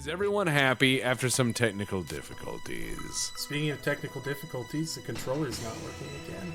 Is everyone happy after some technical difficulties? Speaking of technical difficulties, the controller is not working again.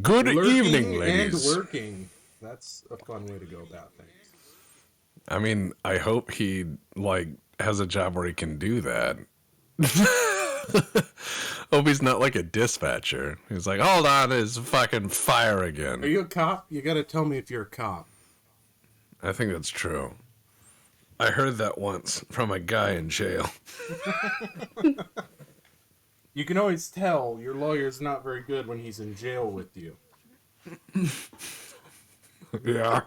Good evening, ladies. And working. That's a fun way to go about things. I mean, I hope he, has a job where he can do that. Hope he's not like a dispatcher. He's like, hold on, it's fucking fire again. Are you a cop? You gotta tell me if you're a cop. I think that's true. I heard that once from a guy in jail. You can always tell your lawyer's not very good when he's in jail with you. Yeah.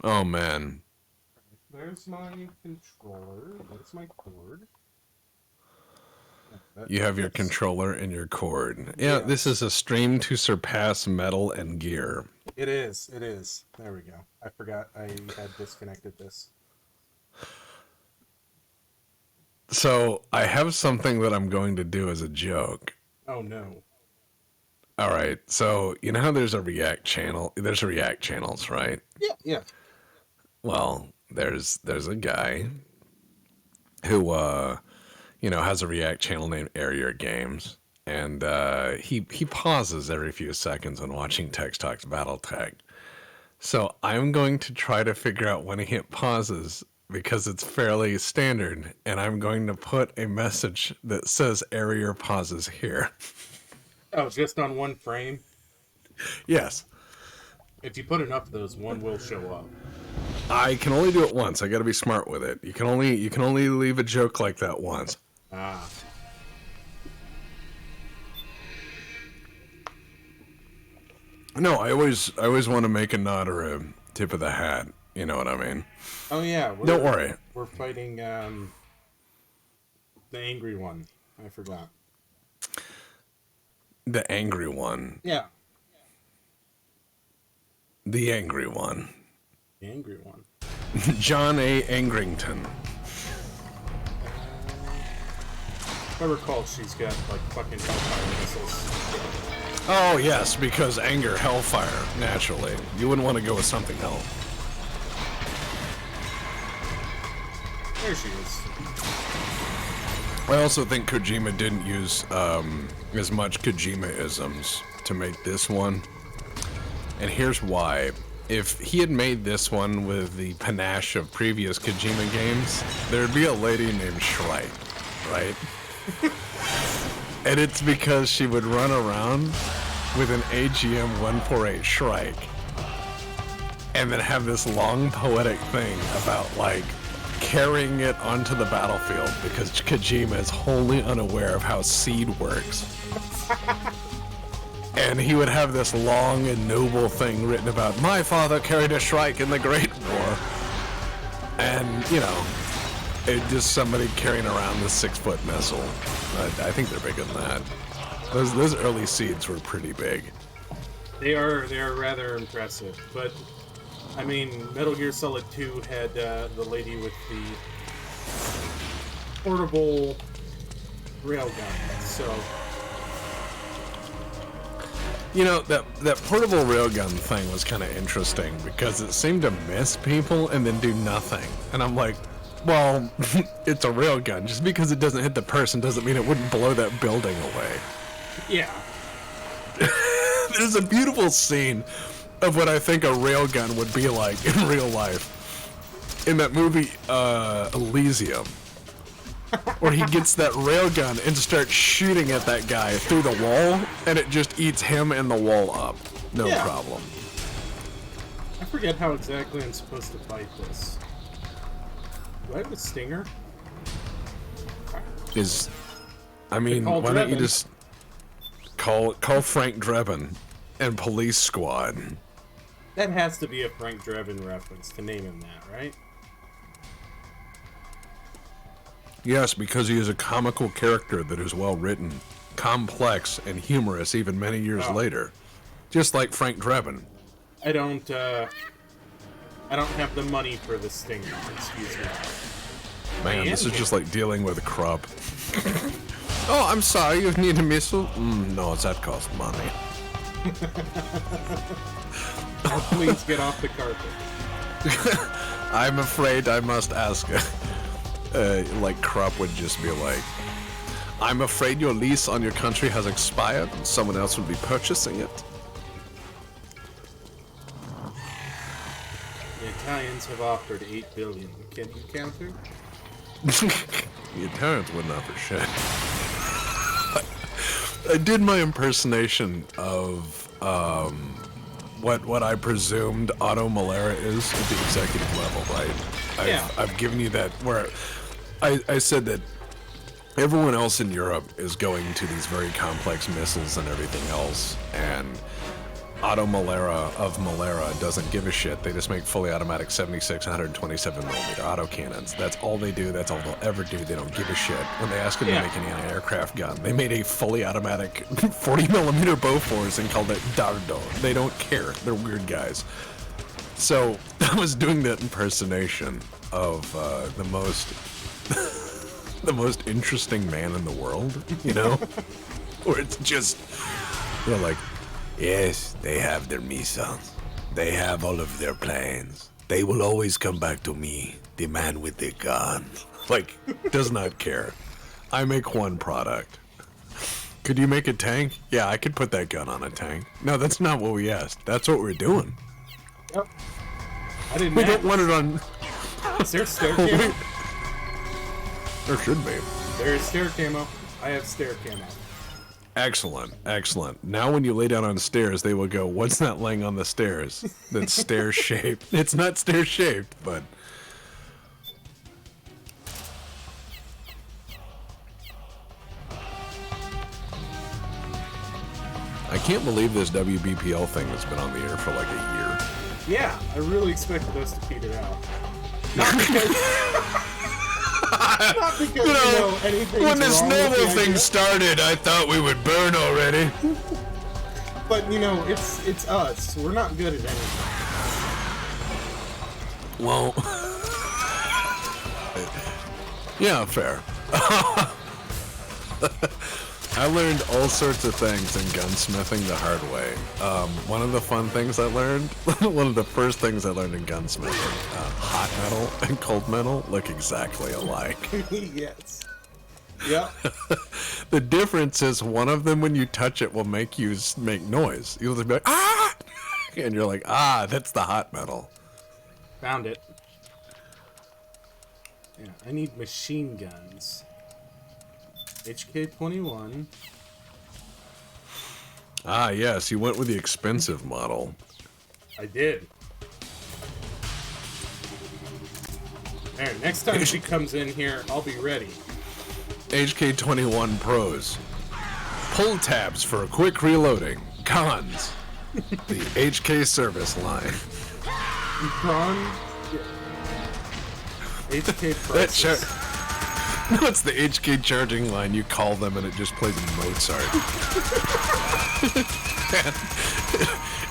Oh, man. There's my controller. That's my cord. You have your controller and your cord. Yeah, this is a stream to surpass metal and gear. It is. It is. There we go. I forgot I had disconnected this. So, I have something that I'm going to do as a joke. Oh, no. All right. So, you know how there's a React channel? There's React channels, right? Yeah. Well, there's a guy who, has a React channel named Area Games. And he pauses every few seconds when watching Tex Talks Battletech. So, I'm going to try to figure out when he hit pauses because it's fairly standard, and I'm going to put a message that says area pauses here. Oh, just on one frame? Yes. If you put enough of those, one will show up. I can only do it once. I got to be smart with it. You can only leave a joke like that once. Ah. No, I always want to make a nod or a tip of the hat. You know what I mean? Oh yeah. Don't worry. We're fighting the angry one. I forgot. The angry one. Yeah, The angry one. the angry one. John A. Angrington. If I recall, she's got like fucking hellfire missiles. Oh, yes, because anger, hellfire, naturally. You wouldn't want to go with something else. There she is. I also think Kojima didn't use as much Kojima-isms to make this one. And here's why. If he had made this one with the panache of previous Kojima games, there'd be a lady named Shrike, right? And it's because she would run around with an AGM 148 Shrike and then have this long poetic thing about, like, carrying it onto the battlefield because Kojima is wholly unaware of how seed works. And he would have this long and noble thing written about, my father carried a Shrike in the Great War. And, you know, it just somebody carrying around this 6-foot missile. I think they're bigger than that. Those early seeds were pretty big. They are rather impressive, but I mean, Metal Gear Solid 2 had the lady with the portable railgun, so You know, that portable railgun thing was kind of interesting because it seemed to miss people and then do nothing. And I'm like, well, it's a railgun. Just because it doesn't hit the person doesn't mean it wouldn't blow that building away. yeah. There's a beautiful scene of what I think a railgun would be like in real life. In that movie, Elysium. Where he gets that railgun and starts shooting at that guy through the wall, and it just eats him and the wall up. No problem. I forget how exactly I'm supposed to fight this. Do I have a stinger? I mean, Call why don't you Drebin. just call Frank Drebin and Police Squad? That has to be a Frank Drebin reference to name him that, right? Yes, because he is a comical character that is well written, complex, and humorous even many years later. Just like Frank Drebin. I don't have the money for the stinger, excuse me. Man, this is just like dealing with a Krupp. Oh, I'm sorry, you need a missile? No, that costs money. Please get off the carpet. I'm afraid I must ask. Like Krupp would just be like, I'm afraid your lease on your country has expired and someone else will be purchasing it. The Italians have offered $8 billion. Can you counter? The Italians wouldn't offer shit. I did my impersonation of what I presumed Otto Malera is at the executive level, right? I've given you that where I said that everyone else in Europe is going to these very complex missiles and everything else, and Otto Malera of Malera doesn't give a shit. They just make fully automatic 76, 127 millimeter autocannons. That's all they do. That's all they'll ever do. They don't give a shit. When they ask them to make an anti-aircraft gun, they made a fully automatic 40 millimeter Bofors and called it Dardo. They don't care. They're weird guys. So I was doing that impersonation of the most the most interesting man in the world, you know? Where it's just, they're like, yes, they have their missiles. They have all of their plans. They will always come back to me, the man with the gun. Like, does not care. I make one product. Could you make a tank? Yeah, I could put that gun on a tank. No, that's not what we asked. That's what we're doing. Yep. I didn't We ask. don't want it on... Is there stair camo? There should be. There is stair camo. I have stair camo. Excellent, excellent. Now when you lay down on stairs, they will go, what's that laying on the stairs? That's stair-shaped. It's not stair-shaped, but... I can't believe this WBPL thing has been on the air for like a year. Yeah, I really expected us to peter out. Not because, Not because, anything. When this noble thing started, I thought we would burn already. But, it's us. We're not good at anything. Well, yeah, fair. I learned all sorts of things in gunsmithing the hard way. One of the fun things I learned, one of the first things I learned in gunsmithing, hot metal and cold metal look exactly alike. Yes. Yeah. The difference is one of them, when you touch it, will make noise. You'll just be like, ah! And you're like, that's the hot metal. Found it. Yeah, I need machine guns. HK-21. Yes, you went with the expensive model. I did. There, next time she comes in here, I'll be ready. HK-21 Pros. Pull tabs for a quick reloading. Cons. The HK service line. HK prices. No, it's the HK charging line. You call them and it just plays Mozart.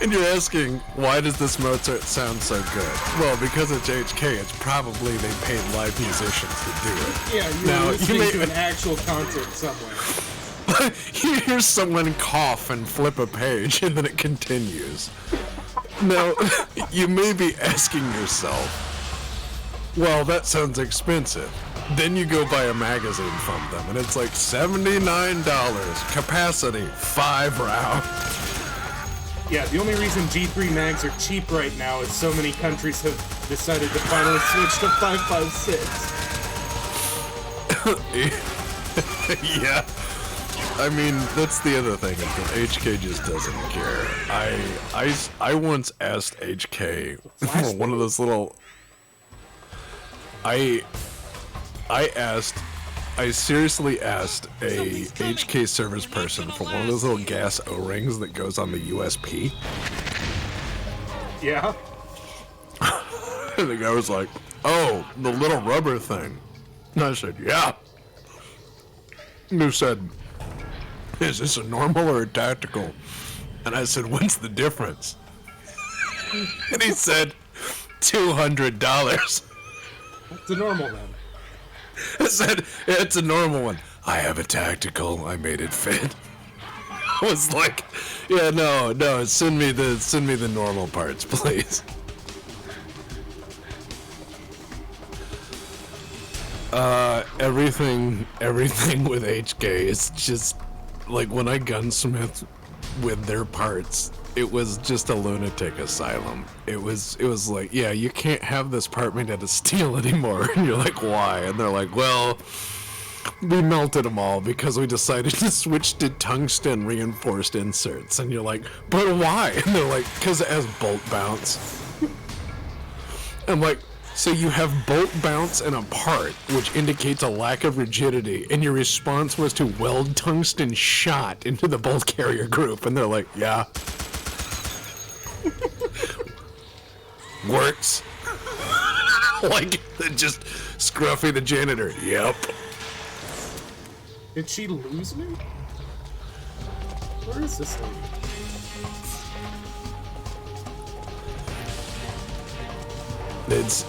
And you're asking, why does this Mozart sound so good? Well, because it's HK, it's probably they paid live musicians to do it. Yeah, you're listening to an actual concert somewhere. You hear someone cough and flip a page, and then it continues. Now, you may be asking yourself, well, that sounds expensive. Then you go buy a magazine from them, and it's like $79. Capacity, 5 rounds. Yeah, the only reason G3 mags are cheap right now is so many countries have decided to finally switch to 5.56. Yeah. I mean, that's the other thing, is that HK just doesn't care. I once asked HK one of those little... I seriously asked a HK service person for one of those little gas O-rings that goes on the USP. Yeah. And the guy was like, oh, the little rubber thing. And I said, yeah. And he said, is this a normal or a tactical? And I said, what's the difference? And he said, $200. It's a normal then. I said, it's a normal one. I have a tactical. I made it fit. I was like, yeah, no, send me the normal parts, please. Everything with HK is just like when I gunsmith with their parts, it was just a lunatic asylum. It was like, yeah, you can't have this part made out of steel anymore. And you're like, why? And they're like, well, we melted them all because we decided to switch to tungsten reinforced inserts. And you're like, but why? And they're like, because it has bolt bounce. I'm like, so you have bolt bounce in a part, which indicates a lack of rigidity, and your response was to weld tungsten shot into the bolt carrier group. And they're like, yeah. Works. Like, just Scruffy the janitor. Yep. Did she lose me? Where is this lady? It's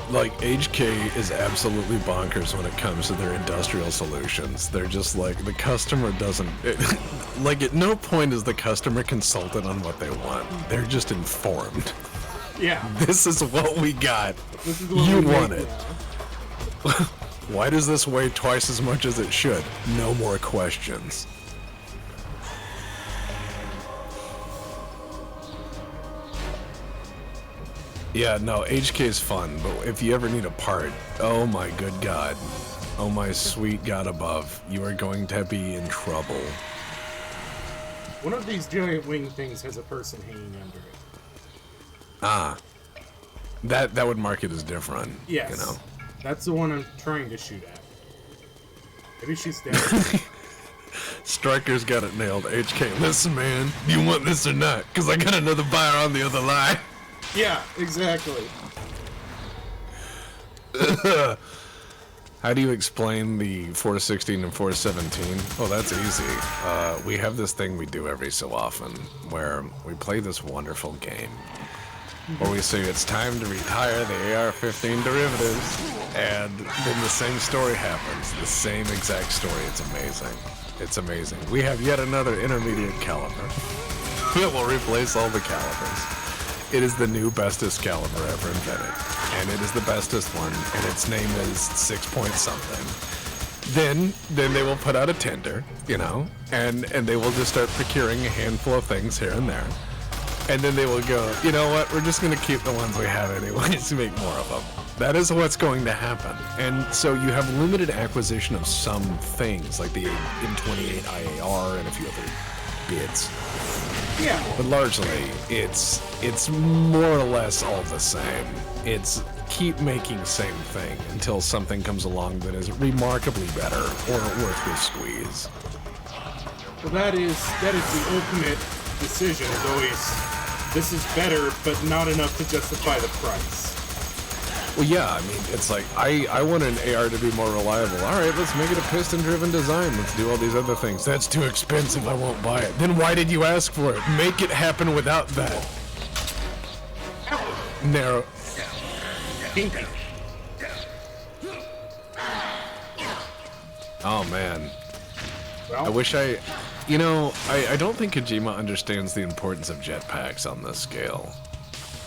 like HK is absolutely bonkers when it comes to their industrial solutions. They're just like, the customer doesn't... like, at no point is the customer consulted on what they want. They're just informed. Yeah. This is what we got. This is what you we want make it. now. Why does this weigh twice as much as it should? No more questions. Yeah, no, HK is fun, but if you ever need a part, oh my good God. Oh my sweet God above, you are going to be in trouble. One of these giant wing things has a person hanging under it. Ah. That would mark it as different. Yes. You know. That's the one I'm trying to shoot at. Maybe she's dead. Striker's got it nailed. HK, listen man, do you want this or not? Because I got another buyer on the other line. Yeah, exactly. How do you explain the 416 and 417? Oh, that's easy. We have this thing we do every so often where we play this wonderful game where we say it's time to retire the AR-15 derivatives, and then the same story happens. The same exact story. It's amazing. It's amazing. We have yet another intermediate caliber that will replace all the calibers. It is the new bestest caliber ever invented, and it is the bestest one, and its name is 6 point something. Then they will put out a tender, you know, and they will just start procuring a handful of things here and there. And then they will go, you know what, we're just going to keep the ones we have anyways to make more of them. That is what's going to happen. And so you have limited acquisition of some things, like the M28 IAR and a few other bits. Yeah. But largely, it's more or less all the same. It's keep making same thing until something comes along that is remarkably better or worth the squeeze. Well, that is the ultimate decision. Is always, this is better, but not enough to justify the price. Well, yeah, I mean, it's like, I want an AR to be more reliable. All right, let's make it a piston-driven design. Let's do all these other things. That's too expensive. I won't buy it. Then why did you ask for it? Make it happen without that. Narrow. Oh, man. Well, I wish I don't think Kojima understands the importance of jetpacks on this scale.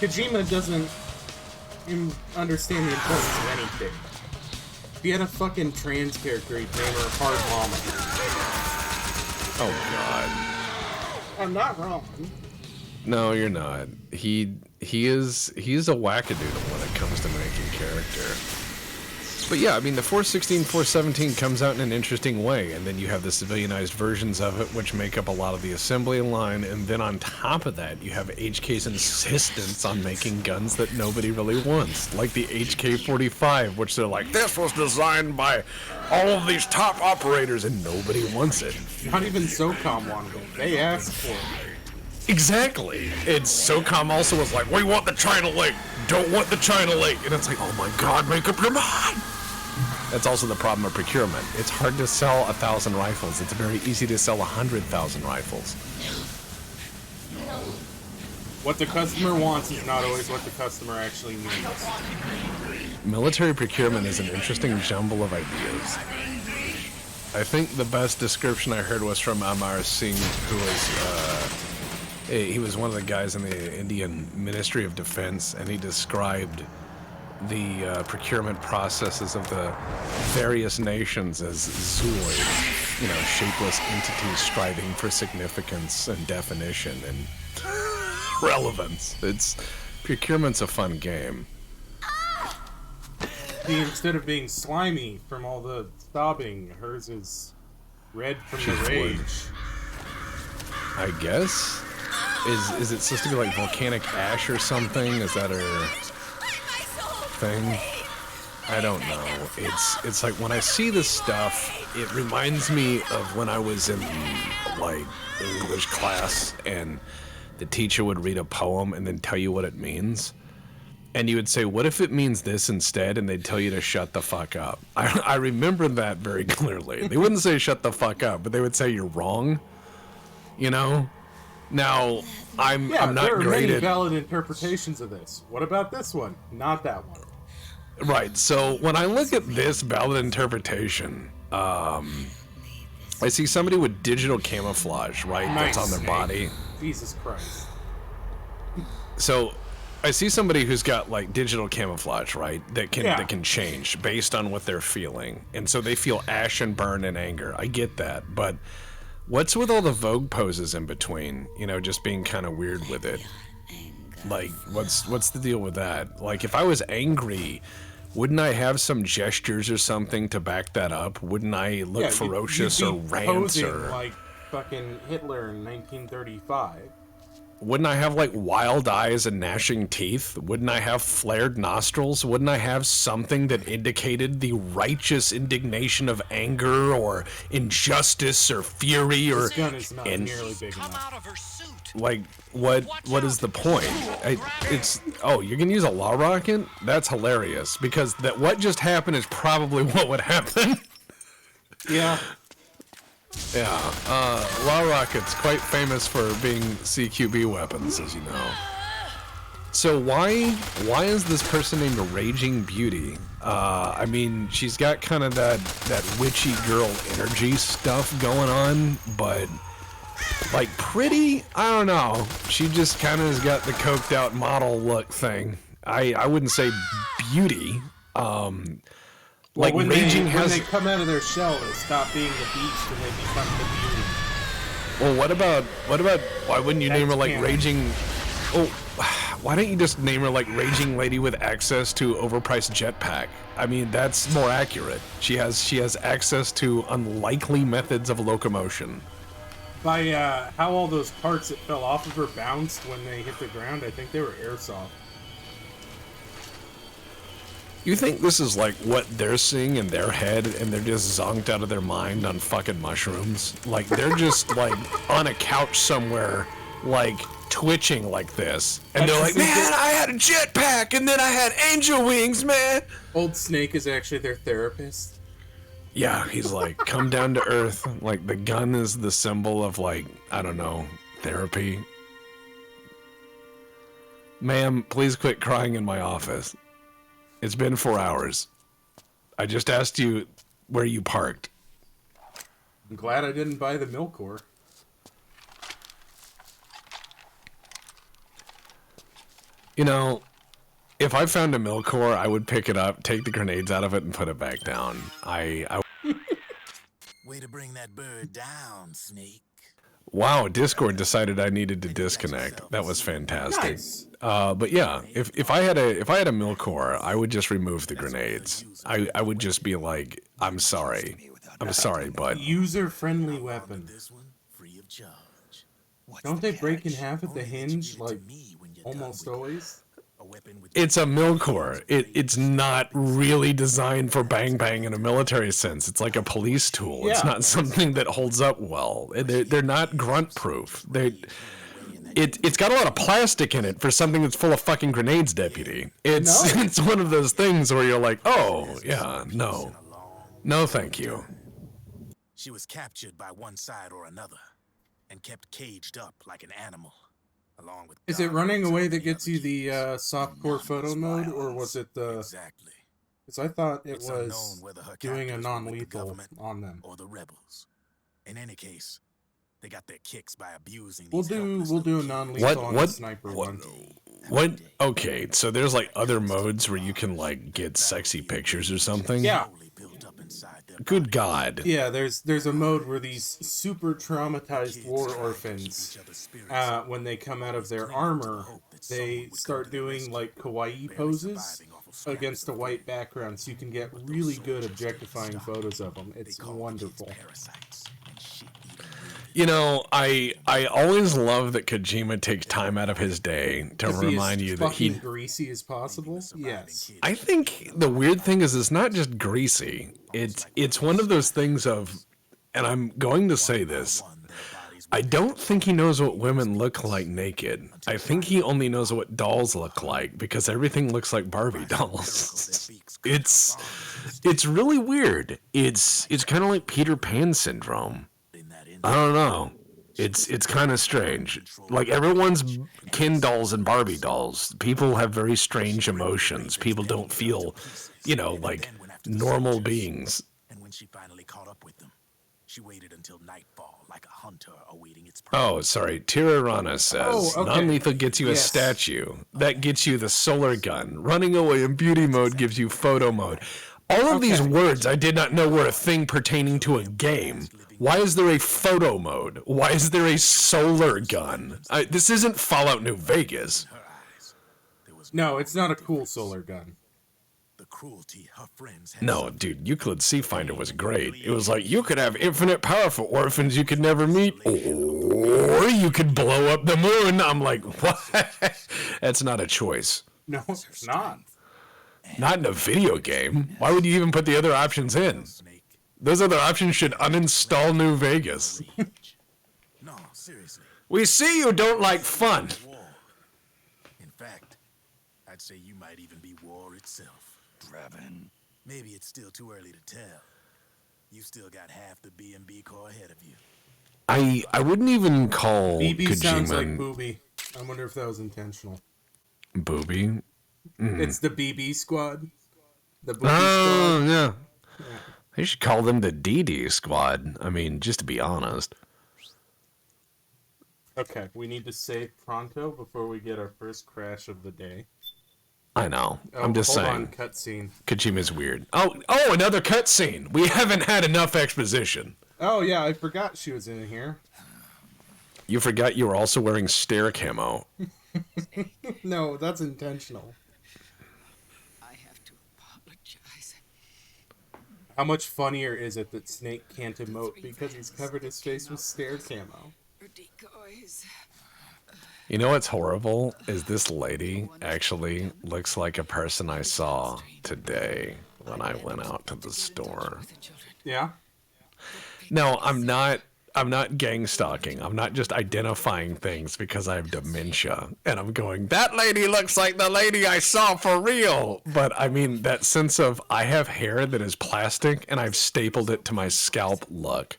Kojima doesn't understand the importance of anything. If he had a fucking trans character, he'd name her Hard Mama. Oh, God. I'm not wrong. No, you're not. He's a wackadoodle when it comes to making character. But yeah, I mean, the 416, 417 comes out in an interesting way, and then you have the civilianized versions of it, which make up a lot of the assembly line, and then on top of that, you have HK's insistence on making guns that nobody really wants, like the HK-45, which they're like, this was designed by all of these top operators, and nobody wants it. Not even SOCOM wanted it. They asked for it. Exactly. And SOCOM also was like, we want the China Lake, don't want the China Lake. And it's like, oh my God, make up your mind. That's also the problem of procurement. It's hard to sell 1,000 rifles. It's very easy to sell 100,000 rifles. What the customer wants is not always what the customer actually needs. Military procurement is an interesting jumble of ideas. I think the best description I heard was from Amar Singh, who was, he was one of the guys in the Indian Ministry of Defense, and he described the procurement processes of the various nations as zooids, you know, shapeless entities striving for significance and definition and relevance. Procurement's a fun game. See, instead of being slimy from all the sobbing, hers is red from the rage. I guess? Is it supposed to be like volcanic ash or something? Is that her thing? I don't know. It's like when I see this stuff, it reminds me of when I was in like English class and the teacher would read a poem and then tell you what it means. And you would say, what if it means this instead? And they'd tell you to shut the fuck up. I remember that very clearly. They wouldn't say shut the fuck up, but they would say you're wrong. You know? Now, I'm not there are great many at... valid interpretations of this. What about this one? Not that one. Right, so when I look at this valid interpretation, I see somebody with digital camouflage, right? Nice. That's on their body. Jesus Christ. So I see somebody who's got like digital camouflage, right? That can change based on what they're feeling. And so they feel ash and burn and anger. I get that. But what's with all the Vogue poses in between? You know, just being kind of weird with it. Like, what's the deal with that? Like, if I was angry, wouldn't I have some gestures or something to back that up? Wouldn't I look ferocious you'd or be rant posing or... like fucking Hitler in 1935. Wouldn't I have like wild eyes and gnashing teeth? Wouldn't I have flared nostrils? Wouldn't I have something that indicated the righteous indignation of anger or injustice or fury or This gun is not nearly big enough. like what is the point? You're gonna use a law rocket? That's hilarious because that what just happened is probably what would happen. Yeah. Yeah, law rockets quite famous for being CQB weapons, as you know. So why is this person named Raging Beauty? I mean, she's got kind of that witchy girl energy stuff going on, but like pretty, I don't know. She just kind of has got the coked out model look thing. I wouldn't say beauty. Like when they come out of their shell, they stop being the beast and they become the beauty. Well, what about why wouldn't you name her like Raging? Oh, why don't you just name her like Raging Lady with access to overpriced jetpack? I mean, that's more accurate. She has access to unlikely methods of locomotion. By how all those parts that fell off of her bounced when they hit the ground, I think they were airsoft. You think this is like what they're seeing in their head and they're just zonked out of their mind on fucking mushrooms? Like they're just like on a couch somewhere, like twitching like this. And they're like, man, I had a jetpack and then I had angel wings, man. Old Snake is actually their therapist. Yeah, he's like, come down to earth. Like the gun is the symbol of like, I don't know, therapy. Ma'am, please quit crying in my office. It's been 4 hours. I just asked you where you parked. I'm glad I didn't buy the Milkor. You know, if I found a Milkor, I would pick it up, take the grenades out of it, and put it back down. Way to bring that bird down, Snake. Wow, Discord decided I needed to disconnect. That was fantastic. Nice. But yeah, if I had a Milkor, I would just remove the grenades. I would just be like, I'm sorry, but User-friendly weapon. Don't they break in half at the hinge, like, almost always? it's a Milkor. It's not really designed for bang bang in a military sense. It's like a police tool. Yeah. It's not something that holds up well. They're not grunt proof. It's got a lot of plastic in it for something that's full of fucking grenades, deputy. It's one of those things where you're like, oh yeah, no, thank you. She was captured by one side or another and kept caged up like an animal. Along with Is it running away that gets you the softcore photo mode, or was it the... Exactly. Because I thought it It's was unknown whether her doing a captors were with the non-lethal government on them. or the rebels. In any case, they got their kicks by abusing We'll these do helpless a little non-lethal on the sniper one. What? Okay, so there's like other modes where you can like get sexy pictures or something. Yeah. slowly built up inside their Good God. Yeah, there's a mode where these super traumatized war orphans, when they come out of their armor, they start doing like kawaii poses against a white background, so you can get really good objectifying photos of them. It's wonderful. parasites and shit-eating You know, I always love that Kojima takes time out of his day to Be remind as you that fucking he. greasy as possible. Yes. I think the weird thing is it's not just greasy. It's one of those things of, and I'm going to say this. I don't think he knows what women look like naked. I think he only knows what dolls look like because everything looks like Barbie dolls. It's really weird. It's kind of like Peter Pan syndrome. I don't know. It's kind of strange. Like everyone's Ken dolls and Barbie dolls. People have very strange emotions. People don't feel, like normal beings. And when she finally caught up with them, she waited until nightfall like a hunter awaiting its prey. Oh, sorry. Tirarana says, Oh, okay. non-lethal gets you a Yes. statue. That gets you the solar gun. Running away in beauty mode gives you photo mode. All of these Okay. words I did not know were a thing pertaining to a game. Why is there a photo mode? Why is there a solar gun? This isn't Fallout New Vegas. No, it's not a cool solar gun. cruelty her friends had. No, dude, Euclid Sea Finder was great. It was like, you could have infinite power for orphans you could never meet, or you could blow up the moon. I'm like, what? That's not a choice. No, it's not. Not in a video game. Why would you even put the other options in? Those other options should uninstall New Vegas. No, seriously. We see you don't like fun. War. In fact, I'd say you might even be war itself. Draven. Maybe it's still too early to tell. You still got half the B&B Corps ahead of you. I wouldn't even call BB sounds like Kojima booby. I wonder if that was intentional. booby. It's the BB squad. The booby Oh, squad. yeah. They should call them the DD squad. I mean, just to be honest. Okay, we need to save pronto before we get our first crash of the day. I know. Oh, I'm just hold saying. on, cutscene. Kojima's weird. Oh, another cutscene. We haven't had enough exposition. Oh yeah, I forgot she was in here. You forgot you were also wearing stare camo. No, that's intentional. I have to apologize. How much funnier is it that Snake can't emote because he's covered his face with stare camo? Or decoys. You know what's horrible? Is this lady actually looks like a person I saw today when I went out to the store. Yeah? No, I'm not gang stalking. I'm not just identifying things because I have dementia. And I'm going, that lady looks like the lady I saw for real. But I mean, that sense of I have hair that is plastic and I've stapled it to my scalp look.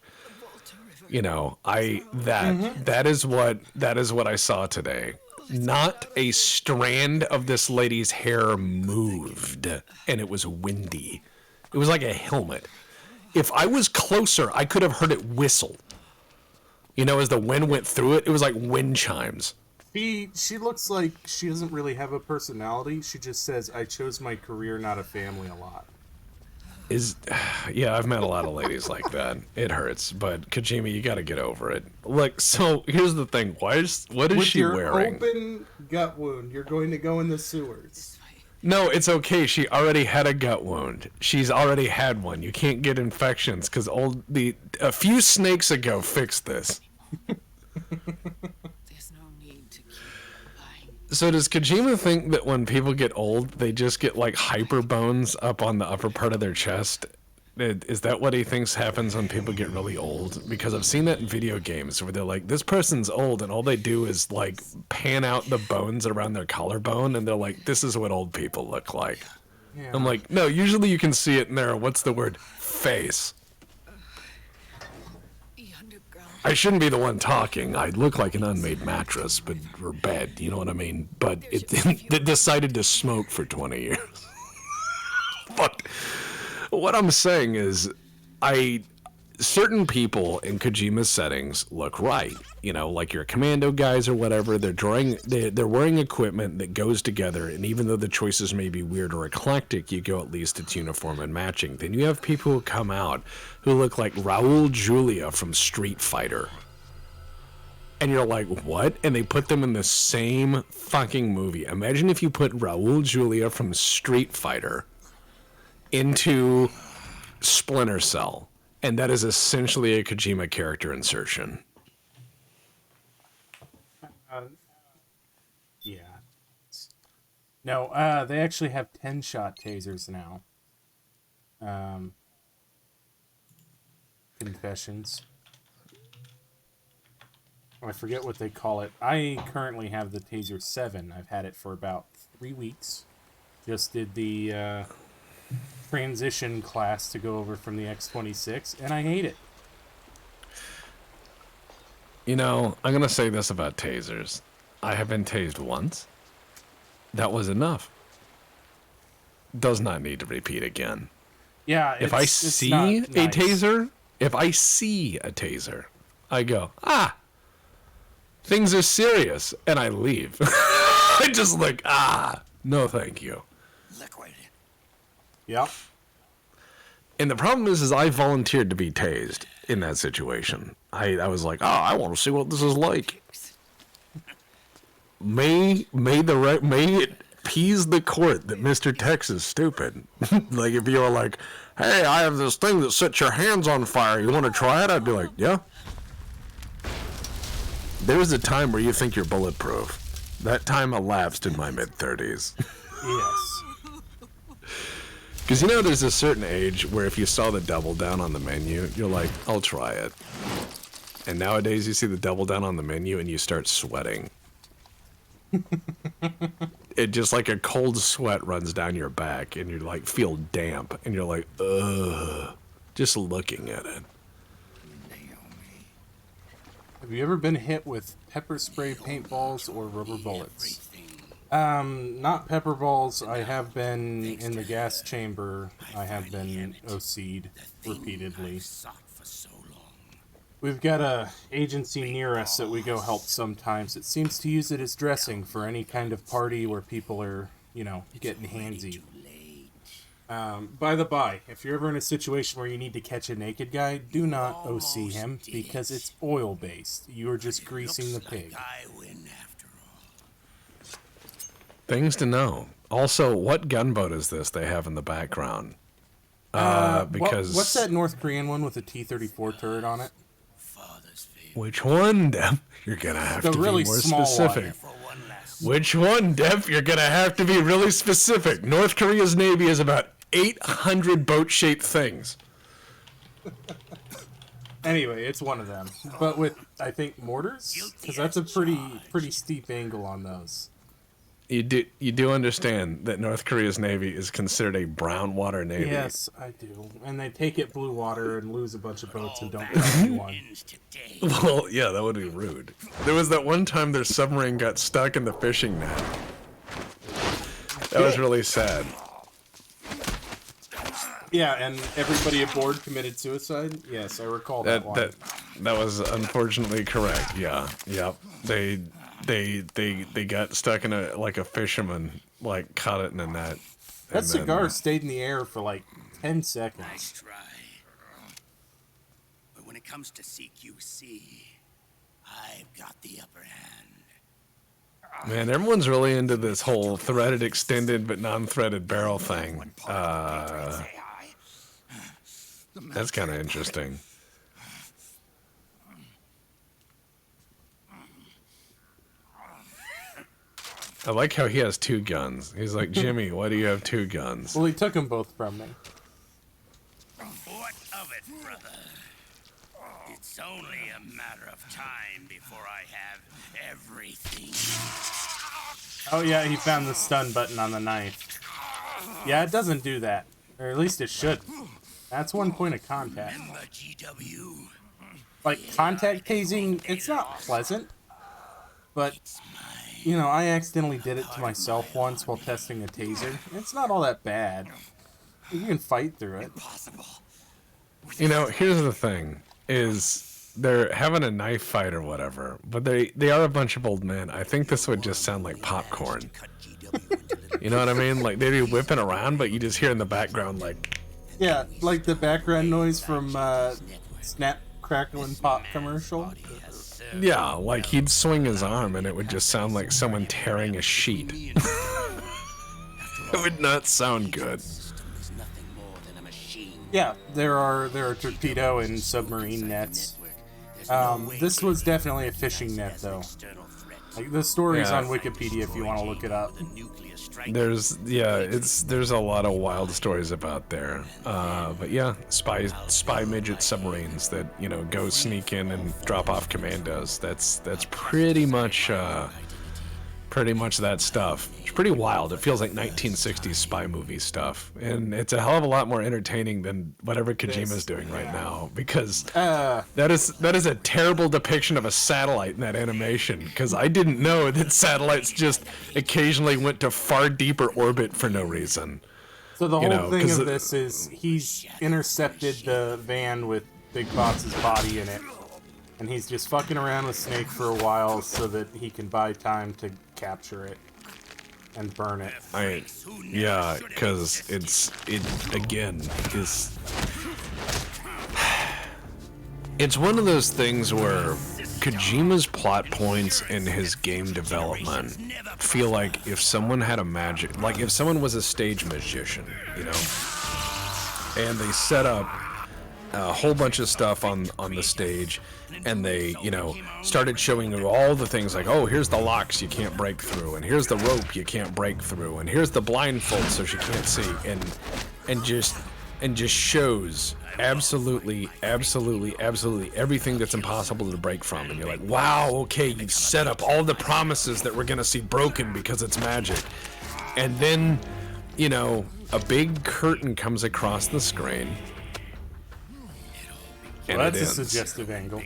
You know, that is what I saw today. Not a strand of this lady's hair moved, and it was windy. It was like a helmet. If I was closer, I could have heard it whistle. You know, as the wind went through it, it was like wind chimes. She looks like she doesn't really have a personality. She just says, I chose my career, not a family a lot. Yeah, I've met a lot of ladies like that. It hurts, but Kojima, you got to get over it. Look, so here's the thing. What is With she your wearing? open gut wound, you're going to go in the sewers. No, it's okay. She already had a gut wound. She's already had one. You can't get infections because a few snakes ago fixed this. There's no need to keep lying. So does Kojima think that when people get old, they just get like hyper bones up on the upper part of their chest? Is that what he thinks happens when people get really old? Because I've seen that in video games where they're like, this person's old, and all they do is like pan out the bones around their collarbone, and they're like, this is what old people look like. Yeah. I'm like, no, usually you can see it in their, what's the word, face. The underground. I shouldn't be the one talking. I look like an unmade mattress, but or bed, you know what I mean? But it decided to smoke for 20 years. But what I'm saying is, certain people in Kojima's settings look right. You know, like your commando guys or whatever. They're wearing equipment that goes together, and even though the choices may be weird or eclectic, you go at least it's uniform and matching. Then you have people who come out who look like Raul Julia from Street Fighter. And you're like, what? And they put them in the same fucking movie. Imagine if you put Raul Julia from Street Fighter into Splinter Cell, and that is essentially a Kojima character insertion. Yeah. No, they actually have 10-shot tasers now. Confessions. I forget what they call it. I currently have the Taser 7. I've had it for about 3 weeks. Just did the transition class to go over from the X26, and I hate it. You know, I'm going to say this about tasers. I have been tased once. That was enough. Does not need to repeat again. Yeah, If I it's see not a nice. taser, I go, things are serious, and I leave. I just like, no thank you. Liquid. Yep. And the problem is I volunteered to be tased in that situation. I was like, I want to see what this is like. May it appease the court that Mr. Tex is stupid. Like, if you were like, hey, I have this thing that sets your hands on fire, you want to try it? I'd be like, yeah. There was a time where you think you're bulletproof. That time elapsed in my mid-30s. Yes. Because, you know, there's a certain age where if you saw the double down on the menu, you're like, I'll try it. And nowadays you see the double down on the menu and you start sweating. It just like a cold sweat runs down your back and you like feel damp and you're like, ugh, just looking at it. Have you ever been hit with pepper spray paintballs or rubber bullets? Not pepper balls. I have been in the gas chamber. I have been OC'd repeatedly. We've got a agency near us that we go help sometimes. It seems to use it as dressing for any kind of party where people are, you know, getting handsy. By the by, if you're ever in a situation where you need to catch a naked guy, do not OC him because it's oil-based. You are just greasing the pig. Things to know. Also, what gunboat is this they have in the background? Because what's that North Korean one with the T-34 turret on it? which one, Deb? You're gonna have The to really be more small specific. one. Which one, Deb? You're gonna have to be really specific. North Korea's Navy is about 800 boat-shaped things. Anyway, it's one of them, but with I think mortars, because that's a pretty steep angle on those. You do understand that North Korea's Navy is considered a brown water navy. Yes, I do, and they take it blue water and lose a bunch of boats and don't have anyone. Well, yeah, that would be rude. There was that one time their submarine got stuck in the fishing net. That was really sad. Yeah, and everybody aboard committed suicide. Yes, I recall that one. That was unfortunately correct. Yeah, yep. They got stuck in a fisherman caught it in a net. That cigar stayed in the air for like 10 seconds. Nice try. But when it comes to CQC, I've got the upper hand. Man, everyone's really into this whole threaded extended but non-threaded barrel thing. That's kind of interesting. I like how he has two guns. He's like, Jimmy, why do you have two guns? Well, he took them both from me. What of it, brother? It's only a matter of time before I have everything. Oh yeah, he found the stun button on the knife. Yeah, it doesn't do that. Or at least it should. That's one point of contact. Remember GW? Like, contact tasing, it's not pleasant. But, you know, I accidentally did it to myself once while testing a taser. It's not all that bad. You can fight through it. You know, here's the thing, is they're having a knife fight or whatever, but they are a bunch of old men. I think this would just sound like popcorn. You know what I mean? Like, they'd be whipping around, but you just hear in the background, like... Yeah, like the background noise from Snap, Crackle, and Pop commercial. Yeah, like he'd swing his arm and it would just sound like someone tearing a sheet. It would not sound good. Yeah, there are torpedo and submarine nets. This was definitely a fishing net, though. Like, the story's on Wikipedia if you want to look it up. There's a lot of wild stories about there. But yeah, spy midget submarines that, you know, go sneak in and drop off commandos. That's pretty much that stuff. It's pretty wild. It feels like 1960s spy movie stuff, and it's a hell of a lot more entertaining than whatever Kojima's doing right now, because that is a terrible depiction of a satellite in that animation, because I didn't know that satellites just occasionally went to far deeper orbit for no reason. So the whole thing of this is he's intercepted the van with Big Boss's body in it, and he's just fucking around with Snake for a while so that he can buy time to capture it and burn it. Yeah, because it's one of those things where Kojima's plot points in his game development feel like if someone had a magic, like if someone was a stage magician, you know, and they set up a whole bunch of stuff on the stage, and they, you know, started showing you all the things like, oh, here's the locks you can't break through, and here's the rope you can't break through, and here's the blindfold so she can't see, and just shows absolutely everything that's impossible to break from, and you're like, wow, okay, you've set up all the promises that we're gonna see broken because it's magic, and then, you know, a big curtain comes across the screen. And Well, that's it a ends. suggestive angle.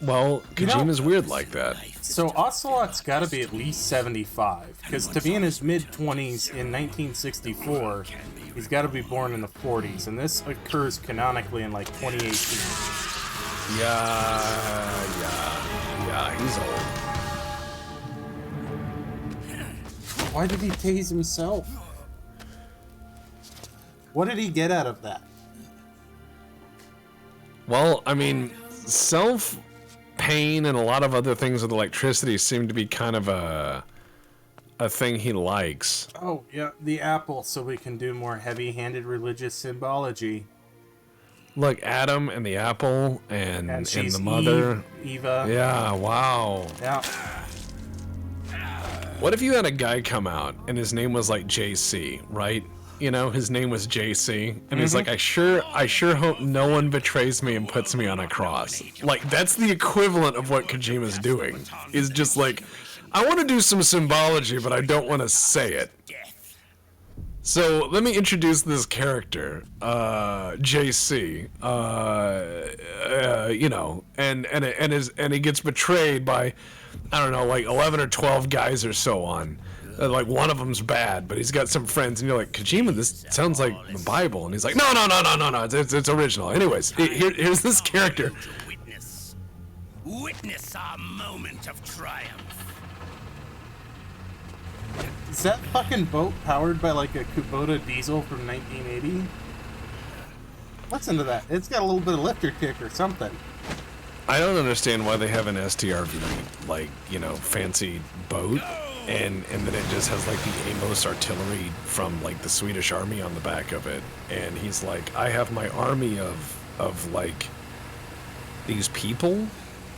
Well, You know- Kojima's weird like that. So Ocelot's got to be at least 75, because to be in his mid-20s in 1964, he's got to be born in the 40s, and this occurs canonically in like 2018. Yeah, he's old. Why did he tase himself? What did he get out of that? Well, I mean, self-pain and a lot of other things with electricity seem to be kind of a thing he likes. Oh, yeah, the apple, so we can do more heavy-handed religious symbology. Look, Adam and the apple and she's the mother. Eva. Yeah, wow. Yeah. What if you had a guy come out and his name was like JC, right? You know, his name was JC, and he's like, I sure hope no one betrays me and puts me on a cross. Like, that's the equivalent of what Kojima's doing. Is just like, I want to do some symbology, but I don't want to say it. So let me introduce this character, JC. You know, and he gets betrayed by, I don't know, like 11 or 12 guys or so on. Like, one of them's bad, but he's got some friends, and you're like, Kojima, this sounds like the Bible. And he's like, no, it's original. Anyways, here's this character. Witness our moment of triumph. Is that fucking boat powered by like a Kubota diesel from 1980? Listen to that. It's got a little bit of lifter kick or something. I don't understand why they have an STRV, like, you know, fancy boat, and then it just has like the Amos artillery from like the Swedish army on the back of it, and he's like, I have my army of like these people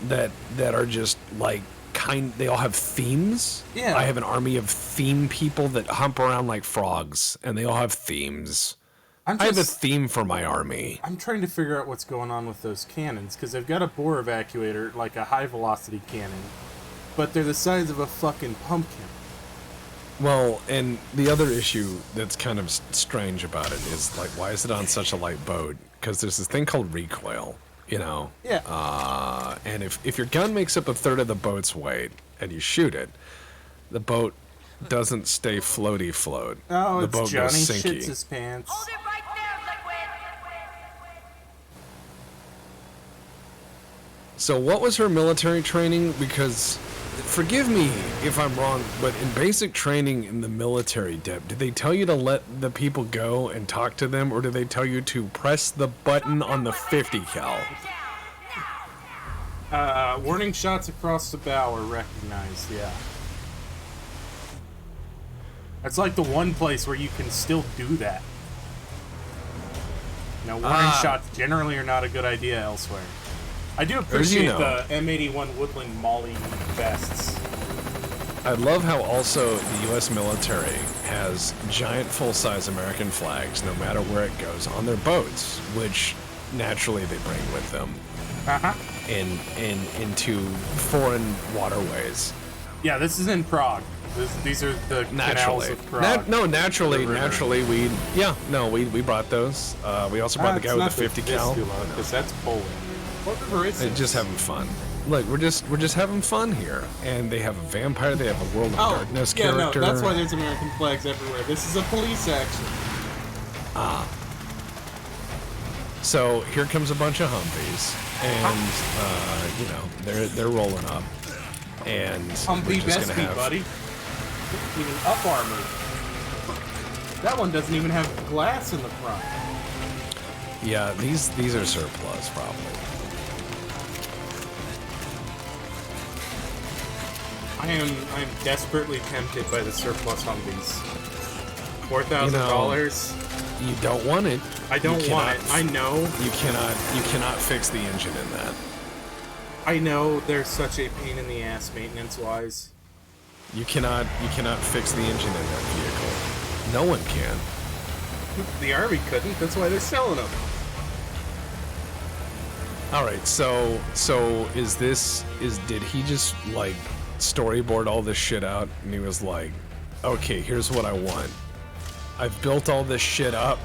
that are just like they all have themes. Yeah. I have an army of theme people that hump around like frogs, and they all have themes. I have a theme for my army. I'm trying to figure out what's going on with those cannons, because they've got a bore evacuator, like a high-velocity cannon, but they're the size of a fucking pumpkin. Well, and the other issue that's kind of strange about it is, like, why is it on such a light boat? Because there's this thing called recoil, you know? Yeah. And if your gun makes up a third of the boat's weight, and you shoot it, the boat doesn't stay floaty float. Oh, the it's boat Johnny goes sinky. shits his pants. Hold it right there, Liquid! So what was her military training? Because, forgive me if I'm wrong, but in basic training in the military, Deb, did they tell you to let the people go and talk to them, or did they tell you to press the button on the 50 cal? Warning shots across the bow are recognized, yeah. That's like the one place where you can still do that. Now, warning shots generally are not a good idea elsewhere. I do appreciate the M81 Woodland Molly vests. I love how also the U.S. military has giant full-size American flags, no matter where it goes, on their boats, which naturally they bring with them into foreign waterways. Yeah, this is in Prague. These are the canals of Prague. Naturally, we brought those. We also brought the guy with the 50 cal. Because that's Poland. What river is it? Just having fun. Look, we're just having fun here, and they have a vampire. They have a World of Darkness character. No, that's why there's American flags everywhere. This is a police action. So here comes a bunch of Humvees, and they're rolling up, and Humvee we're just gonna Bestie, have. buddy. Even up armor. That one doesn't even have glass in the front. Yeah, these are surplus probably. I'm desperately tempted by the surplus Humvees. $4,000. You don't want it. I don't want it. I know. You cannot fix the engine in that. I know there's such a pain in the ass maintenance-wise. You cannot fix the engine in that vehicle. No one can. The Army couldn't. That's why they're selling them. All right, so did he just like storyboard all this shit out and he was like, okay, here's what I want. I've built all this shit up.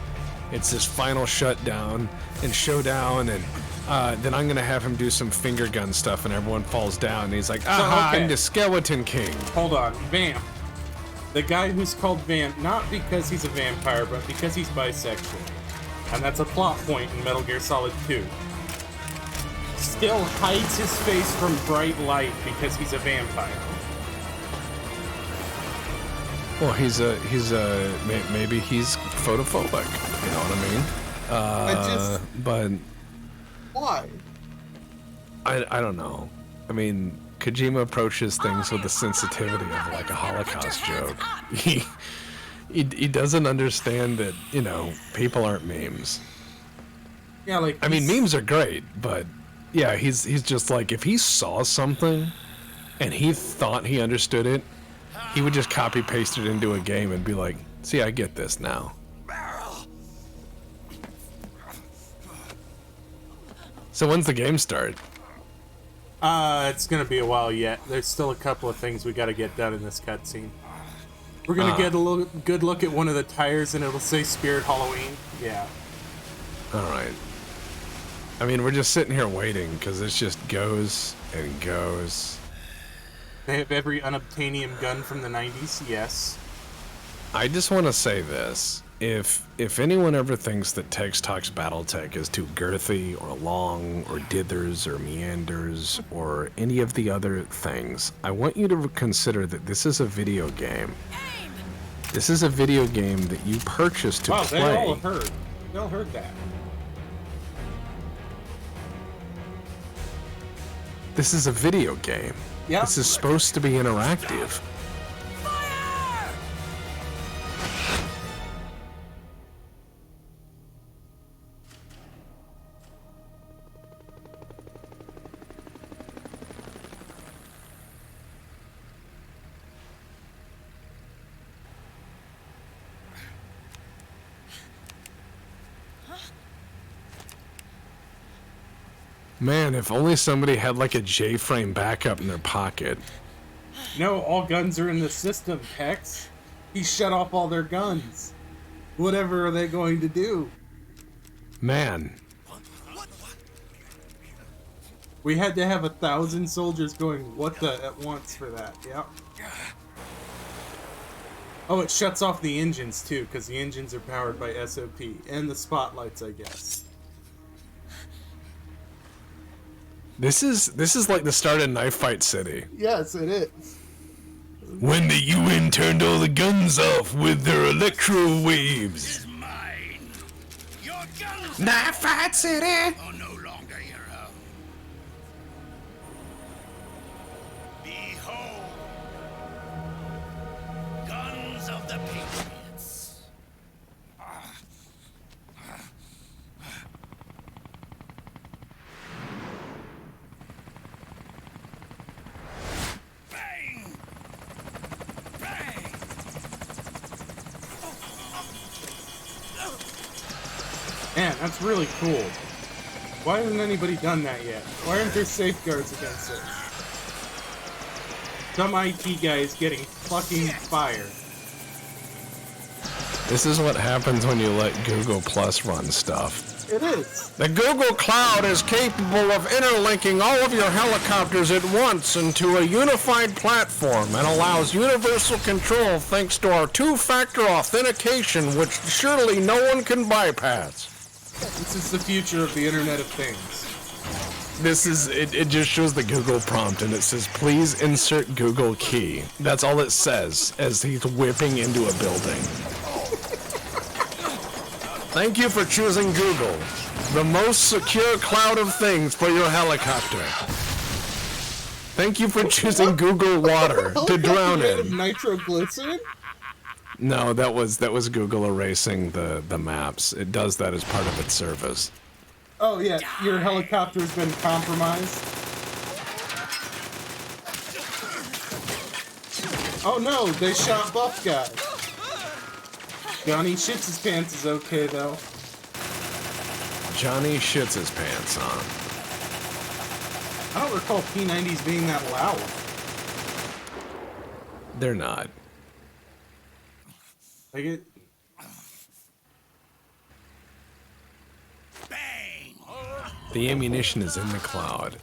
It's this final shutdown and showdown, and then I'm gonna have him do some finger gun stuff, and everyone falls down. And he's like, "Aha! okay. I'm the Skeleton King." Hold on, Vamp. The guy who's called Vamp, not because he's a vampire, but because he's bisexual, and that's a plot point in Metal Gear Solid 2. Still hides his face from bright light because he's a vampire. Well, maybe he's photophobic. You know what I mean? But Why? I don't know. I mean, Kojima approaches things with the sensitivity of like a Holocaust joke. He doesn't understand that, you know, people aren't memes. Yeah, like I mean, memes are great, but yeah, he's just like, if he saw something and he thought he understood it, he would just copy paste it into a game and be like, see, I get this now. So when's the game start? It's gonna be a while yet. There's still a couple of things we gotta get done in this cutscene. We're gonna get a good look at one of the tires and it'll say Spirit Halloween. Yeah. Alright. I mean, we're just sitting here waiting because it just goes and goes. They have every unobtainium gun from the 90s, yes. I just want to say this. If anyone ever thinks that Tex Talks Battletech is too girthy or long or dithers or meanders or any of the other things, I want you to consider that this is a video game. This is a video game that you purchased to play. They all heard. They all heard that. This is a video game. Yeah. This is supposed to be interactive. Man, if only somebody had like a J-frame backup in their pocket. No, all guns are in the system, Tex. He shut off all their guns. Whatever are they going to do? Man. We had to have 1,000 soldiers going what the at once for that, yeah. Oh, it shuts off the engines too, because the engines are powered by SOP. And the spotlights, I guess. This is like the start of Knife Fight City. Yes, it is. When the UN turned all the guns off with their electro waves. Mine. Your guns Knife Fight City. are no longer your own. Behold, guns of the Patriots. Bang! Bang! Man, that's really cool. Why hasn't anybody done that yet? Why aren't there safeguards against it? Some IT guy is getting fucking fired. This is what happens when you let Google Plus run stuff. It is. The Google Cloud is capable of interlinking all of your helicopters at once into a unified platform and allows universal control thanks to our two-factor authentication, which surely no one can bypass. This is the future of the Internet of Things. This is, it just shows the Google prompt and it says, please insert Google key. That's all it says as he's whipping into a building. Thank you for choosing Google, the most secure cloud of things for your helicopter. Thank you for choosing Google Water to drown Made of in. nitroglycerin? No, that was Google erasing the maps. It does that as part of its service. Oh yeah, your helicopter's been compromised. Oh no, they shot Buff Guy. Johnny Shits His Pants is okay though. Johnny shits his pants on. I don't recall P90s being that loud. They're not. Like it. Bang! The ammunition is in the cloud.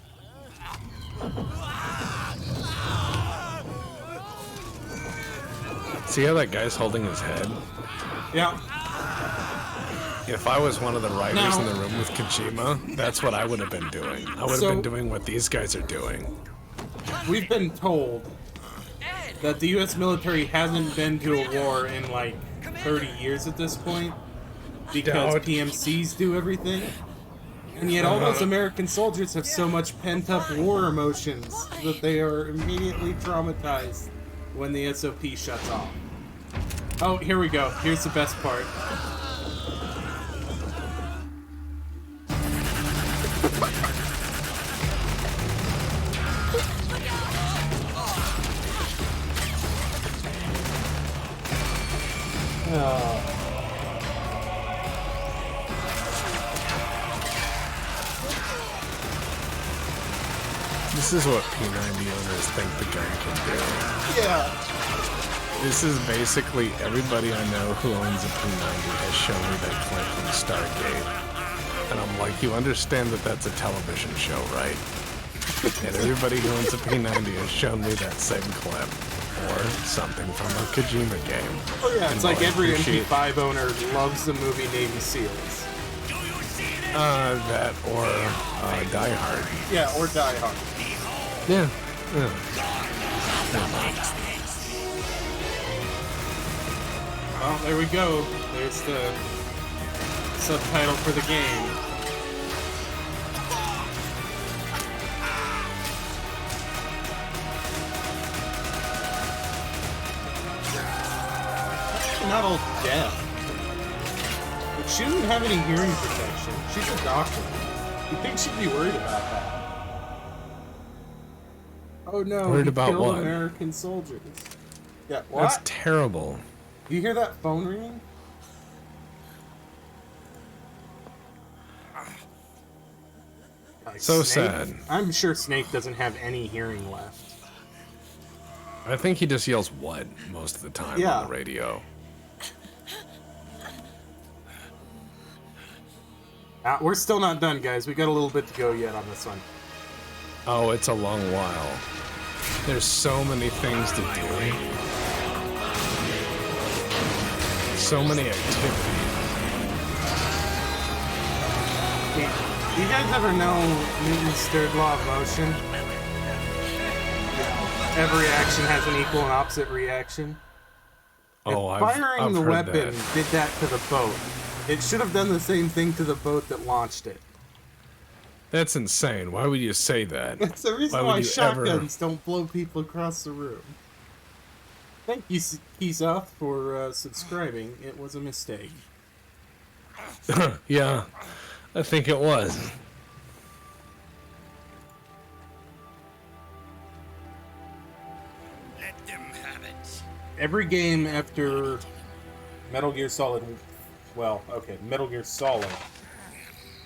See how that guy's holding his head? Yeah. If I was one of the writers Now- in the room with Kojima, that's what I would have been doing. I would have So- been doing what these guys are doing. We've been told that the U.S. military hasn't been to a war in like 30 years at this point because Doubt. PMCs do everything. And yet all those American soldiers have so much pent-up war emotions that they are immediately traumatized when the SOP shuts off. Oh, here we go. Here's the best part. This is what P90 owners think the gun can do. Yeah. This is basically everybody I know who owns a P90 has shown me that clip from Stargate. And I'm like, you understand that that's a television show, right? And everybody who owns a P90 has shown me that same clip. Or something from a Kojima game. Oh yeah, it's And like I every appreciate- MP5 owner loves the movie Navy SEALs. That or Die Hard. Yeah, or Die Hard. Yeah. Well, there we go. There's the subtitle for the game. Not all deaf. But she doesn't have any hearing protection. She's a doctor. You think she'd be worried about that? Oh no, Worried he about killed what? American soldiers. Yeah, what? That's terrible. You hear that phone ringing? Like So Snake? sad. I'm sure Snake doesn't have any hearing left. I think he just yells "what" most of the time Yeah. on the radio. We're still not done, guys. We got a little bit to go yet on this one. Oh, it's a long while. There's so many things to do. So many activities. Do you guys ever know Newton's third law of motion? Every action has an equal and opposite reaction. Oh, If I've firing the heard weapon that. did that to the boat, it should have done the same thing to the boat that launched it. That's insane. Why would you say that? That's the reason Why why, would you ever- shotguns don't blow people across the room. Thank you, Keysouth, for subscribing. It was a mistake. Yeah, I think it was. Let them have it. Every game after Metal Gear Solid, well, okay, Metal Gear Solid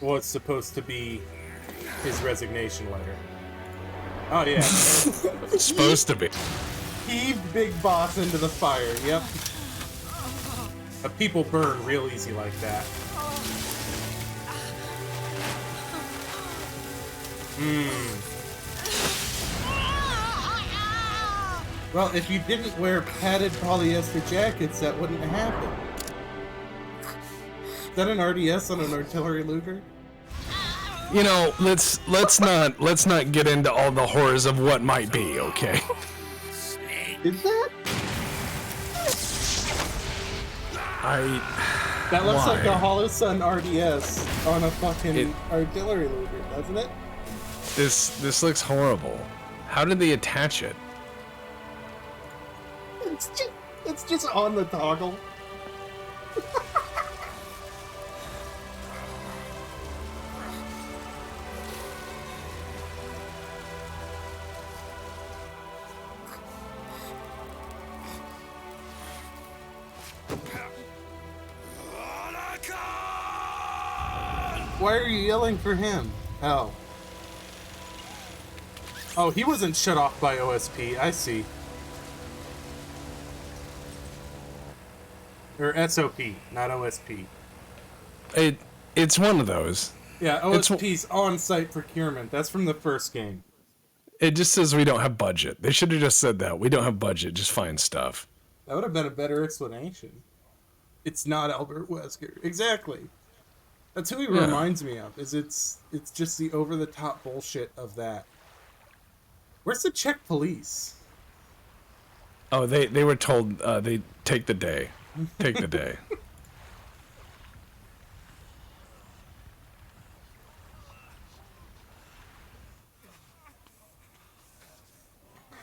was supposed to be his resignation letter. Oh yeah, It's supposed to be. heave Big Boss into the fire. Yep. People burn real easy like that. Well, if you didn't wear padded polyester jackets, that wouldn't happen. Is that an RDS on an artillery Luger? You know, let's not get into all the horrors of what might be, okay? Is that? That looks like a Why? Holosun RDS on a fucking It- artillery Luger, doesn't it? This looks horrible. How did they attach it? It's just on the toggle. Why are you yelling for him? Oh. Oh, he wasn't shut off by OSP. I see. Or SOP, not OSP. It's one of those. Yeah, OSP's on-site procurement. That's from the first game. It just says we don't have budget. They should have just said that. We don't have budget. Just find stuff. That would have been a better explanation. It's not Albert Wesker. Exactly. That's who he reminds me of. It's just the over-the-top bullshit of that. Where's the Czech police? Oh, they were told they take the day. Take the day.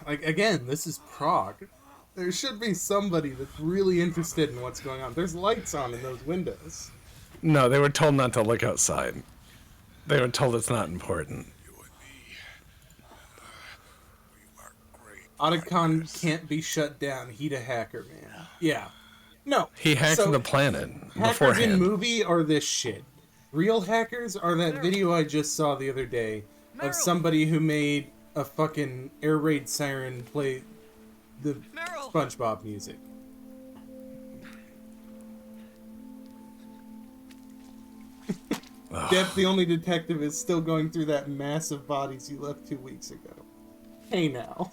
Like, again, this is Prague. There should be somebody that's really interested in what's going on. There's lights on in those windows. No, they were told not to look outside. They were told it's not important. Otacon can't be shut down. He a hacker, man. Yeah. No. He hacked so, the planet hackers beforehand. in movie are this shit. Real hackers are that video I just saw the other day of somebody who made a fucking air raid siren play the SpongeBob music. Depp, the only detective, is still going through that mass of bodies you left 2 weeks ago. Hey now.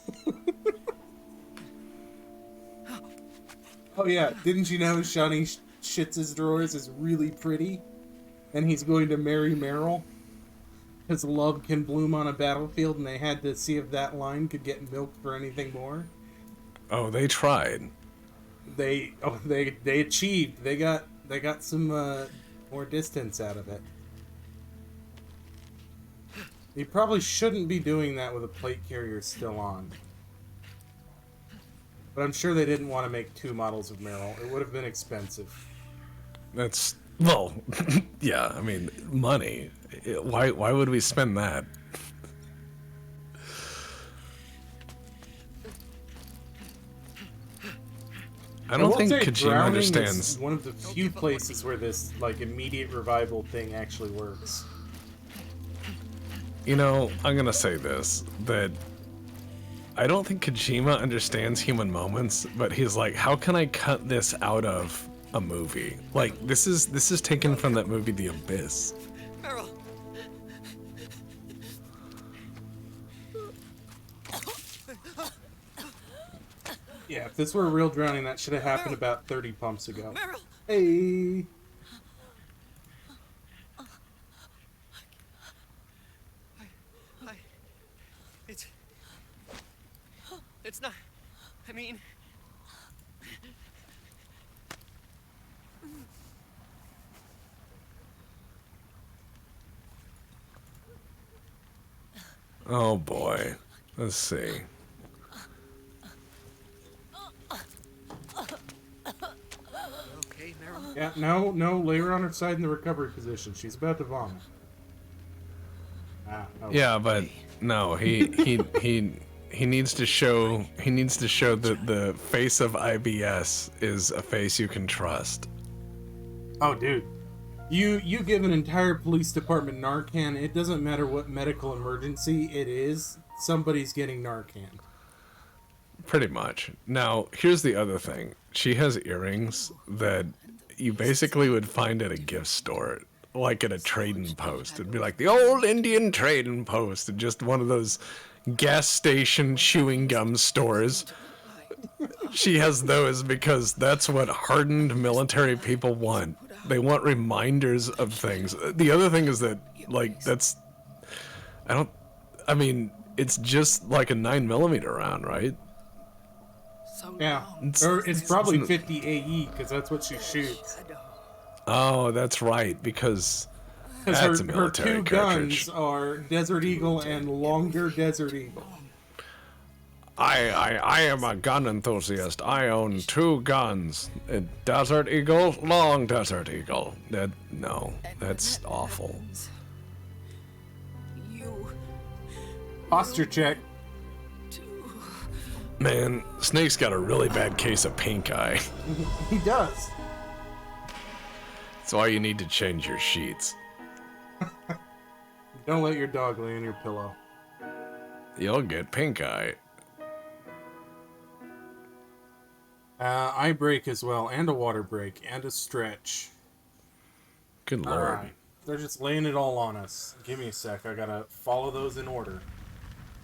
Oh yeah, didn't you know Shawnee shits his drawers is really pretty? And he's going to marry Meryl? Because love can bloom on a battlefield, and they had to see if that line could get milked for anything more. Oh, they tried. They achieved. They got some more distance out of it. You probably shouldn't be doing that with a plate carrier still on. But I'm sure they didn't want to make 2 models of Meryl. It would have been expensive. That's, well, yeah, I mean, money. Why would we spend that? I don't think Kojima understands. One of the few places where this like immediate revival thing actually works. You know, I'm gonna say this, that I don't think Kojima understands human moments, but he's like, how can I cut this out of a movie? Like, this is taken from that movie The Abyss. Meryl. Yeah, if this were a real drowning, that should have happened about 30 pumps ago. Meryl. Hey. It's not. I mean. Oh boy. Let's see. Okay, Meryl. Yeah, no, lay her on her side in the recovery position. She's about to vomit. Ah, oh. Yeah, but no, he needs to show that the face of IBS is a face you can trust. Oh, dude. You give an entire police department Narcan, it doesn't matter what medical emergency it is, somebody's getting Narcan. Pretty much. Now, here's the other thing. She has earrings that you basically would find at a gift store, like at a trading post. It'd be like the old Indian trading post, and just one of those gas station chewing gum stores. She has those because that's what hardened military people want. They want reminders of things. The other thing is that, like, I mean, it's just like a 9mm round, right? Yeah, or it's probably 50 AE, because that's what she shoots. Oh, that's right, because that's a military her 2 cartridge. guns are Desert Eagle and longer Desert Eagle. I am a gun enthusiast. I own 2 guns. A Desert Eagle, long Desert Eagle. No, that's awful. You Posture check. Man, Snake's got a really bad case of pink eye. He does. That's why you need to change your sheets. Don't let your dog lay on your pillow. You'll get pink eye. Eye break as well, and a water break, and a stretch. Good All lord. right. They're just laying it all on us. Give me a sec. I gotta follow those in order.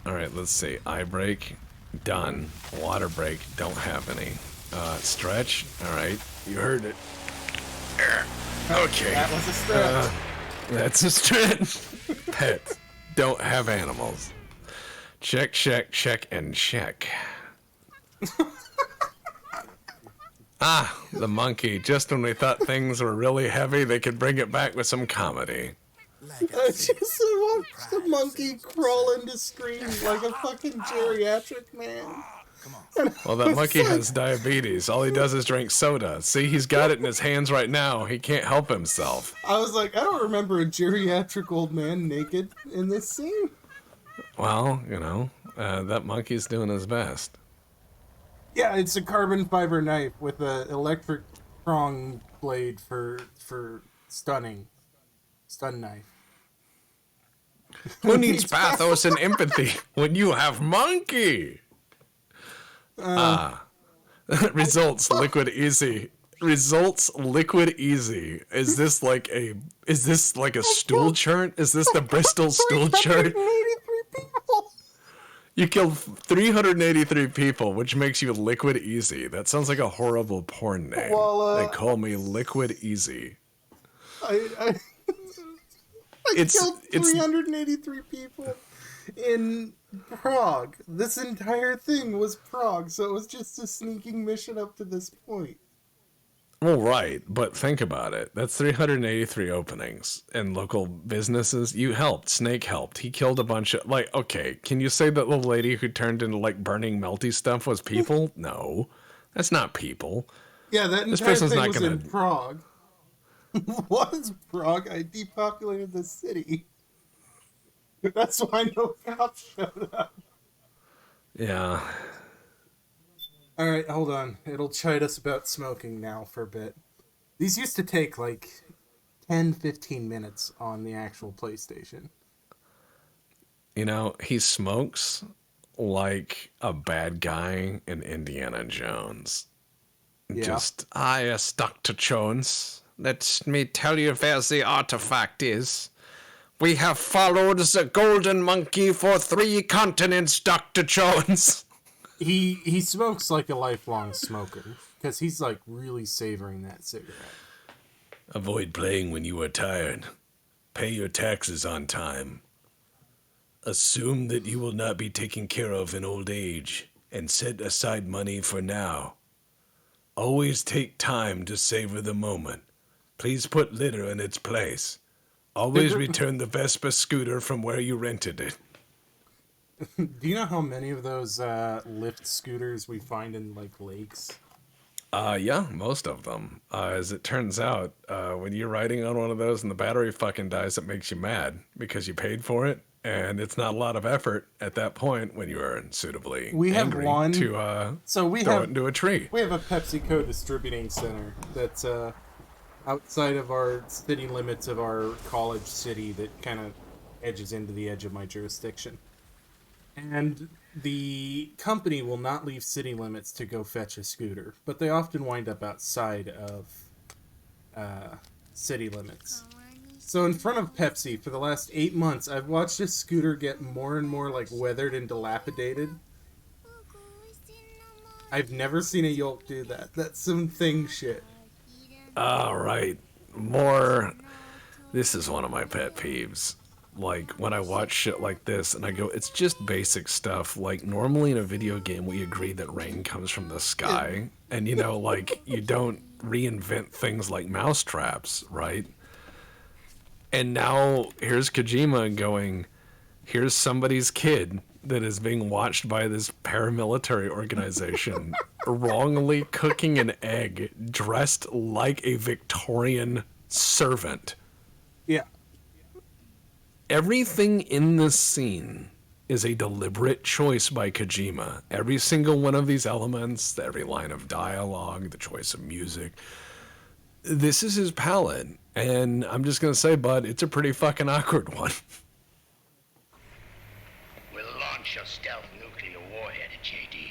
Alright, let's see. Eye break, done. Water break, don't have any. Stretch, alright. You heard it. Okay. That was a stretch. That's a stretch. Pet. Don't have animals. Check, check, and check. The monkey. Just when we thought things were really heavy, they could bring it back with some comedy. Like I just watched the monkey crawl into screen like a fucking geriatric man. Well, that monkey has diabetes. All he does is drink soda. See, he's got it in his hands right now. He can't help himself. I was like, I don't remember a geriatric old man naked in this scene. Well, that monkey's doing his best. Yeah, it's a carbon fiber knife with an electric prong blade for stunning. Stun knife. Who needs pathos and empathy when you have monkey? Results liquid easy. Results liquid easy. Is this like a stool chart? Is this the Bristol stool chart? 383 people. You killed 383 people, which makes you liquid easy. That sounds like a horrible porn name. Well, they call me liquid easy. I killed 383 people in Prague. This entire thing was Prague, so it was just a sneaking mission up to this point. Well, right, but think about it. That's 383 openings in local businesses. You helped. Snake helped. He killed a bunch of, okay, can you say that little lady who turned into, burning melty stuff was people? No, that's not people. Yeah, that This entire person's thing not was gonna- in Prague. Was Prague? I depopulated the city. That's why no cops showed up. Yeah. Alright, hold on. It'll chide us about smoking now for a bit. These used to take 10-15 minutes on the actual PlayStation. He smokes like a bad guy in Indiana Jones. Yeah. Dr. Jones, let me tell you where the artifact is. We have followed the golden monkey for 3 continents, Dr. Jones. He smokes like a lifelong smoker, because he's really savoring that cigarette. Avoid playing when you are tired. Pay your taxes on time. Assume that you will not be taken care of in old age, and set aside money for now. Always take time to savor the moment. Please put litter in its place. Always return the Vespa scooter from where you rented it. Do you know how many of those lift scooters we find in lakes? Yeah, most of them. As it turns out, when you're riding on one of those and the battery fucking dies, it makes you mad because you paid for it, and it's not a lot of effort at that point when you are suitably We have angry one- to So we throw have it into a tree. We have a PepsiCo distributing center that's outside of our city limits of our college city that kind of edges into the edge of my jurisdiction. And the company will not leave city limits to go fetch a scooter, but they often wind up outside of city limits. So in front of Pepsi, for the last 8 months, I've watched a scooter get more and more weathered and dilapidated. I've never seen a Yolk do that. That's some thing shit. All right. This is one of my pet peeves. When I watch shit like this and I go, it's just basic stuff. Normally in a video game, we agree that rain comes from the sky. And, you don't reinvent things like mousetraps, right? And now here's Kojima going, here's somebody's kid that is being watched by this paramilitary organization wrongly cooking an egg dressed like a Victorian servant. Yeah. Everything in this scene is a deliberate choice by Kojima. Every single one of these elements, every line of dialogue, the choice of music. This is his palette. And I'm just going to say, bud, it's a pretty fucking awkward one. We'll launch your stealth nuclear warhead at JD.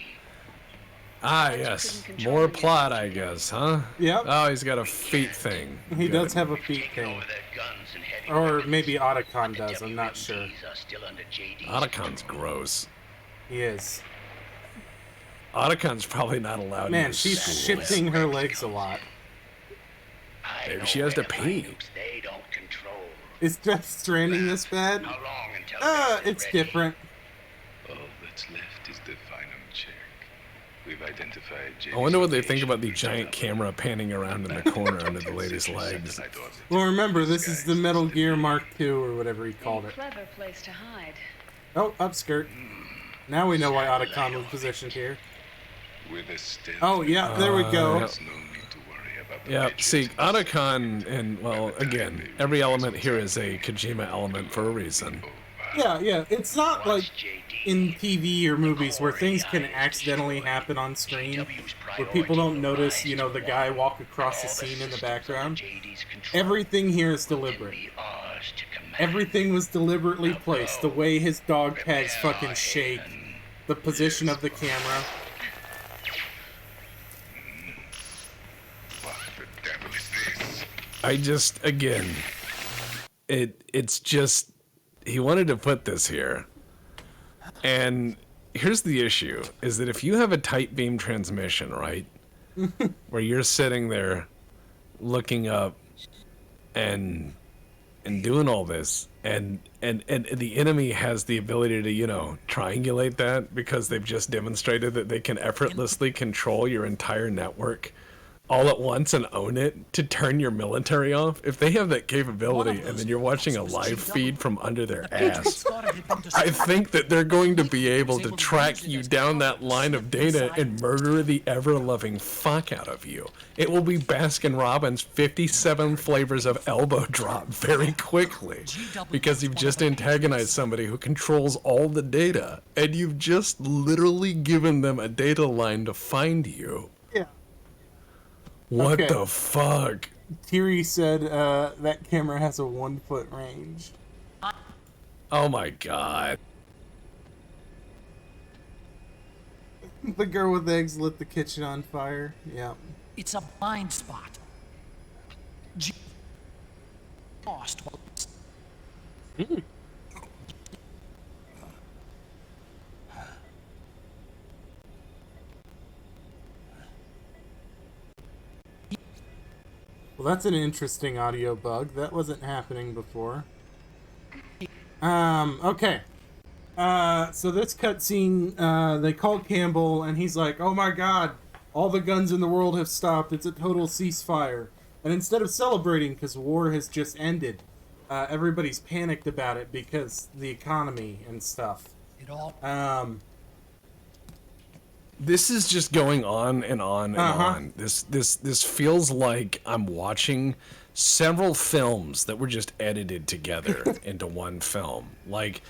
Ah, yes. More plot, I guess, huh? Yep. Oh, he's got a feet thing. He Good. does have a feet Taking thing. over their guns and heavy Or weapons. maybe Otacon The does, I'm not sure. WMDs are still under JD's Otacon's control. gross. He is. Otacon's probably not allowed Man, in she's school. shifting her legs a lot. I Maybe know she has to where find pee. nukes they don't control. Is Death Stranding this bad? How long until they're It's ready? different. All that's left is the final check. We've identified I wonder what they think about the giant camera panning around in the corner under the lady's legs. Well, remember, this is the Metal Gear Mark II, or whatever he called it. Clever place to hide. Oh, upskirt. Now we know why Otacon was positioned here. Oh, yeah, there we go. Yep. Yeah, see, Otacon, and, well, again, every element here is a Kojima element for a reason. Yeah, it's not like Watch JD. in TV or movies where things can accidentally happen on screen, where people don't notice, you know, the guy walk across the scene in the background. Everything here is deliberate. Everything was deliberately placed. The way his dog tags fucking shake, the position of the camera. What the devil is this? I just, again, it's just, he wanted to put this here. And here's the issue, is that if you have a tight beam transmission, right, where you're sitting there looking up and doing all this, and the enemy has the ability to, you know, triangulate that because they've just demonstrated that they can effortlessly control your entire network all at once and own it to turn your military off. If they have that capability and then you're watching a live feed from under their ass, I think that they're going to be able to track you down that line of data and murder the ever-loving fuck out of you. It will be Baskin Robbins 57 flavors of elbow drop very quickly because you've just antagonized somebody who controls all the data and you've just literally given them a data line to find you. Yeah. What Okay. the fuck? Thierry said that camera has a 1 foot range. Oh my god. The girl with eggs lit the kitchen on fire. Yeah. It's a blind spot. Lost. Well, that's an interesting audio bug. That wasn't happening before. Okay. So this cutscene, they call Campbell, and he's like, "Oh my god, all the guns in the world have stopped. It's a total ceasefire." And instead of celebrating because war has just ended, everybody's panicked about it because the economy and stuff. It all. This is just going on and on and Uh-huh. on. This feels like I'm watching several films that were just edited together into one film. Like,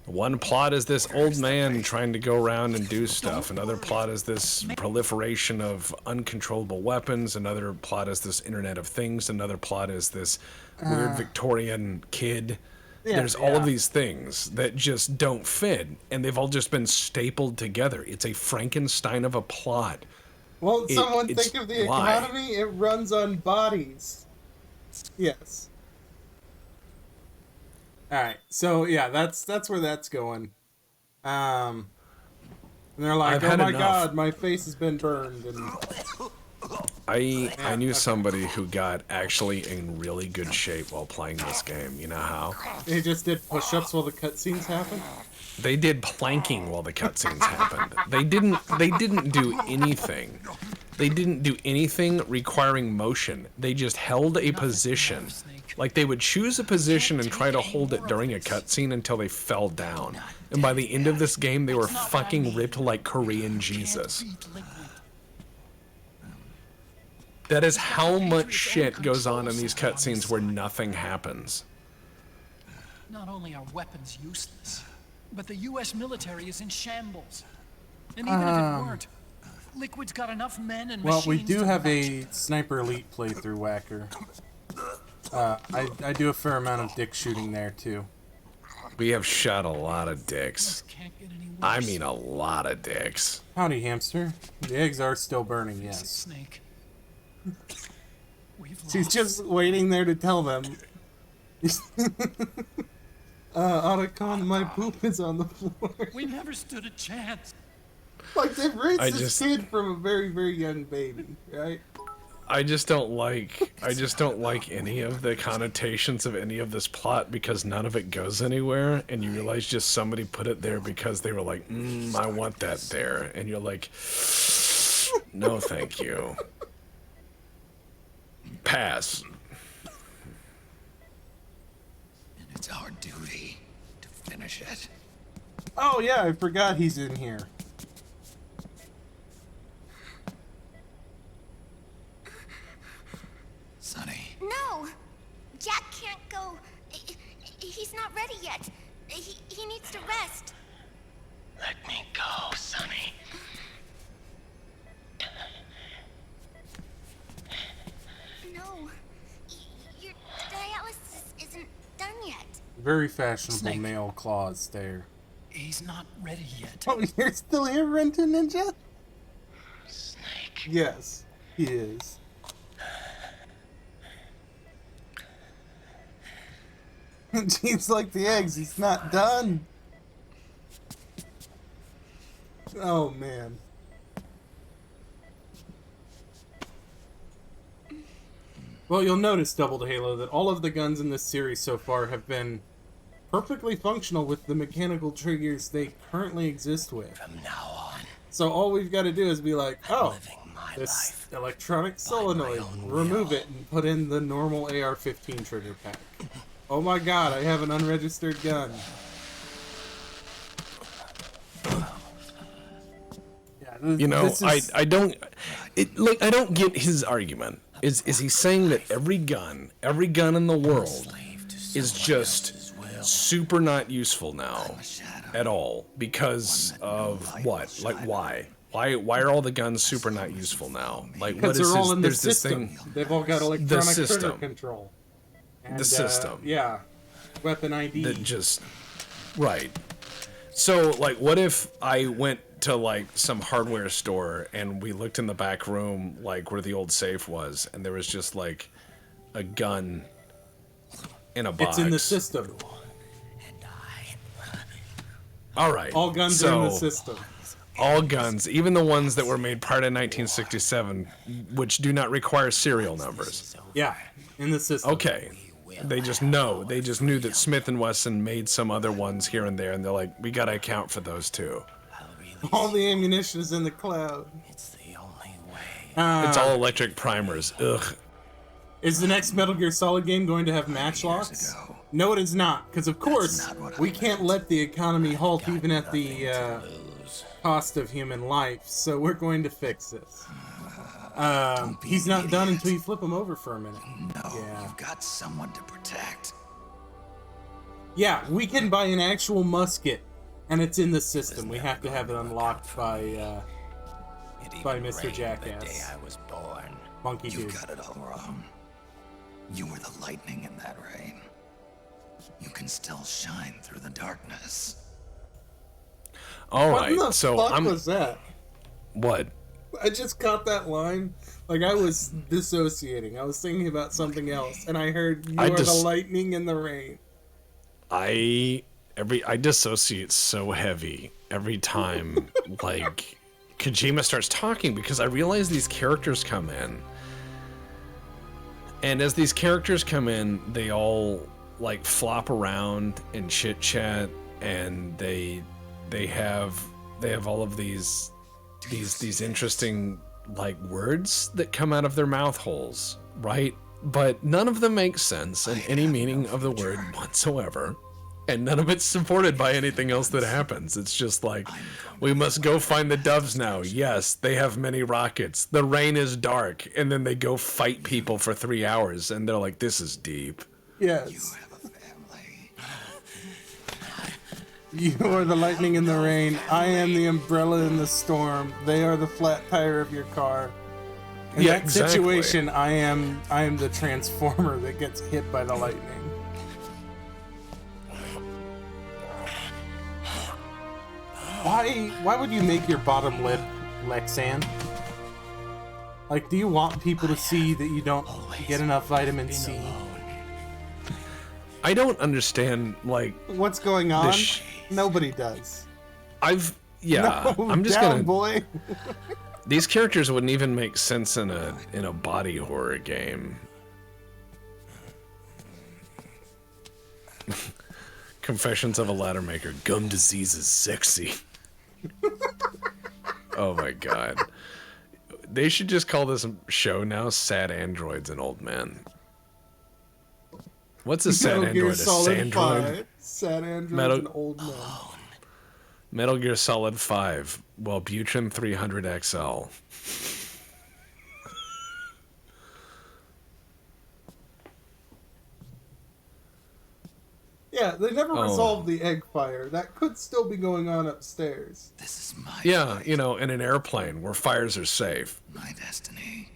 one plot is this old man trying to go around and do stuff. Another plot is this proliferation of uncontrollable weapons. Another plot is this Internet of Things. Another plot is this weird Victorian kid. Yeah, There's all of yeah. these things that just don't fit, and they've all just been stapled together. It's a Frankenstein of a plot. Won't someone it's think of the why? economy? It runs on bodies. Yes. Alright, so yeah, that's where that's going. And they're like, I've "Oh had my enough." god, my face has been burned," and I knew somebody who got actually in really good shape while playing this game. You know how? they just did push-ups while the cutscenes happened. They did planking while the cutscenes happened. They didn't do anything. They didn't do anything requiring motion. They just held a position. Like, they would choose a position and try to hold it during a cutscene until they fell down. And by the end of this game, they were fucking ripped like Korean Jesus. That is how much shit goes on in these cutscenes where nothing happens. Not only are weapons useless, but the U.S. military is in shambles. And even if it weren't, Liquid's got enough men and Well, machines we do to have match a it. Sniper Elite playthrough, Whacker. I do a fair amount of dick shooting there, too. We have shot a lot of dicks. Can't get any worse. I mean a lot of dicks. Howdy, hamster. The eggs are still burning, yes. Snake. We've She's lost. just waiting there to tell them. Otacon, my poop is on the floor. We never stood a chance. Like, they've raised I this just- kid from a very, very young baby, right? I just don't like any of the connotations of any of this plot because none of it goes anywhere, and you realize just somebody put it there because they were like, I want that there, and you're like, no thank you. Pass. And it's our duty to finish it. Oh, yeah, I forgot he's in here. Sonny, No! Jack can't go. He's not ready yet. He needs to rest. let me go, Sonny. No. Your dialysis isn't done yet. Very fashionable Snake. male claws stare. He's not ready yet. Oh, you're still here, Renton Ninja? Snake. Yes, he is. Jeans like the eggs, he's not done. Oh, man. Well, you'll notice, Double to Halo, that all of the guns in this series so far have been perfectly functional with the mechanical triggers they currently exist with. From now on, So all we've got to do is be like, oh, living my this life. electronic solenoid, own remove will. it and put in the normal AR-15 trigger pack. Oh my god, I have an unregistered gun. Yeah, You know, I don't get his argument. Is he saying that every gun in the world is just super not useful now at all because of what? Like why? Why are all the guns super not useful now? Like what because is they're all his, in the there's this system. thing They've all got electronic trigger system. control. And, The system. Yeah. Weapon ID. that just right. So like what if I went to like some hardware store and we looked in the back room like where the old safe was and there was just like a gun in a box. It's in the system. All right. All guns are in the system. All guns, even the ones that were made prior to 1967, which do not require serial numbers. Yeah, in the system. Okay. They just know. They just knew that Smith & Wesson made some other ones here and there, and they're like, we gotta account for those too. All the ammunition is in the cloud. It's the only way. It's all electric primers. Ugh. Is the next Metal Gear Solid game going to have matchlocks? No, it is not, because of course we can't let the economy halt even at the cost of human life. So we're going to fix this. He's not done until you flip him over for a minute. Yeah. You've got someone to protect. Yeah, we can buy an actual musket, and it's in the system. We have to have it unlocked by Mr. Jackass. The day I was born. Monkey You Dude. got it all wrong. You were the lightning in that rain. You can still shine through the darkness. All What right. the So fuck I'm was that? what? I just caught that line. Like I was dissociating. I was thinking about something else, and I heard "You I are the lightning in the rain." I dissociate so heavy every time like Kojima starts talking because I realize these characters come in. And as these characters come in, they all like flop around and chit chat, and they have all of these interesting like words that come out of their mouth holes, right? But none of them make sense in any meaning of the word whatsoever. And none of it's supported by anything else that happens. It's just like, we must go find the doves now. Yes, they have many rockets. The rain is dark. And then they go fight people for 3 hours. And they're like, this is deep. Yes. You are the lightning in the rain. I am the umbrella in the storm. They are the flat tire of your car. In that situation, I am the transformer that gets hit by the lightning. Why would you make your bottom lip Lexan? Like, do you want people to see that you don't get enough vitamin C? I don't understand, like... What's going on? Nobody does. I'm just down, gonna... boy. These characters wouldn't even make sense in a body horror game. Confessions of a Ladder Maker. Gum disease is sexy. Oh my god. They should just call this show now Sad Androids and Old Men. What's a sad android? A sandroid? Sad androids and old men. Metal Gear Solid 5. Wellbutrin 300 XL. Yeah, they never resolved the egg fire. That could still be going on upstairs. This is my fight. You know, in an airplane where fires are safe. My destiny.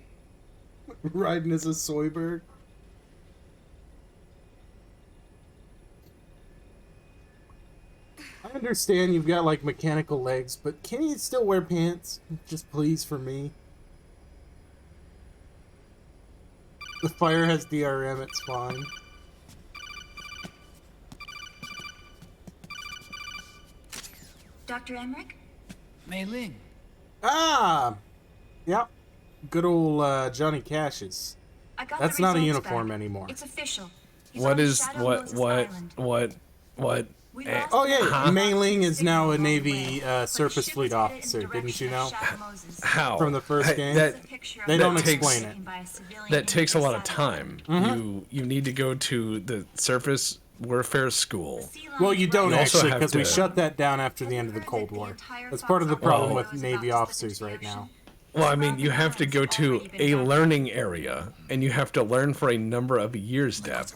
Riding as a Soyberg. I understand you've got, like, mechanical legs, but can you still wear pants? Just please, for me. The fire has DRM, it's fine. Dr. Emmerich? Mei Ling. Ah! Yep. Good old Johnny Cash's. That's not a uniform anymore. It's official. What is... What? Oh yeah, Mei Ling is now a Navy surface fleet officer, didn't you know? How? From the first game? They don't explain it. That takes a lot of time. You need to go to the surface warfare school. Well, you don't actually, because we shut that down after the end of the Cold War. That's part of the problem with Navy officers right now. Well, I mean, you have to go to a learning area, and you have to learn for a number of years, Deb.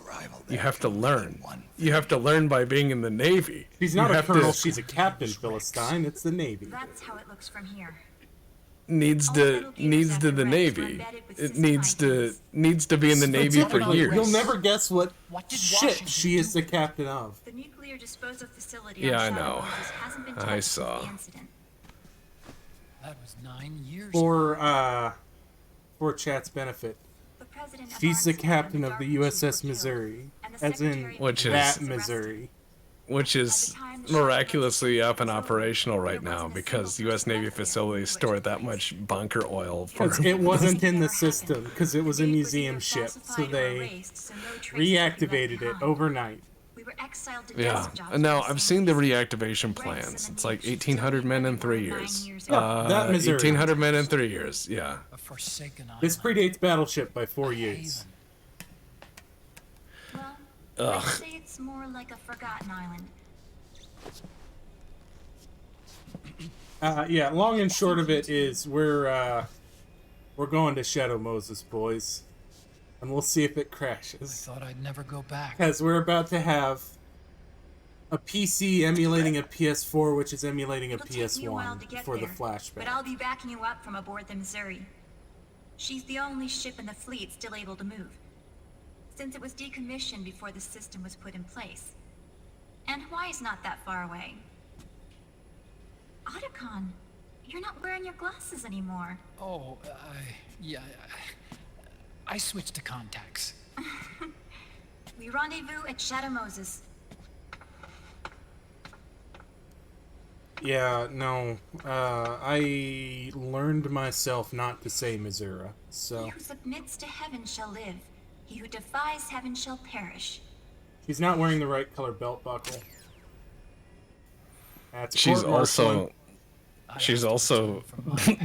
You have to learn. You have to learn by being in the Navy. She's not a colonel, she's a captain, Philistine. It's the Navy. That's how it looks from here. Needs to the Navy. It needs to be in the Navy for years. You'll never guess what shit she is the captain of. The nuclear disposal facility. Yeah, I know. I saw. That was 9 years. For chat's benefit, she's the captain of the USS Missouri, as in Missouri. Which is miraculously up and operational right now because U.S. Navy facilities store that much bunker oil. It wasn't in the system because it was a museum ship, so they reactivated it overnight. Yeah, and now I've seen the reactivation plans. It's like 1,800 men in 3 years. That Missouri. 1,800 men in 3 years, yeah. This predates Battleship by 4 years. I'd say it's more like a forgotten island. Yeah, long and short of it is we're going to Shadow Moses, boys. And we'll see if it crashes. I thought I'd never go back. Because we're about to have a PC emulating a PS4, which is emulating a PS1 for the flashback. But I'll be backing you up from aboard the Missouri. She's the only ship in the fleet still able to move, since it was decommissioned before the system was put in place. And Hawaii's not that far away. Otacon, you're not wearing your glasses anymore. Oh, yeah. I switched to contacts. We rendezvous at Shadow Moses. Yeah, no. I learned myself not to say Missouri, so... He who submits to heaven shall live. He who defies heaven shall perish. She's not wearing the right color belt buckle. That's She's also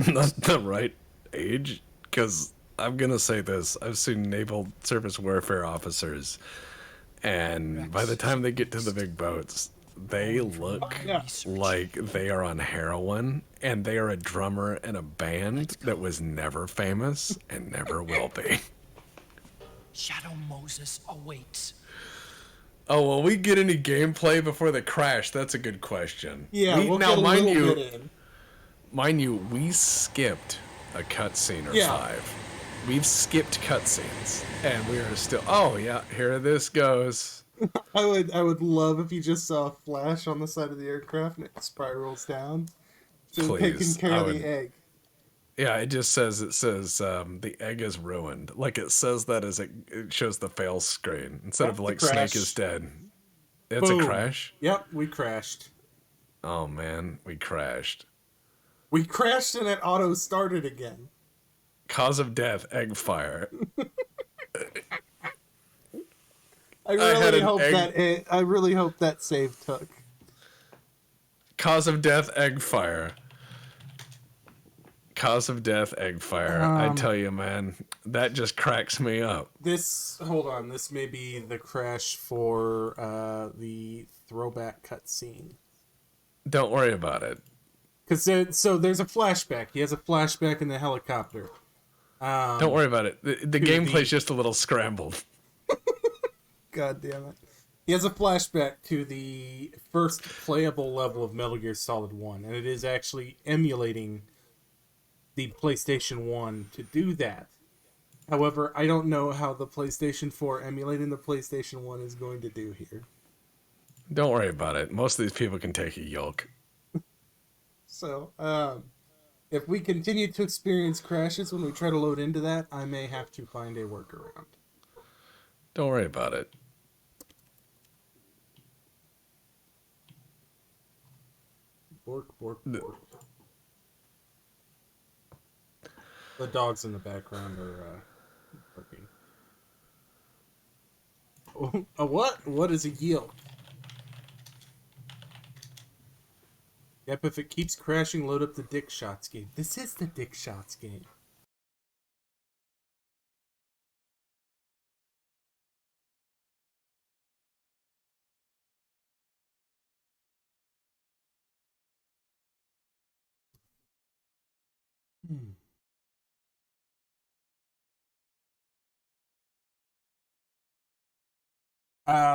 not the right age, because I'm gonna say this: I've seen naval surface warfare officers, and by the time they get to the big boats, they look like they are on heroin, and they are a drummer in a band that was never famous and never will be. Shadow Moses awaits. Oh, will we get any gameplay before the crash? That's a good question. Yeah, we'll now, get a little bit in. Mind you, we skipped a cutscene or 5. We've skipped cutscenes, and we are still. Oh yeah, here this goes. I would love if you just saw a flash on the side of the aircraft and it spirals down. So taking care of the egg. Yeah, it says the egg is ruined. Like it says that as it shows the fail screen instead of like Snake is dead. It's a crash. Yep, we crashed. Oh man, we crashed. We crashed and it auto started again. Cause of death: egg fire. I really hope that save took. Cause of death: egg fire. Cause of death: egg fire. I tell you, man, that just cracks me up. Hold on. This may be the crash for the throwback cutscene. Don't worry about it. So there's a flashback. He has a flashback in the helicopter. Don't worry about it. The gameplay's just a little scrambled. God damn it. He has a flashback to the first playable level of Metal Gear Solid 1, and it is actually emulating the PlayStation 1 to do that. However, I don't know how the PlayStation 4 emulating the PlayStation 1 is going to do here. Don't worry about it. Most of these people can take a yoke. So, if we continue to experience crashes when we try to load into that, I may have to find a workaround. Don't worry about it. Bork, bork, bork. The dogs in the background are barking. A what? What is a yield? Yep, if it keeps crashing, load up the Dick Shots game. This is the Dick Shots game.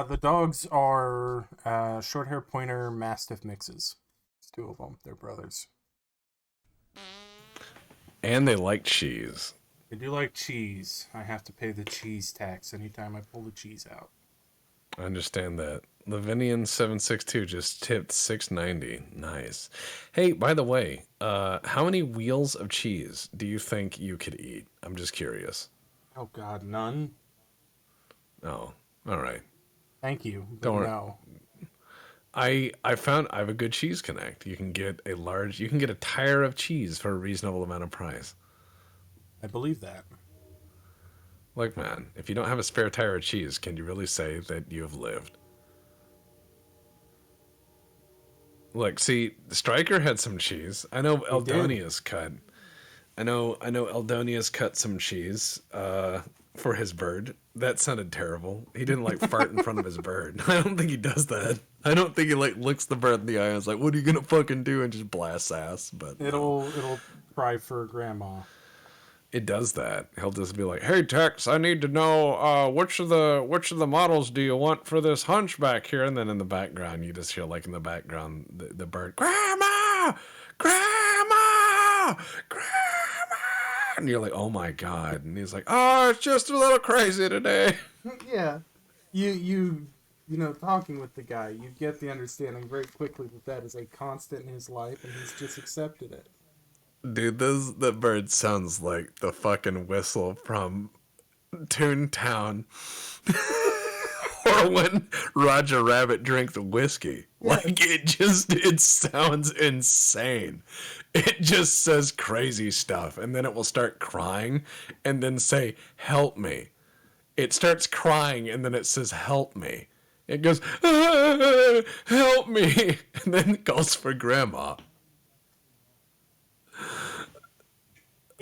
The dogs are short hair pointer mastiff mixes. It's 2 of them. They're brothers. And they like cheese. They do like cheese. I have to pay the cheese tax anytime I pull the cheese out. I understand that. Lavinian 762 just tipped $6.90. Nice. Hey, by the way, how many wheels of cheese do you think you could eat? I'm just curious. Oh God, none. Oh, all right. Thank you. Don't worry. No. I have a good cheese connect. You can get a tire of cheese for a reasonable amount of price. I believe that. Like, man, if you don't have a spare tire of cheese, can you really say that you have lived? Look, see, Stryker had some cheese. I know Eldonia's cut. I know Eldonia's cut some cheese for his bird. That sounded terrible. He didn't like fart in front of his bird. I don't think he does that. I don't think he like looks the bird in the eye and is like, "What are you gonna fucking do?" and just blasts ass. But it'll cry for grandma. It does that. He'll just be like, "Hey Tex, I need to know which of the models do you want for this hunchback here?" And then in the background, you just hear like in the background the bird, "Grandma, grandma, grandma," and you're like, "Oh my God!" And he's like, "Oh, it's just a little crazy today." Yeah, you know, talking with the guy, you get the understanding very quickly that is a constant in his life, and he's just accepted it. Dude, the bird sounds like the fucking whistle from Toontown. Or when Roger Rabbit drinks whiskey. Like, it sounds insane. It just says crazy stuff, and then it will start crying, and then say, "Help me." It starts crying, and then it says, "Help me." It goes, "Help me," and then it calls for grandma.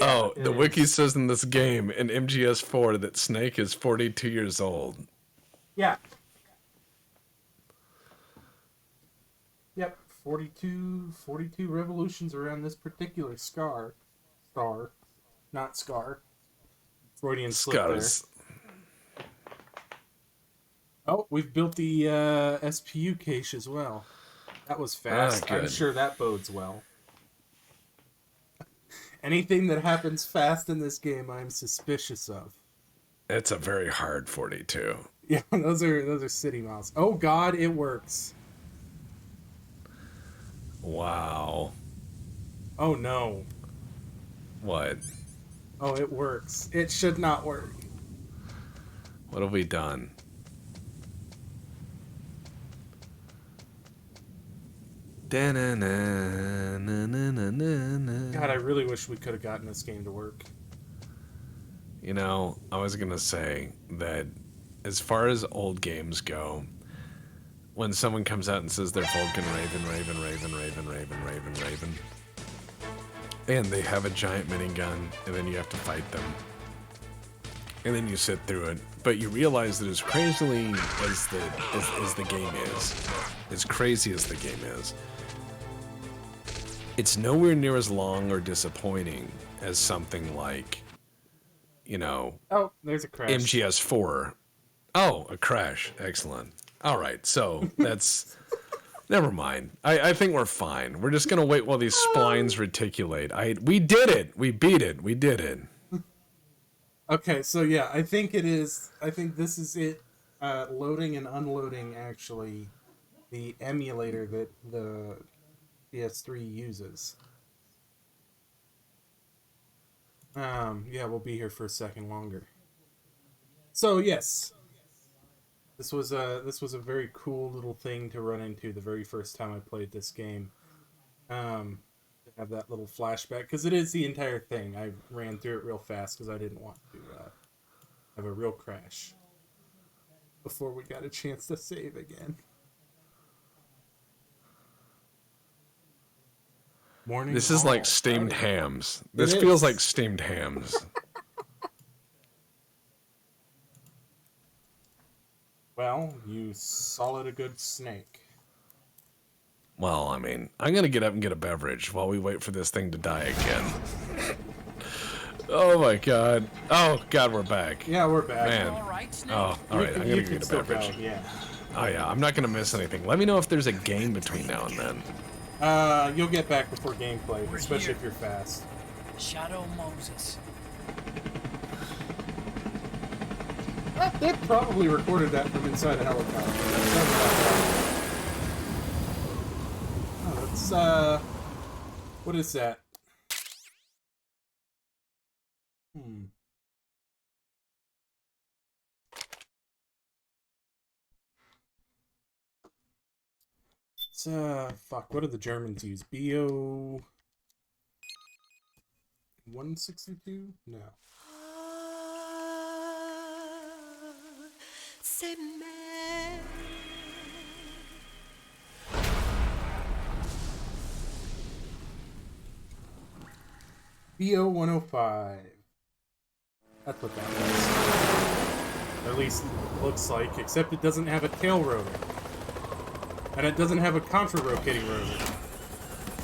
Oh, it the is. wiki says in this game, in MGS4, that Snake is 42 years old. Yeah. Yep, 42 revolutions around this particular star. Not scar. Freudian slip there. Scars. Oh, we've built the SPU cache as well. That was fast. I'm good. sure that bodes well. Anything that happens fast in this game, I'm suspicious of. It's a very hard 42. Yeah, those are city miles. Oh God, it works. Wow. Oh no. What? Oh, it works. It should not work. What have we done? God, I really wish we could have gotten this game to work. You know, I was going to say that as far as old games go, when someone comes out and says they're Vulcan Raven, and they have a giant minigun, and then you have to fight them, and then you sit through it, but you realize that as crazily as the game is, as crazy as the game is, it's nowhere near as long or disappointing as something like, you know... Oh, there's a crash. MGS4. Oh, a crash. Excellent. All right, so that's... Never mind. I think we're fine. We're just going to wait while these splines reticulate. We did it. We beat it. We did it. Okay, so yeah, I think it is... I think this is it. Loading and unloading, actually, the emulator that the PS3 uses. Yeah, we'll be here for a second longer. So yes, this was a very cool little thing to run into the very first time I played this game. To have that little flashback, because it is the entire thing. I ran through it real fast because I didn't want to have a real crash before we got a chance to save again. Morning. This is like steamed hams. This feels like steamed hams. Well, you solid a good snake. Well, I mean, I'm going to get up and get a beverage while we wait for this thing to die again. Oh my god. Oh god, we're back. Yeah, we're back. Man. Oh, alright, I'm going to get a beverage. Yeah. Oh yeah, I'm not going to miss anything. Let me know if there's a game between now and then. You'll get back before gameplay, especially if you're fast. Shadow Moses. They probably recorded that from inside a helicopter. Oh, that's, what is that? It's, fuck, what do the Germans use? BO... 162? No. BO 105. That's what that was. Or at least looks like, except it doesn't have a tail rotor. And it doesn't have a contra-rotating rotor.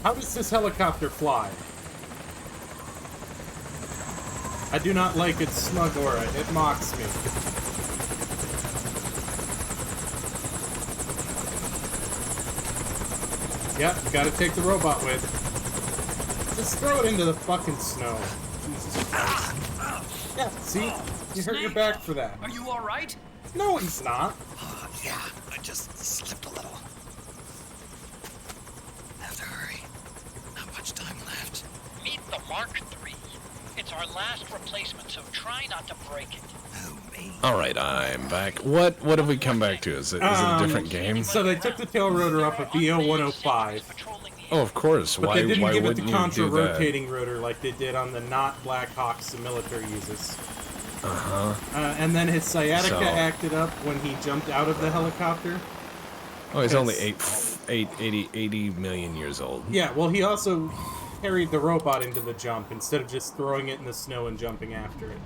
How does this helicopter fly? I do not like its smug aura. It mocks me. Yep, gotta take the robot with. Just throw it into the fucking snow. Jesus Christ. Yeah, see? You hurt your back for that. Are you alright? No, he's not. Yeah, I just slipped a little. Have to hurry. Not much time left. Meet the Mark III. It's our last replacement, so try not to break it. Alright, I'm back. What have we come back to? Is it a different game? So they took the tail rotor off of BO 105. Oh, of course. But Why they didn't give it the wouldn't you do contra-rotating rotor like they did on the not Black Hawks the military uses. And then his sciatica acted up when he jumped out of the helicopter. Oh, he's only 80 million years old. Yeah, well, he also carried the robot into the jump instead of just throwing it in the snow and jumping after it.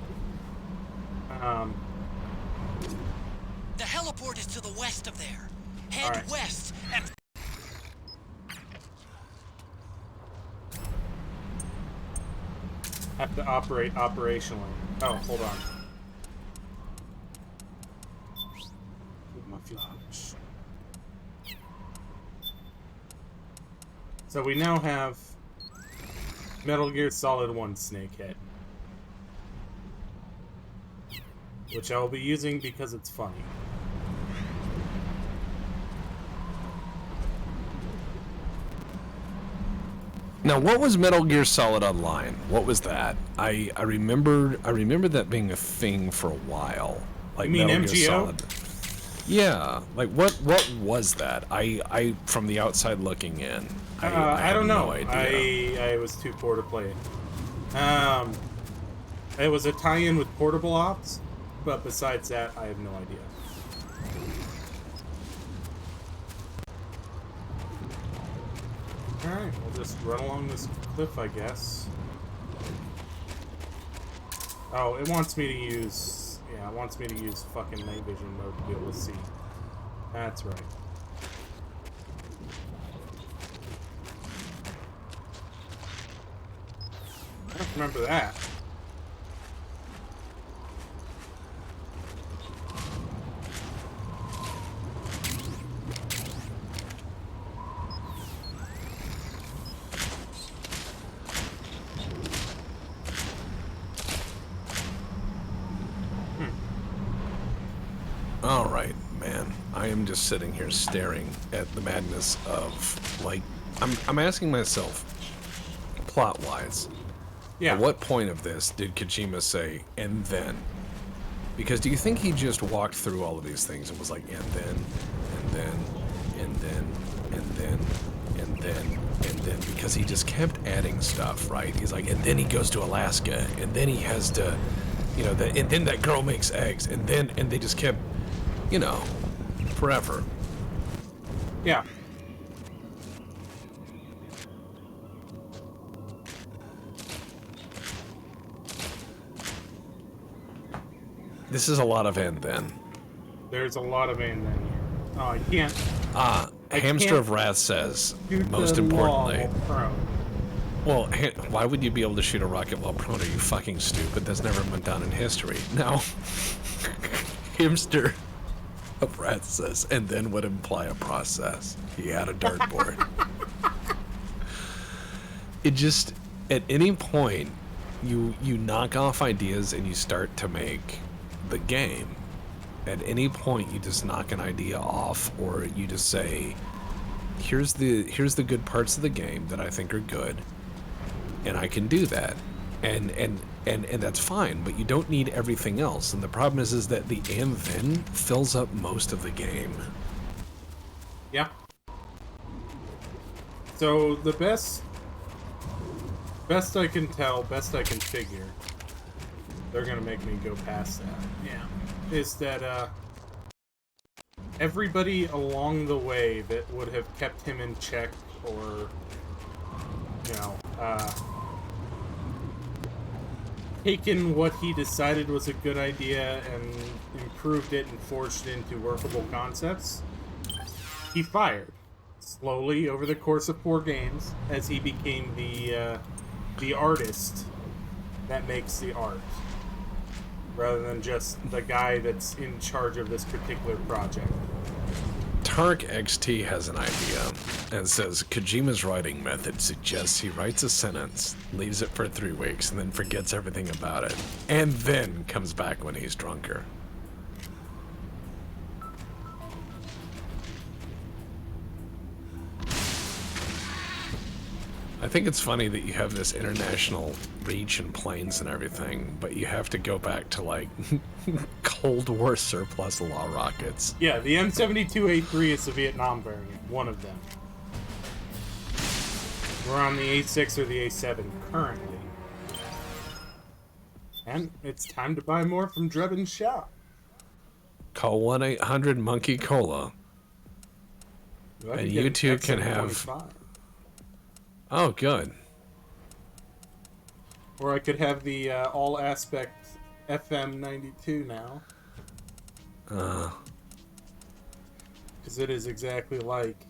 The heliport is to the west of there. Head All right. west and... Have to operate operationally. Oh, hold on. My flash. So we now have Metal Gear Solid 1 Snakehead, which I will be using because it's funny. Now, what was Metal Gear Solid Online? What was that? I remember that being a thing for a while. Like You mean Metal Gear MGO? Solid. Yeah, like what was that? I from the outside looking in, I don't know. No idea. I was too poor to play it. It was a tie-in with Portable Ops, but besides that, I have no idea. Alright, we'll just run along this cliff, I guess. Oh, it wants me to use... Yeah, it wants me to use fucking night vision mode to be able to see. That's right. I don't remember that. All right, man. I am just sitting here staring at the madness of, like, I'm asking myself, plot-wise, Yeah. at what point of this did Kojima say, and then? Because do you think he just walked through all of these things and was like, and then, and then, and then, and then, and then, and then, because he just kept adding stuff, right? He's like, and then he goes to Alaska, and then he has to, you know, and then that girl makes eggs, and they just kept, you know, forever. Yeah. This is a lot of and then. There's a lot of and then here. Oh, I can't. Hamster can't of Wrath says, shoot most the importantly, wall prone. well, why would you be able to shoot a rocket while prone? Are you fucking stupid? That's never been done in history. Now, Hamster of Wrath says, and then would imply a process. He had a dartboard. It just, at any point, you knock off ideas and you start to make the game. At any point, you just knock an idea off, or you just say, here's the good parts of the game that I think are good, and I can do that, and that's fine. But you don't need everything else. And the problem is that the and then fills up most of the game. Yeah. So the best I can tell, best I can figure, they're gonna make me go past that. Yeah. Is that everybody along the way that would have kept him in check, or you know, taken what he decided was a good idea and improved it and forged it into workable concepts, he fired slowly over the course of 4 games as he became the artist that makes the art, rather than just the guy that's in charge of this particular project. Tark XT has an idea and says Kojima's writing method suggests he writes a sentence, leaves it for 3 weeks, and then forgets everything about it, and then comes back when he's drunker. I think it's funny that you have this international reach and planes and everything, but you have to go back to, like, Cold War surplus law rockets. Yeah, the M72A3 is the Vietnam variant, one of them. We're on the A6 or the A7 currently. And it's time to buy more from Drebin's shop. Call 1-800-MONKEY-COLA. Well, I And get you an too can have... XM25. Oh, good. Or I could have the all-aspect FM92 now. Because it is exactly like...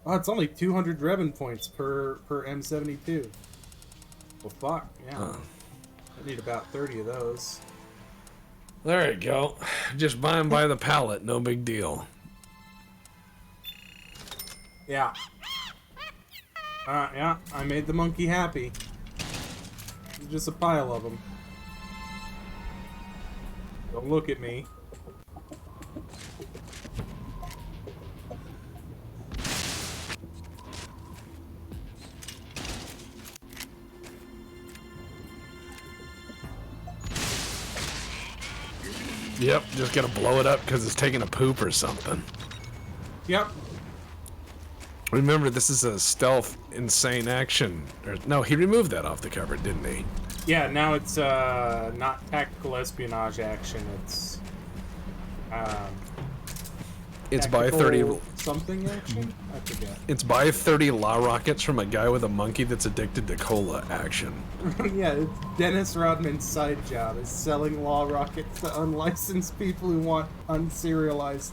Oh, it's only 200 Revan points per M72. Well, fuck, yeah. I need about 30 of those. There you go. Just buy them by the pallet, no big deal. Yeah. Yeah, I made the monkey happy. It's just a pile of them. Don't look at me. Yep, just gotta blow it up because it's taking a poop or something. Yep. Remember, this is a stealth insane action. No, he removed that off the cover, didn't he? Yeah, now it's not tactical espionage action. It's buy 30 something action. I forget. It's buy 30 law rockets from a guy with a monkey that's addicted to cola action. Yeah, it's Dennis Rodman's side job is selling law rockets to unlicensed people who want unserialized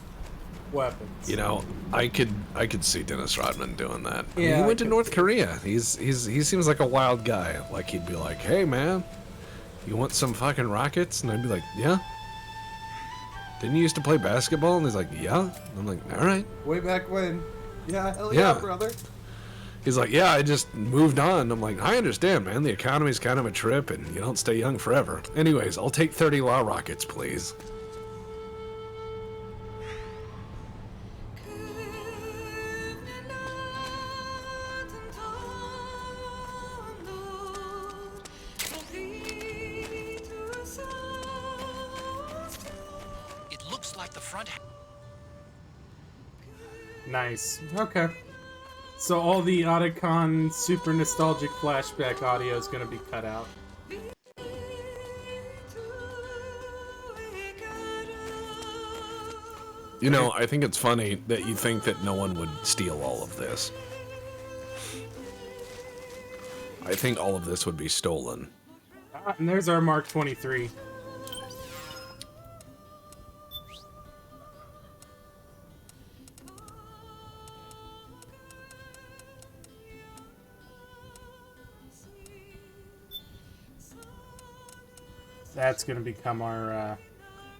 weapons. You know, I could see Dennis Rodman doing that. I mean, Yeah, he I went to could North see. Korea. He seems like a wild guy. Like he'd be like, "Hey man, you want some fucking rockets?" And I'd be like, "Yeah." Didn't you used to play basketball? And he's like, "Yeah." And I'm like, "All right." Way back when. Yeah, hell Yeah. yeah, brother. He's like, "Yeah, I just moved on." I'm like, "I understand, man. The economy's kind of a trip, and you don't stay young forever." Anyways, I'll take 30 law rockets, please. It looks like the front. Nice. Okay. So all the Otacon super nostalgic flashback audio is going to be cut out. You know, I think it's funny that you think that no one would steal all of this. I think all of this would be stolen. And there's our Mark 23. That's going to become our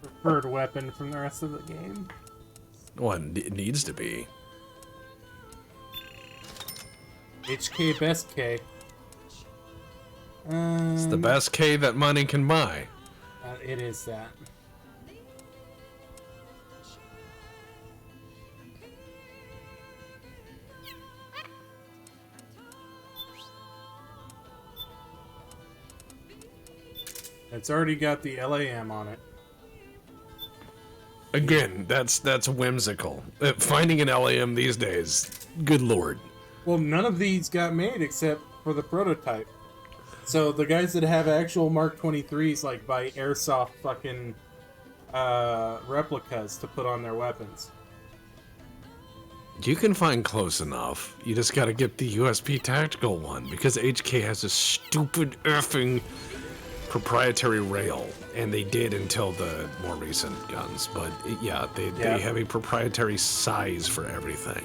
preferred weapon from the rest of the game. Well, it needs to be. HK best K. It's the best K that money can buy. It is that. It's already got the LAM on it. Again, that's whimsical. Finding an LAM these days, good lord. Well, none of these got made except for the prototype. So the guys that have actual Mark 23s like buy airsoft fucking replicas to put on their weapons. You can find close enough. You just gotta get the USP tactical one because HK has a stupid effing proprietary rail, and they did until the more recent guns. But yeah, they have a proprietary size for everything.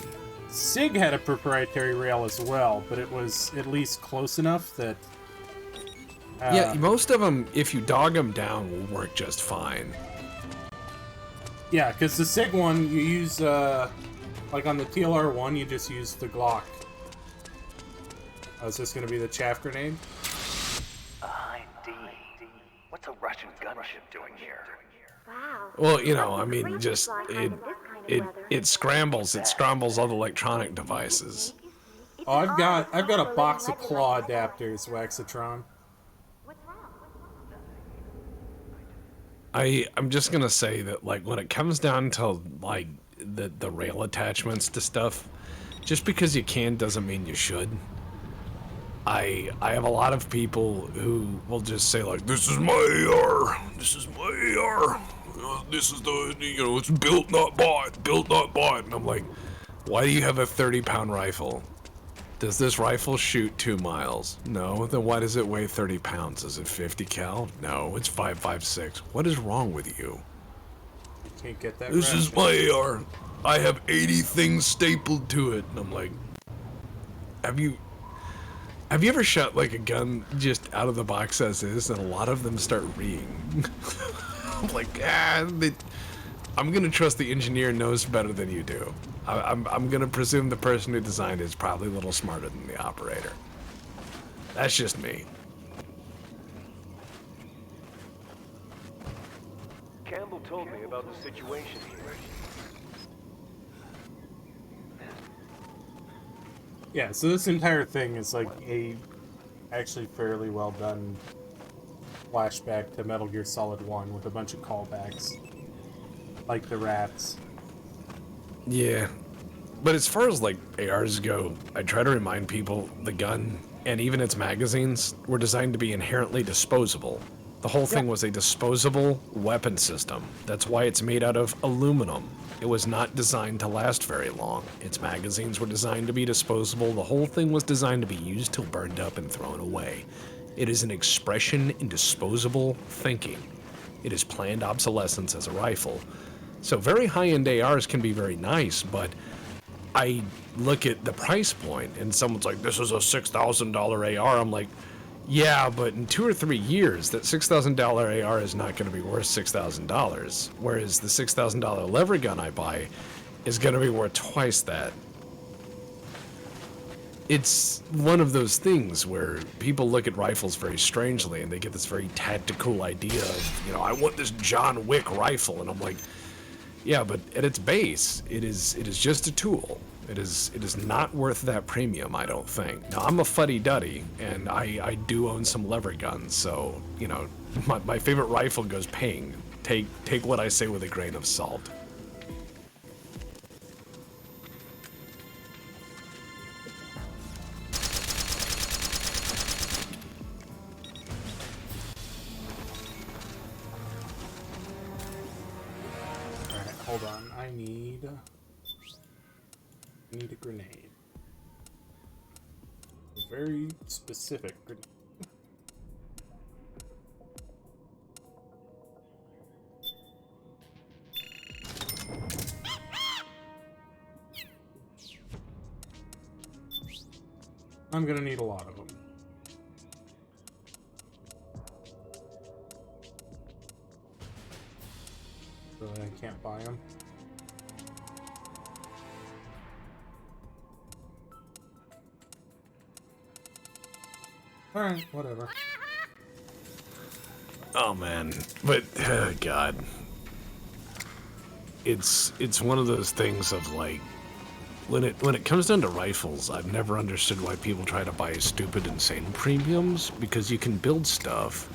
SIG had a proprietary rail as well, but it was at least close enough that. Yeah, most of them, if you dog them down, will work just fine. Yeah, because the SIG one, you use, like on the TLR one, you just use the Glock. Oh, is this going to be the chaff grenade? Hi, D. What's a Russian gunship doing here? Well, you know, I mean, just it scrambles all the electronic devices. Oh, I've got a box of claw adapters, Waxatron. I'm just gonna say that, like, when it comes down to like the rail attachments to stuff, just because you can doesn't mean you should. I have a lot of people who will just say like, "This is my AR. This is my AR. This is the, you know, it's built not bought, built not bought." And I'm like, why do you have a 30-pound rifle? Does this rifle shoot 2 miles? No. Then why does it weigh 30 pounds? Is it 50 cal? No, it's 5.56. What is wrong with you? Can't get that. This is my AR. I have 80 things stapled to it. And I'm like, have you ever shot like a gun just out of the box as is, and a lot of them start reeing? I'm like, I'm gonna trust the engineer knows better than you do. I'm gonna presume the person who designed it is probably a little smarter than the operator. That's just me. Campbell told me about the situation here. Yeah, so this entire thing is like a actually fairly well done flashback to Metal Gear Solid 1 with a bunch of callbacks. Like the rats. Yeah. But as far as like ARs go, I try to remind people the gun and even its magazines were designed to be inherently disposable. The whole thing was a disposable weapon system. That's why it's made out of aluminum. It was not designed to last very long. Its magazines were designed to be disposable. The whole thing was designed to be used till burned up and thrown away. It is an expression in disposable thinking. It is planned obsolescence as a rifle. So very high-end ARs can be very nice, but I look at the price point and someone's like, this is a $6,000 AR. I'm like, yeah, but in 2 or 3 years, that $6,000 AR is not going to be worth $6,000. Whereas the $6,000 lever gun I buy is going to be worth twice that. It's one of those things where people look at rifles very strangely and they get this very tactical idea of, you know, I want this John Wick rifle. And I'm like, yeah, but at its base, it is just a tool. It is not worth that premium, I don't think. Now, I'm a fuddy-duddy, and I do own some lever guns, so, you know, my favorite rifle goes ping. Take what I say with a grain of salt. Alright, hold on. I need a grenade. A very specific grenade. I'm gonna need a lot of them. So I can't buy them. Alright, whatever. Oh man, but God, it's one of those things of like when it comes down to rifles, I've never understood why people try to buy stupid, insane premiums, because you can build stuff.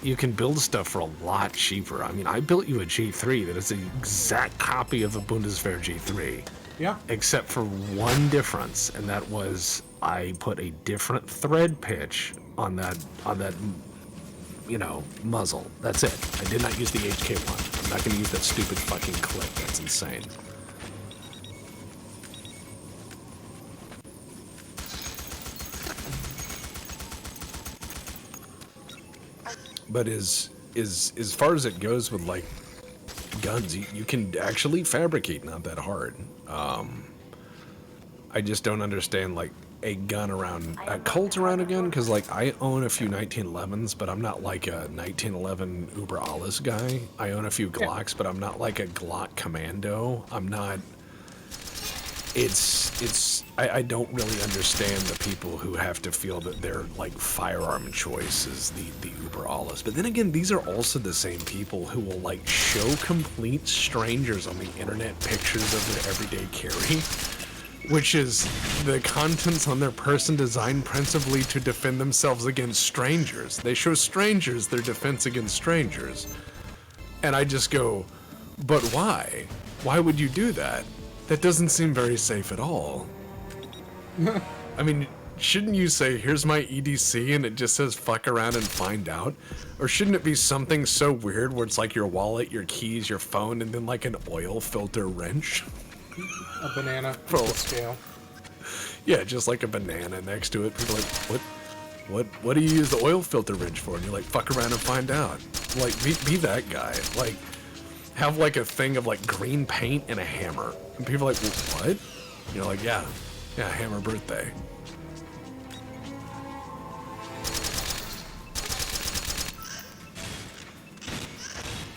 You can build stuff for a lot cheaper. I mean, I built you a G3 that is the exact copy of a Bundeswehr G3. Yeah. Except for one difference, and that was I put a different thread pitch on that, you know, muzzle. That's it. I did not use the HK1. I'm not going to use that stupid fucking clip. That's insane. But as far as it goes with like guns, you can actually fabricate not that hard. I just don't understand like a gun around a Colt around a gun, because like I own a few 1911s, but I'm not like a 1911 Uber Alles guy. I own a few Glocks, but I'm not like a Glock commando. I'm not. I don't really understand the people who have to feel that their like firearm choice is the Uber Alles. But then again, these are also the same people who will like show complete strangers on the internet pictures of their everyday carry, which is the contents on their person designed principally to defend themselves against strangers. They show strangers their defense against strangers. And I just go, but why? Why would you do that? That doesn't seem very safe at all. I mean, shouldn't you say, here's my EDC and it just says fuck around and find out? Or shouldn't it be something so weird where it's like your wallet, your keys, your phone, and then like an oil filter wrench? A banana For with a scale. Yeah, just like a banana next to it. People are like, what do you use the oil filter wrench for? And you're like, fuck around and find out. Like, be that guy. Like, have like a thing of like green paint and a hammer. And people are like, well, what? And you're like, yeah, hammer birthday.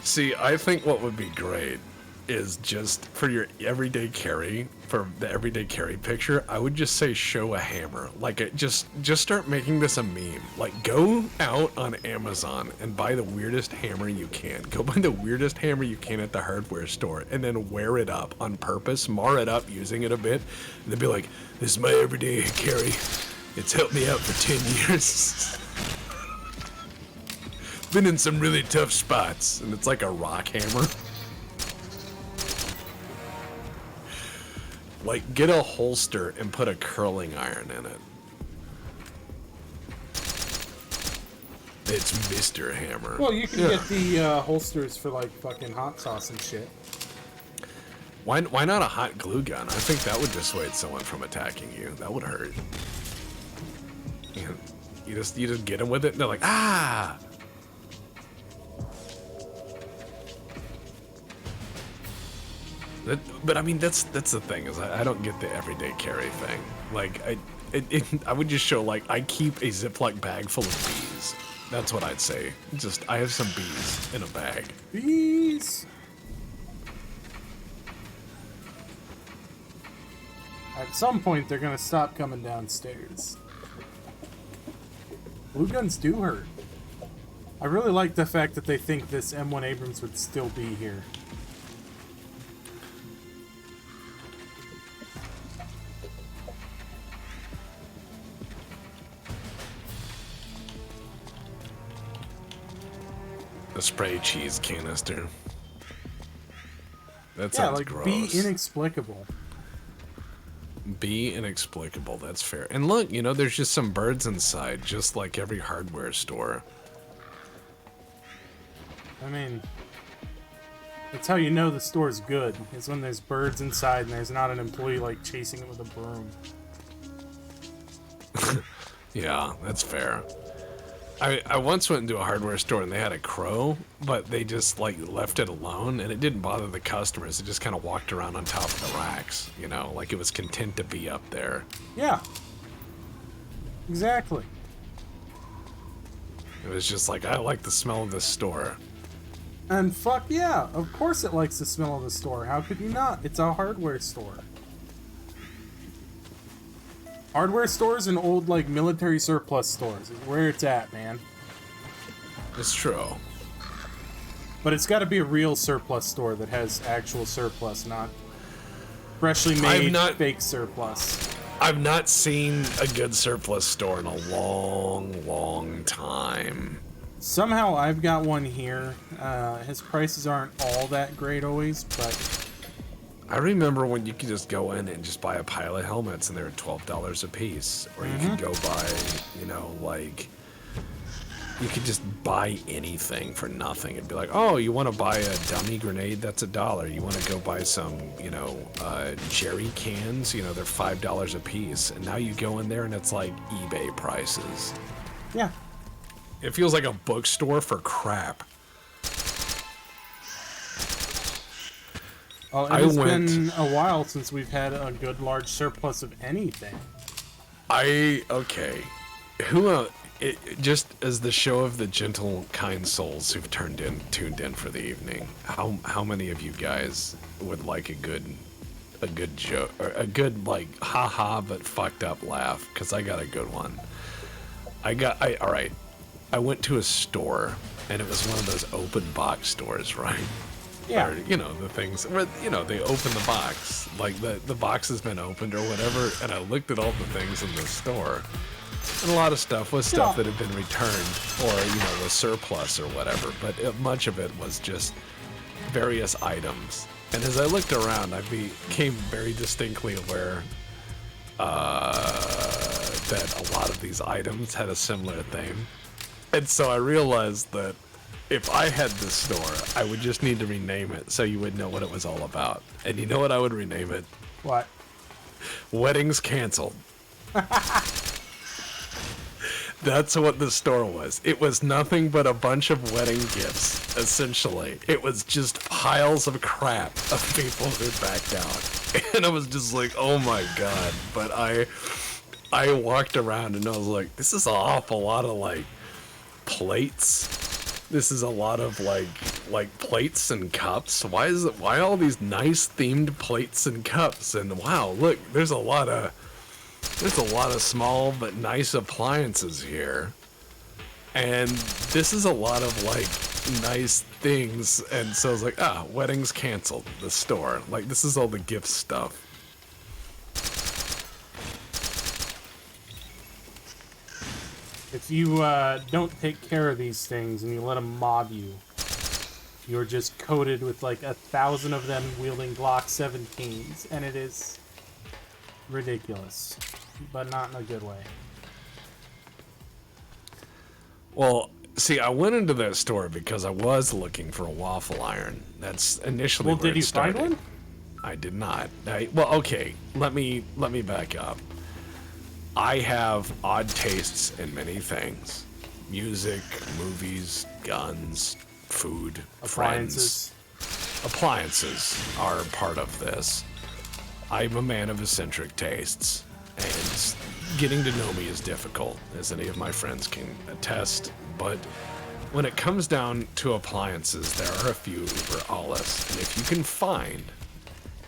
See, I think what would be great is just for your everyday carry, for the everyday carry picture, I would just say show a hammer. Like, just start making this a meme. Like, go out on Amazon and buy the weirdest hammer you can. Go buy the weirdest hammer you can at the hardware store, and then wear it up on purpose, mar it up using it a bit, and then be like, this is my everyday carry. It's helped me out for 10 years. Been in some really tough spots, and it's like a rock hammer. Like, get a holster and put a curling iron in it. It's Mr. Hammer. Well, you can get the holsters for like fucking hot sauce and shit. Why not a hot glue gun? I think that would dissuade someone from attacking you. That would hurt. You just get them with it, and they're like, ah! But I mean, that's the thing, is I don't get the everyday carry thing. Like, I would just show, like, I keep a Ziploc bag full of bees. That's what I'd say. Just, I have some bees in a bag. Bees! At some point, they're gonna stop coming downstairs. Blue guns do hurt. I really like the fact that they think this M1 Abrams would still be here. A spray cheese canister. That sounds like, gross. be inexplicable. Be inexplicable, that's fair. And look, you know, there's just some birds inside, just like every hardware store. I mean, that's how you know the store's good, is when there's birds inside and there's not an employee, like, chasing it with a broom. Yeah, that's fair. I once went into a hardware store and they had a crow, but they just, like, left it alone, and it didn't bother the customers. It just kind of walked around on top of the racks, you know, like it was content to be up there. Yeah. Exactly. It was just like, I like the smell of this store. And fuck yeah, of course it likes the smell of the store. How could you not? It's a hardware store. Hardware stores and old, like, military surplus stores is where it's at, man. It's true. But it's got to be a real surplus store that has actual surplus, not freshly made fake surplus. I've not seen a good surplus store in a long, long time. Somehow I've got one here. His prices aren't all that great always, but... I remember when you could just go in and just buy a pile of helmets and they were $12 a piece. Or you could go buy, you know, like... You could just buy anything for nothing. It'd be like, oh, you want to buy a dummy grenade? That's $1. You want to go buy some, you know, jerry cans? You know, they're $5 a piece. And now you go in there and it's like eBay prices. Yeah. It feels like a bookstore for crap. Well, it's been a while since we've had a good large surplus of anything. Okay. Who, just as the show of the gentle, kind souls who've tuned in for the evening, how many of you guys would like a good joke, or a good, like, haha but fucked up laugh? Because I got a good one. All right. I went to a store, and it was one of those open box stores, right? Yeah. Or, you know, the things where, you know, they open the box, like the box has been opened or whatever, and I looked at all the things in the store, and a lot of stuff was stuff that had been returned or, you know, was surplus or whatever, but much of it was just various items. And as I looked around, I became very distinctly aware that a lot of these items had a similar theme. And so I realized that if I had this store, I would just need to rename it so you would know what it was all about. And you know what I would rename it? What? Weddings Canceled. That's what the store was. It was nothing but a bunch of wedding gifts, essentially. It was just piles of crap of people who backed out. And I was just like, oh my god. But I walked around and I was like, this is an awful lot of, like, plates. This is a lot of, like plates and cups. Why all these nice themed plates and cups? And wow, look, there's a lot of small but nice appliances here. And this is a lot of, like, nice things. And so I was like, weddings canceled. The store. Like, this is all the gift stuff. If you don't take care of these things and you let them mob you, you're just coated with like 1,000 of them wielding Glock 17s, and it is ridiculous, but not in a good way. Well, see, I went into that store because I was looking for a waffle iron. That's initially Well, where did it you find started. one? I did not. Well, okay. Let me back up. I have odd tastes in many things: music, movies, guns, food, Appliances. friends. Appliances are part of this. I'm a man of eccentric tastes, and getting to know me is difficult, as any of my friends can attest. But when it comes down to appliances, there are a few uber alles, and if you can find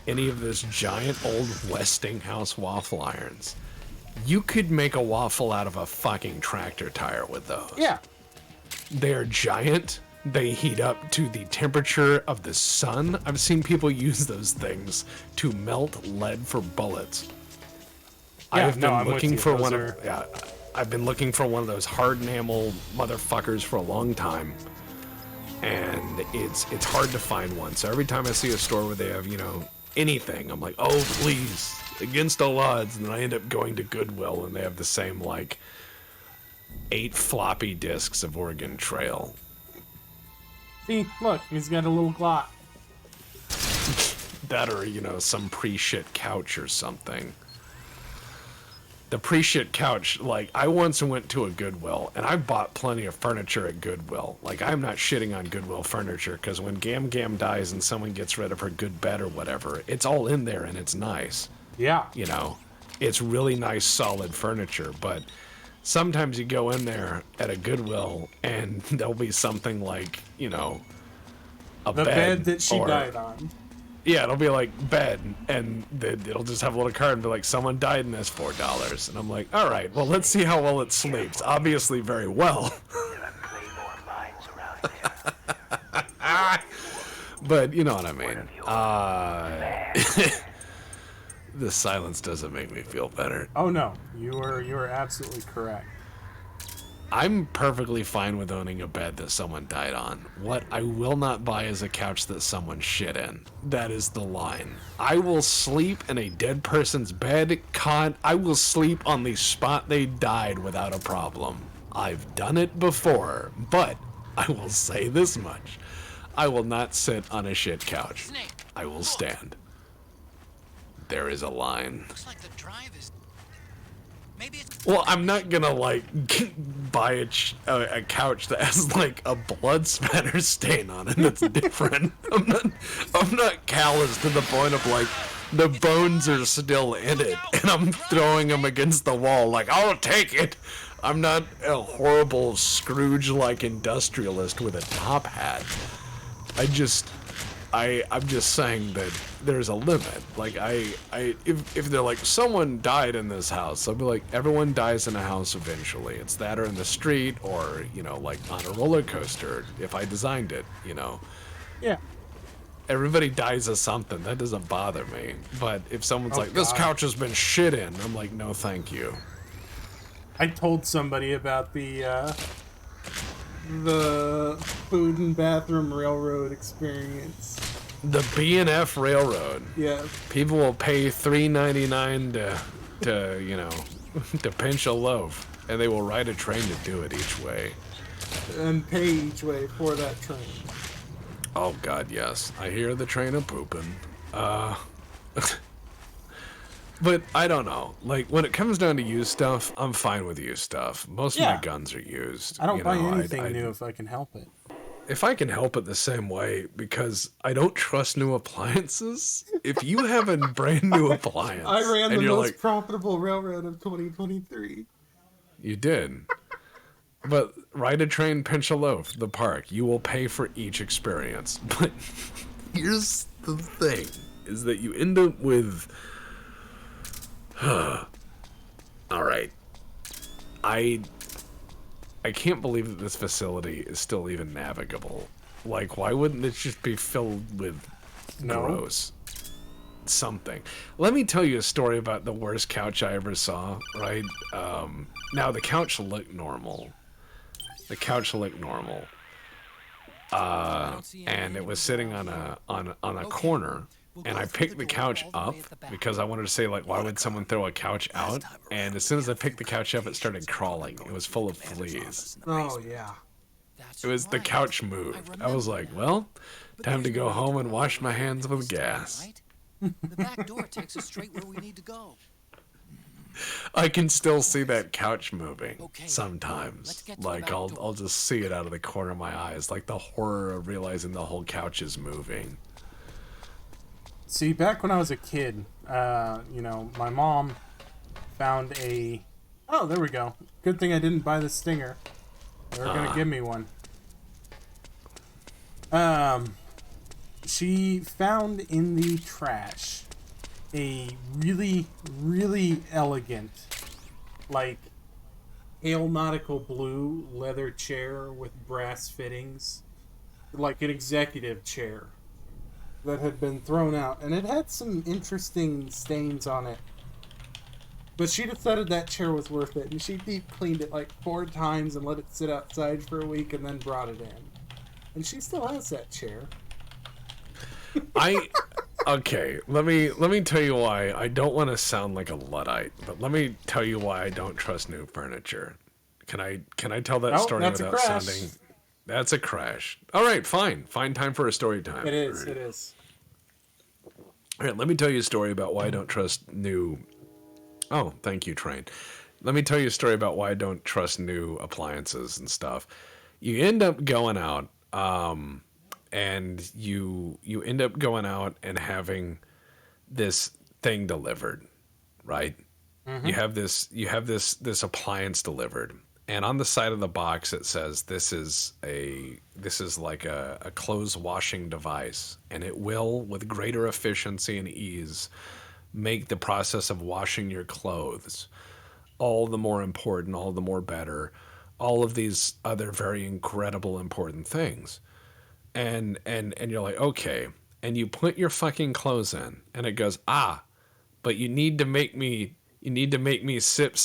any of those giant old Westinghouse waffle irons, you could make a waffle out of a fucking tractor tire with those. Yeah. They're giant. They heat up to the temperature of the sun. I've seen people use those things to melt lead for bullets. Yeah, I've been I'm with looking you. for Those one are- of I've been looking for one of those hard enamel motherfuckers for a long time. And it's hard to find one. So every time I see a store where they have, anything, I'm like, oh please, against all odds. And then I end up going to Goodwill and they have the same, like, 8 floppy disks of Oregon Trail. See, look, he's got a little Glock. That or, some pre-shit couch or something. The pre-shit couch, like, I once went to a Goodwill, and I bought plenty of furniture at Goodwill. Like, I'm not shitting on Goodwill furniture, because when Gam Gam dies and someone gets rid of her good bed or whatever, it's all in there and it's nice. Yeah. It's really nice, solid furniture, but sometimes you go in there at a Goodwill, and there'll be something like, a The bed that she died on. Yeah, it'll be like bed, and it'll just have a little card and be like, someone died in this, $4. And I'm like, all right, well, let's see how well it sleeps. Obviously very well. But you know what I mean. The silence doesn't make me feel better. Oh no, you are absolutely correct. I'm perfectly fine with owning a bed that someone died on. What I will not buy is a couch that someone shit in. That is the line. I will sleep in a dead person's bed, cot. I will sleep on the spot they died without a problem. I've done it before, but I will say this much. I will not sit on a shit couch. I will stand. There is a line. Looks like the drive is. Maybe it's. Well, I'm not gonna buy a couch that has like a blood spatter stain on it. That's different. I'm not callous to the point of like the bones are still in it, and I'm throwing them against the wall like I'll take it. I'm not a horrible Scrooge-like industrialist with a top hat. I'm just saying that there's a limit. Like if they're like someone died in this house, I'll be like, everyone dies in a house eventually. It's that or in the street or like on a roller coaster. If I designed it, Yeah. Everybody dies of something. That doesn't bother me. But if someone's like, this God. couch has been shit in, I'm like, no, thank you. I told somebody about the food and bathroom railroad experience. The B&F Railroad. Yeah. People will pay $3.99 to to pinch a loaf, and they will ride a train to do it each way. And pay each way for that train. Oh God, yes. I hear the train a pooping. But I don't know. Like, when it comes down to used stuff, I'm fine with used stuff. Most of my guns are used. I don't buy know, anything new if I can help it. If I can help it the same way, because I don't trust new appliances. If you have a brand new appliance, I ran the and you're most like, profitable railroad of 2023. you did. But ride a train, pinch a loaf, the park. You will pay for each experience. But here's the thing, is that you end up with... All right. I can't believe that this facility is still even navigable. Like, why wouldn't it just be filled with gross something? Let me tell you a story about the worst couch I ever saw, right? Now, the couch looked normal. The couch looked normal. And it was sitting on a corner. And I picked the couch up because I wanted to say, like, why would someone throw a couch out? And as soon as I picked the couch up, it started crawling. It was full of fleas. Oh, yeah. It was the couch moved. I was like, well, time to go home and wash my hands with gas. The back door takes us straight where we need to go. I can still see that couch moving sometimes. Like, I'll just see it out of the corner of my eyes. Like the horror of realizing the whole couch is moving. See, back when I was a kid, my mom found a... Oh, there we go. Good thing I didn't buy the Stinger. They were going to give me one. She found in the trash a really, really elegant, like, pale nautical blue leather chair with brass fittings. Like an executive chair that had been thrown out, and it had some interesting stains on it. But she decided that chair was worth it, and she deep cleaned it like 4 times and let it sit outside for a week and then brought it in. And she still has that chair. Okay, let me tell you why. I don't want to sound like a Luddite, but let me tell you why I don't trust new furniture. Can I tell that story without sounding... That's a crash. All right, fine. Find time for a story time. It is, it is. All right, let me tell you a story about why I don't trust new... Oh, thank you, Train. Let me tell you a story about why I don't trust new appliances and stuff. You end up going out, and you end up going out and having this thing delivered, right? Mm-hmm. You have this appliance delivered. And on the side of the box, it says this is like a clothes washing device, and it will, with greater efficiency and ease, make the process of washing your clothes all the more important, all the more better, all of these other very incredible important things. And you're like, okay, and you put your fucking clothes in, and it goes, but you need to make me sip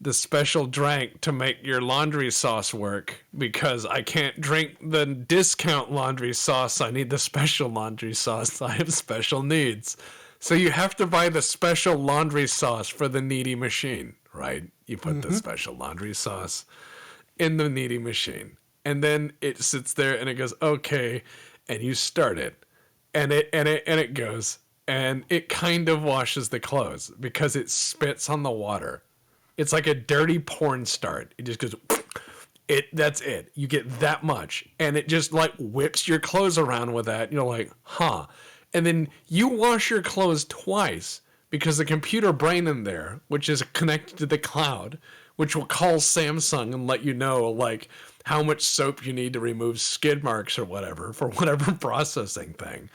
the special drink to make your laundry sauce work, because I can't drink the discount laundry sauce. I need the special laundry sauce. I have special needs. So you have to buy the special laundry sauce for the needy machine, right? You put the special laundry sauce in the needy machine, and then it sits there and it goes, okay, and you start it, and it goes, and it kind of washes the clothes because it spits on the water. It's like a dirty porn start. It just goes, that's it. You get that much. And it just like whips your clothes around with that. You're like, huh. And then you wash your clothes twice because the computer brain in there, which is connected to the cloud, which will call Samsung and let you know like how much soap you need to remove skid marks or whatever for whatever processing thing,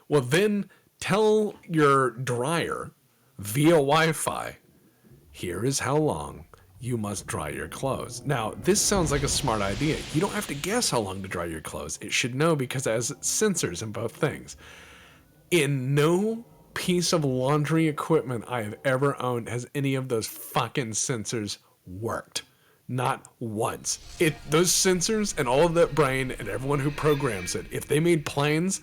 will then tell your dryer via Wi-Fi, here is how long you must dry your clothes. Now, this sounds like a smart idea. You don't have to guess how long to dry your clothes. It should know because it has sensors in both things. In no piece of laundry equipment I have ever owned has any of those fucking sensors worked. Not once. Those sensors and all of that brain and everyone who programs it, if they made planes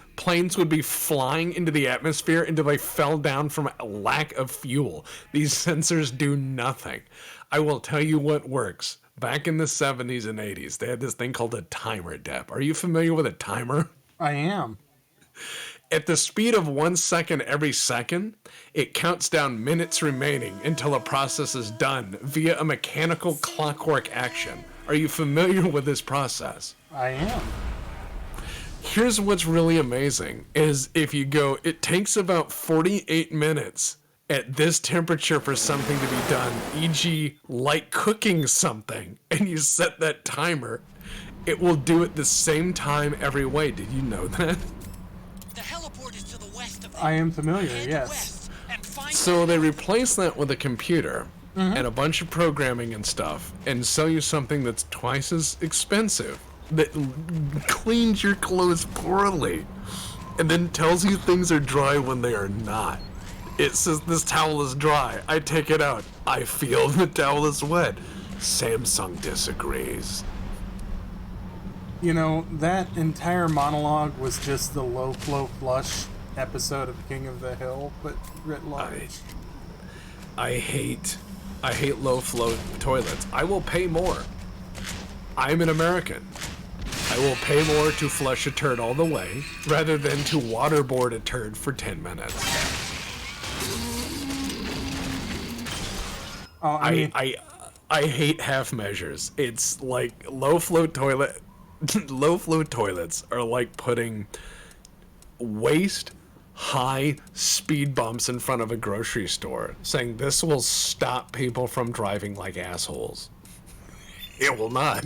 would be flying into the atmosphere until they fell down from a lack of fuel. These sensors do nothing. I will tell you what works. Back in the 70s and 80s, they had this thing called a timer, Depp. Are you familiar with a timer? I am. At the speed of 1 second every second, it counts down minutes remaining until a process is done via a mechanical clockwork action. Are you familiar with this process? I am. Here's what's really amazing is if you go, it takes about 48 minutes at this temperature for something to be done, e.g. like cooking something, and you set that timer, it will do it the same time every way. Did you know that? The heliport is to the west of I am familiar, yes. So they replace that with a computer and a bunch of programming and stuff and sell you something that's twice as expensive, that cleans your clothes poorly and then tells you things are dry when they are not. It says this towel is dry. I take it out. I feel the towel is wet. Samsung disagrees. You know, that entire monologue was just the low flow flush episode of King of the Hill, but writ large. I hate low flow toilets. I will pay more. I'm an American. I will pay more to flush a turd all the way rather than to waterboard a turd for 10 minutes. I hate half measures. It's like low flow toilets are like putting waist high speed bumps in front of a grocery store, saying this will stop people from driving like assholes. It will not.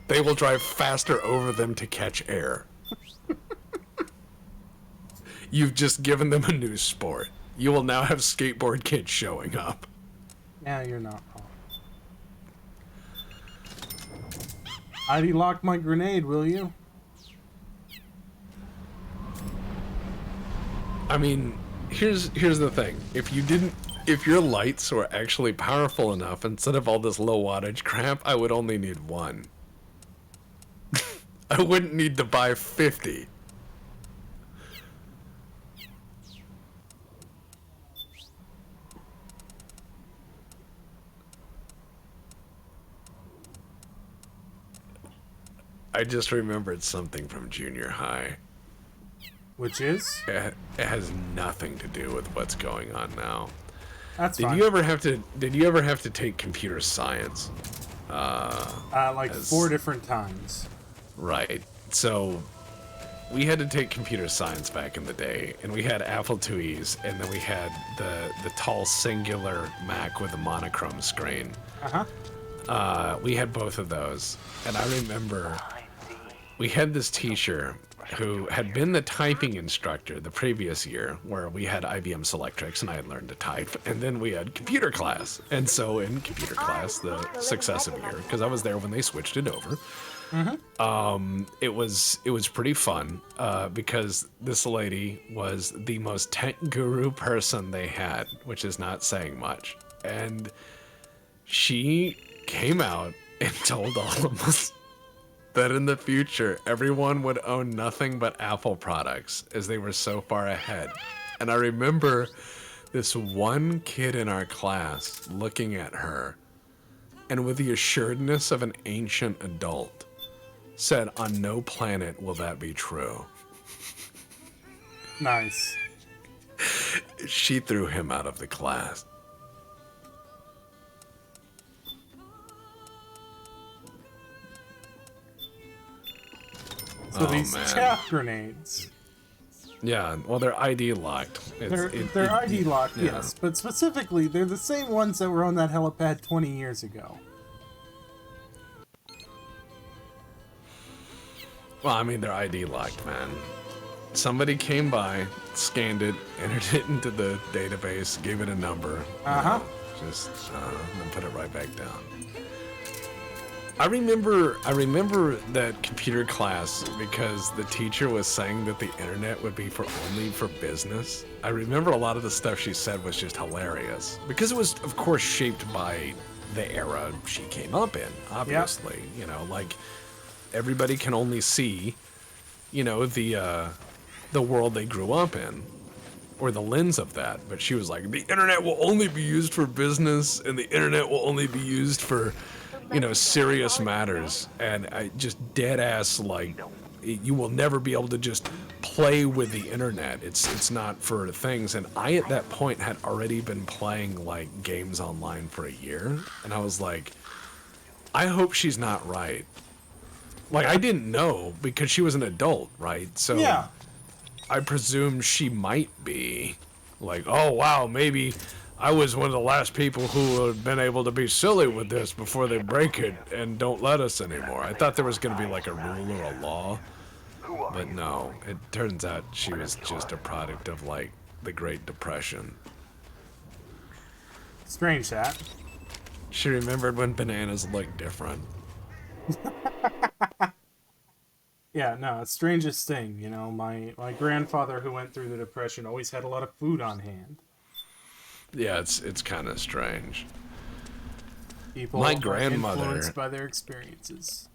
They will drive faster over them to catch air. You've just given them a new sport. You will now have skateboard kids showing up. Yeah, you're not wrong. ID lock my grenade, will you? I mean, here's the thing. If your lights were actually powerful enough, instead of all this low wattage crap, I would only need one. I wouldn't need to buy 50. I just remembered something from junior high. Which is? It has nothing to do with what's going on now. That's Did fine. you ever have to take computer science? Like 4 different times. Right. So we had to take computer science back in the day, and we had Apple IIes, and then we had the tall singular Mac with a monochrome screen. We had both of those, and I remember we had this teacher who had been the typing instructor the previous year, where we had IBM Selectrix and I had learned to type, and then we had computer class. And so in computer class, the successive year, because I was there when they switched it over, it was pretty fun because this lady was the most tech guru person they had, which is not saying much. And she came out and told all of us that in the future, everyone would own nothing but Apple products as they were so far ahead. And I remember this one kid in our class looking at her and with the assuredness of an ancient adult said, on no planet will that be true. Nice. She threw him out of the class. So these chaff grenades. Yeah, well, they're ID locked. They're ID locked, yeah. yes. But specifically, they're the same ones that were on that helipad 20 years ago. Well, I mean, they're ID locked, man. Somebody came by, scanned it, entered it into the database, gave it a number. Just then put it right back down. I remember that computer class because the teacher was saying that the internet would be only for business. I remember a lot of the stuff she said was just hilarious because it was, of course, shaped by the era she came up in. Obviously, you know, like everybody can only see, you know, the world they grew up in, or the lens of that. But she was like, the internet will only be used for business, and the internet will only be used for, you know, serious matters. And I just dead ass, like, you will never be able to just play with the internet. It's not for things. And I, at that point, had already been playing, like, games online for a year. And I was like, I hope she's not right. Like, I didn't know because she was an adult, right? So Yeah. I presume she might be. Like, oh, wow, maybe I was one of the last people who had been able to be silly with this before they break it and don't let us anymore. I thought there was going to be, like, a rule or a law. But no, it turns out she was just a product of, like, the Great Depression. Strange that. She remembered when bananas looked different. Yeah, no, it's strangest thing, you know, my grandfather who went through the Depression always had a lot of food on hand. Yeah, it's kind of strange. People My are grandmother... influenced by their experiences.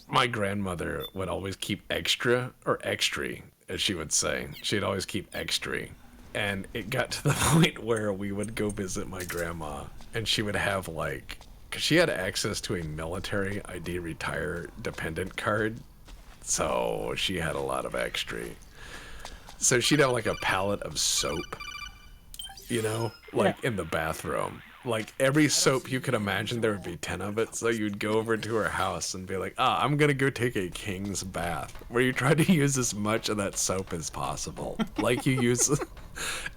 My grandmother would always keep extra, or extra, as she would say. She'd always keep extra. And it got to the point where we would go visit my grandma, and she would have, like... Because she had access to a military ID retire dependent card, so she had a lot of extra. So she'd have, like, a pallet of soap, you know? Like, in the bathroom. Like, every soap you could imagine, there would be 10 of it, so you'd go over to her house and be like, I'm gonna go take a king's bath, where you try to use as much of that soap as possible. Like, you use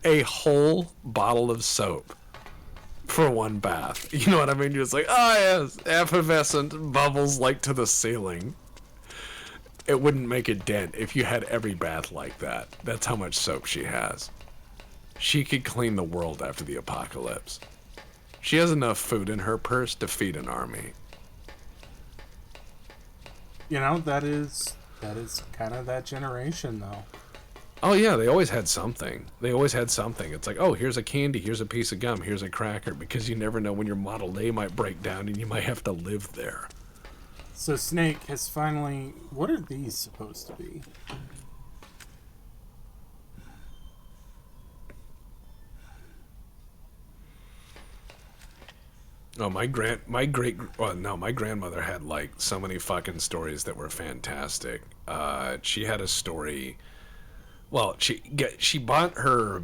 a whole bottle of soap for one bath. You know what I mean? You're just like, yes, effervescent, bubbles like to the ceiling. It wouldn't make a dent if you had every bath like that. That's how much soap she has. She could clean the world after the apocalypse. She has enough food in her purse to feed an army. You know, that is kind of that generation, though. Oh, yeah, they always had something. It's like, oh, here's a candy, here's a piece of gum, here's a cracker, because you never know when your Model A might break down and you might have to live there. So Snake has finally... What are these supposed to be? Oh, my grandmother had, like, so many fucking stories that were fantastic. She had a story... Well, she bought her...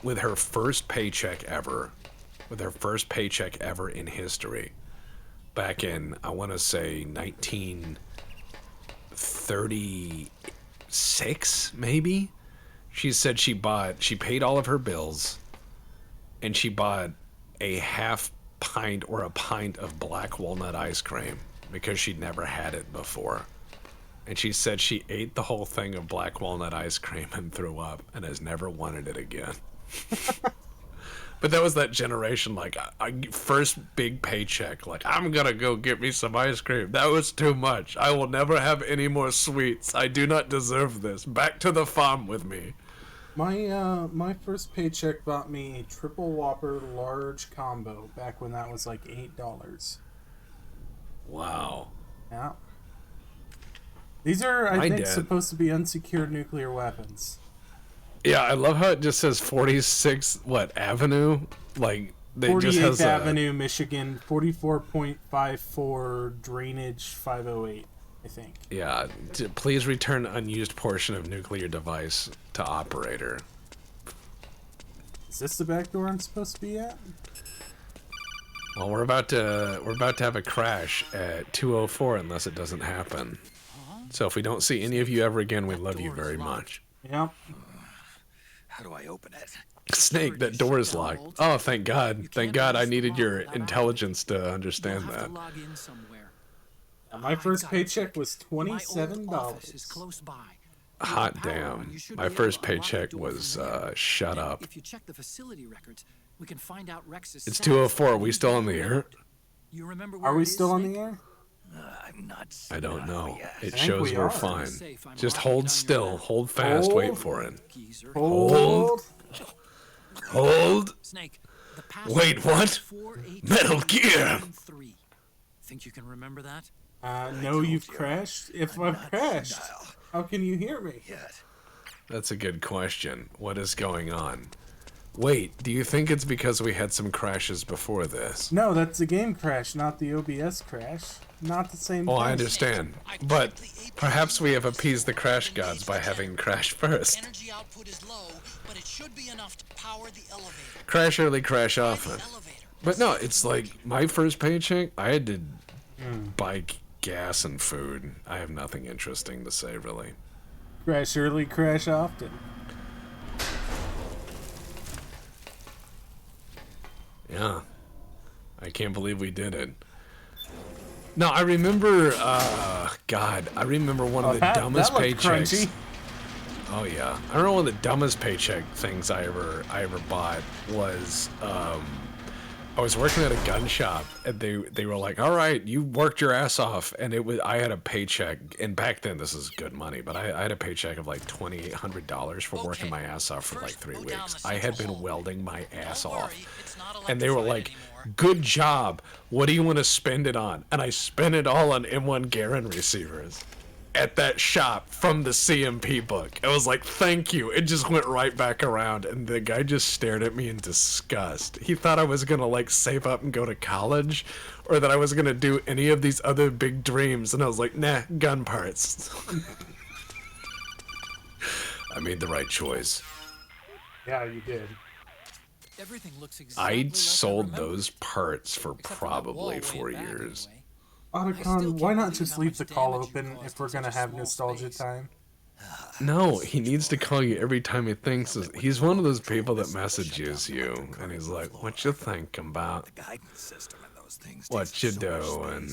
With her first paycheck ever. With her first paycheck ever in history. Back in, I want to say, 1936, maybe? She said she paid all of her bills. And she bought a half pint or a pint of black walnut ice cream because she'd never had it before. And she said she ate the whole thing of black walnut ice cream and threw up and has never wanted it again. But that was that generation, like, first big paycheck, like, I'm gonna go get me some ice cream. That was too much. I will never have any more sweets. I do not deserve this. Back to the farm with me. My first paycheck bought me a triple Whopper large combo back when that was like $8. Wow. Yeah. These are, I think, supposed to be unsecured nuclear weapons. Yeah, I love how it just says 46 Avenue? Like, they 48th just has Avenue, Michigan, 44.54 drainage 508, I think. Yeah, please return unused portion of nuclear device to operator. Is this the back door I'm supposed to be at? Well, we're about to have a crash at 2:04 unless it doesn't happen. So if we don't see any of you ever again, we love you very much. Yep. How do I open it? Snake, that door is locked. Oh, thank God. Thank God I needed your intelligence to understand that. My first paycheck was $27. Hot damn. My first paycheck was, shut up. If you check the facility records, we can find out Rex's It's 2:04. Are we still on the air? You remember Are we still on the air? I'm not. I don't know. It I shows think we we're are. fine. Just hold still. Hold fast. Wait for it. Hold. Hold. Snake, Wait, what? Metal Gear! Think you can remember that? No, you've crashed? If I've crashed, how can you hear me? That's a good question. What is going on? Wait, do you think it's because we had some crashes before this? No, that's the game crash, not the OBS crash. not the same Oh, thing. I understand. But perhaps we have appeased the crash gods by having Crash first. Energy output is low, but it should be enough to power the elevator. Crash early, crash often. But no, it's like my first paycheck, I had to buy gas and food. I have nothing interesting to say, really. Crash early, crash often. Yeah. I can't believe we did it. No, I remember, God, I remember one of the dumbest that paychecks. crunchy. Oh yeah, I remember one of the dumbest paycheck things I ever bought was I was working at a gun shop and they were like, all right, you worked your ass off, and I had a paycheck, and back then this is good money, but I had a paycheck of like $2,800 for working my ass off for like 3 weeks. I had been welding my ass off, and they were like, good job. What do you want to spend it on? And I spent it all on M1 Garand receivers at that shop from the CMP book. I was like, thank you. It just went right back around, and the guy just stared at me in disgust. He thought I was gonna like save up and go to college, or that I was gonna do any of these other big dreams, and I was like, nah, gun parts. I made the right choice. Yeah, you did. Everything looks exactly I like sold those parts for probably 4 years. Otacon, why not just leave the call open if we're gonna have nostalgia time? No, he needs to call you every time he thinks. He's one of those people that messages you, and he's like, "What you think about? What you doing?"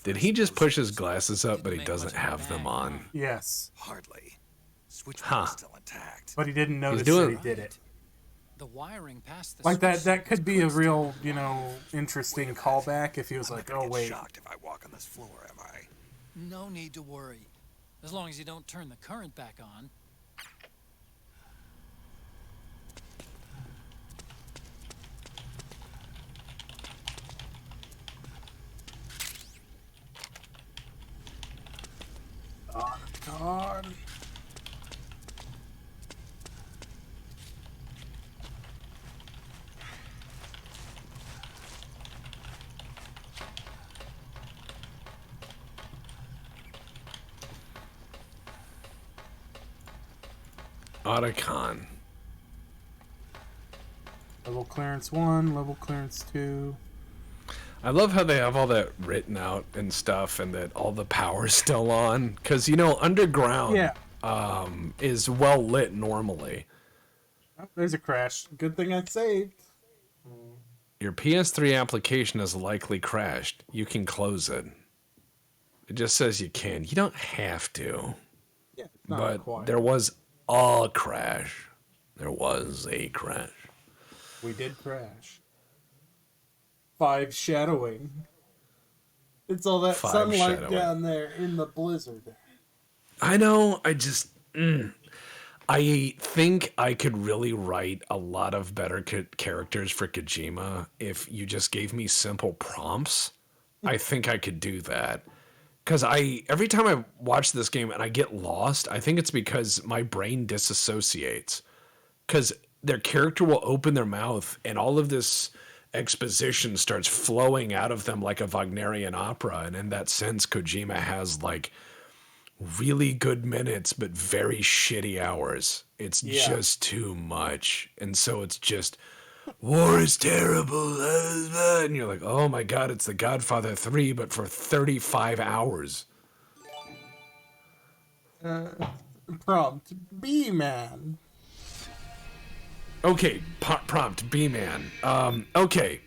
Did he just push his glasses up, but he doesn't have them on? Yes. Hardly. Huh. Still intact. But he didn't notice doing- that he did it. The wiring past the Like that could be a real, interesting callback if he was like, oh wait. Shocked if I walk on this floor, am I? No need to worry. As long as you don't turn the current back on. Oh, God. Otacon. Level clearance 1, level clearance 2. I love how they have all that written out and stuff, and that all the power's still on. Because, underground is well lit normally. Oh, there's a crash. Good thing I saved. Your PS3 application has likely crashed. You can close it. It just says you can. You don't have to. Yeah, it's not But required. there was a crash. There was a crash. We did crash. 5 shadowing. It's all that 5 sunlight shadowing. down there in the blizzard. I know. I think I could really write a lot of better characters for Kojima if you just gave me simple prompts. I think I could do that. Because every time I watch this game and I get lost, I think it's because my brain disassociates. Because their character will open their mouth and all of this exposition starts flowing out of them like a Wagnerian opera. And in that sense, Kojima has like really good minutes, but very shitty hours. It's just too much. And so it's just, war is terrible. And you're like, oh my God, it's The Godfather 3, but for 35 hours. Prompt, B-Man. Okay, prompt, B-Man. Okay.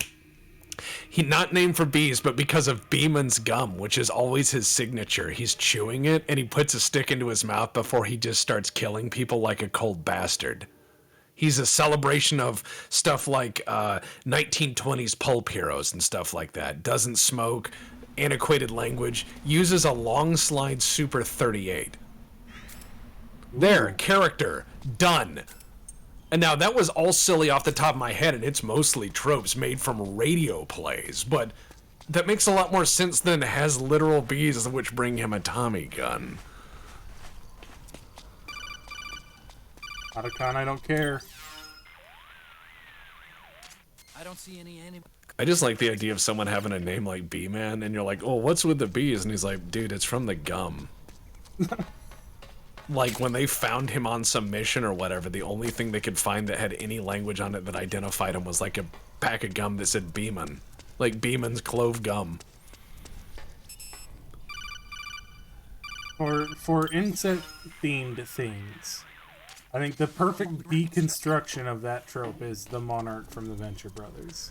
He not named for bees, but because of Beeman's gum, which is always his signature. He's chewing it, and he puts a stick into his mouth before he just starts killing people like a cold bastard. He's a celebration of stuff like 1920s pulp heroes and stuff like that. Doesn't smoke, antiquated language, uses a long slide Super 38. There, character, done. And now that was all silly off the top of my head, and it's mostly tropes made from radio plays, but that makes a lot more sense than has literal bees which bring him a Tommy gun. Otacon, I don't care. I don't see any I just like the idea of someone having a name like B-Man, and you're like, oh, what's with the B's? And he's like, dude, it's from the gum. Like, when they found him on some mission or whatever, the only thing they could find that had any language on it that identified him was like a pack of gum that said Beeman. Like Beeman's clove gum. For insect-themed things, I think the perfect deconstruction of that trope is the Monarch from the Venture Brothers.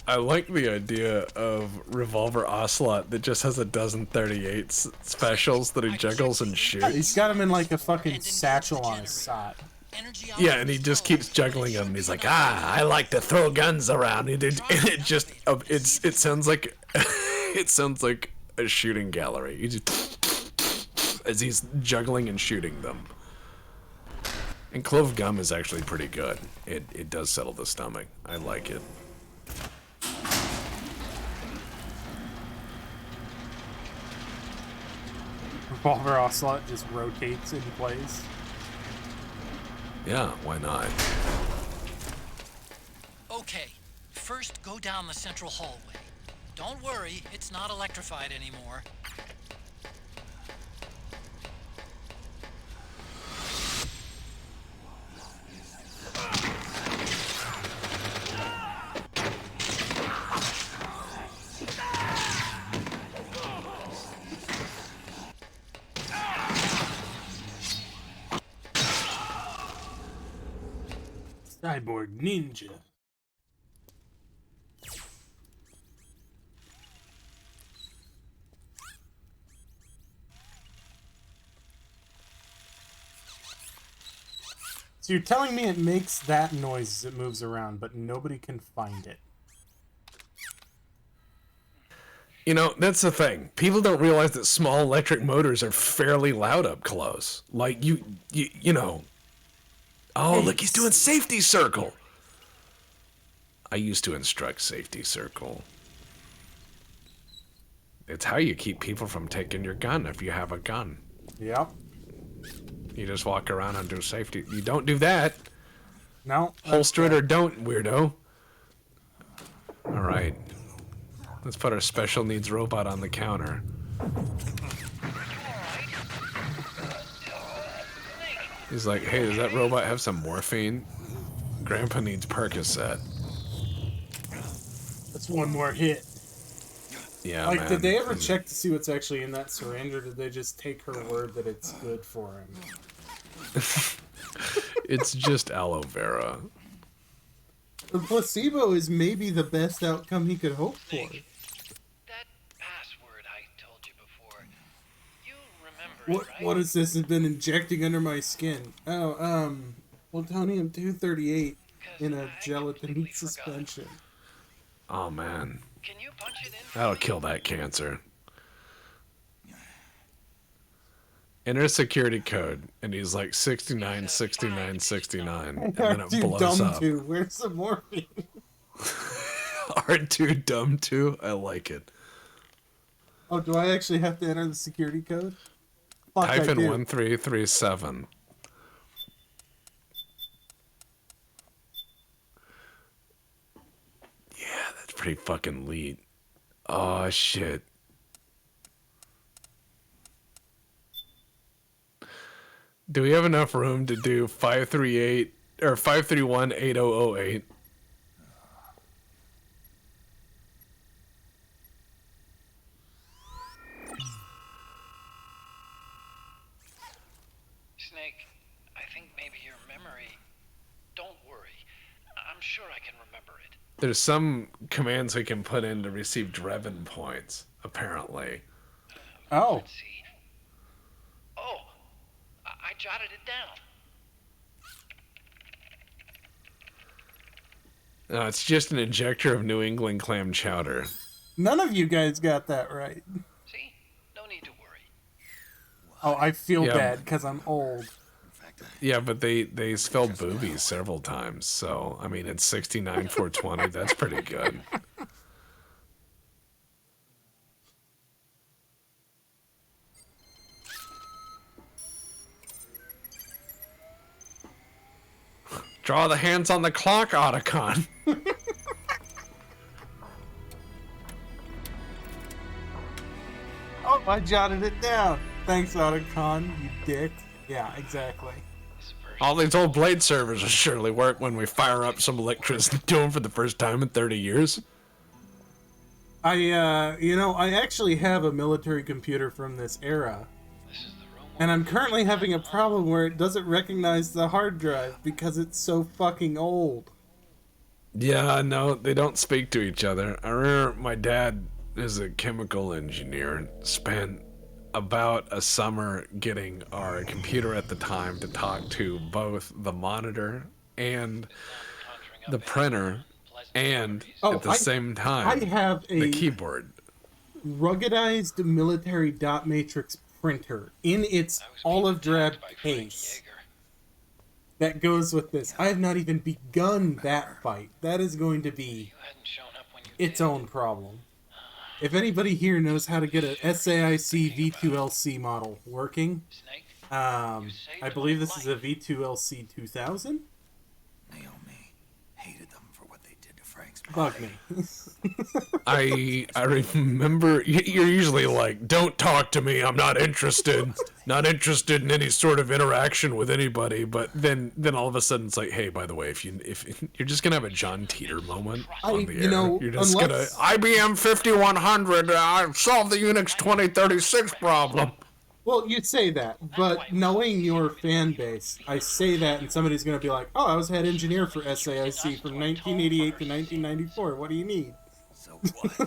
I like the idea of Revolver Ocelot that just has a dozen 38 specials that he juggles and shoots. He's got him in like a fucking satchel on his side. Yeah, and he just keeps juggling them. And he's like, I like to throw guns around. And it just, it sounds like, it sounds like a shooting gallery. He just, as he's juggling and shooting them. And clove gum is actually pretty good. It does settle the stomach. I like it. Revolver Ocelot just rotates in place. Yeah, why not? Okay, first go down the central hallway. Don't worry, it's not electrified anymore. Cyborg Ninja. So you're telling me it makes that noise as it moves around, but nobody can find it? You know, that's the thing. People don't realize that small electric motors are fairly loud up close. Like, you know... Oh, look, he's doing safety circle. I used to instruct safety circle. It's how you keep people from taking your gun if you have a gun. Yep. You just walk around and do safety. You don't do that. No. Holster it or don't, weirdo. All right. Let's put our special needs robot on the counter. He's like, hey, does that robot have some morphine? Grandpa needs Percocet. That's one more hit. Yeah, like, man. did they ever check to see what's actually in that syringe, or did they just take her word that it's good for him? It's just aloe vera. The placebo is maybe the best outcome he could hope for. That password I told you before, you remember it, right? What has this been injecting under my skin? Oh, plutonium-238 in a gelatin suspension. Oh, man. That'll kill that cancer. Enter security code, and he's like 69, 69, 69, and then it blows up. Where's the morphine? R2 dumb 2? I like it. Oh, do I actually have to enter the security code? Fuck, Type in I do. 1337. Yeah, that's pretty fucking lead. Oh, shit. Do we have enough room to do 538 or 531-8008? Snake, I think maybe your memory... Don't worry. I'm sure I can remember it. There's some commands we can put in to receive Drevin points, apparently. Oh. Let's see. Oh, I jotted it down. No, it's just an injector of New England clam chowder. None of you guys got that right. See? No need to worry. Oh, I feel Yeah. bad because I'm old. Yeah, but they spelled boobies several times, so, I mean, it's 69, 420. That's pretty good. Draw the hands on the clock, Otacon. I jotted it down. Thanks, Otacon, you dick. Yeah, exactly. All these old Blade servers will surely work when we fire up some electricity to them for the first time in 30 years. I actually have a military computer from this era. And I'm currently having a problem where it doesn't recognize the hard drive because it's so fucking old. Yeah, no, they don't speak to each other. I remember my dad is a chemical engineer, spent about a summer getting our computer at the time to talk to both the monitor and the printer, and at the same time, I have the keyboard. Ruggedized military dot matrix printer in its olive drab case that goes with this. I have not even begun that fight. That is going to be its own problem. If anybody here knows how to get a SAIC V2LC model working, I believe this is a V2LC 2000? Naomi hated them for what they did to Frank's Bug me. I remember you're usually like, don't talk to me, I'm not interested in any sort of interaction with anybody, but then all of a sudden it's like, hey, by the way, if you're just gonna have a John Teeter moment on the air, you're just gonna IBM 5100 solve the Unix 2036 problem. Well, you say that, but knowing your fan base, I say that and somebody's going to be like, oh, I was head engineer for SAIC from 1988 to 1994. What do you need?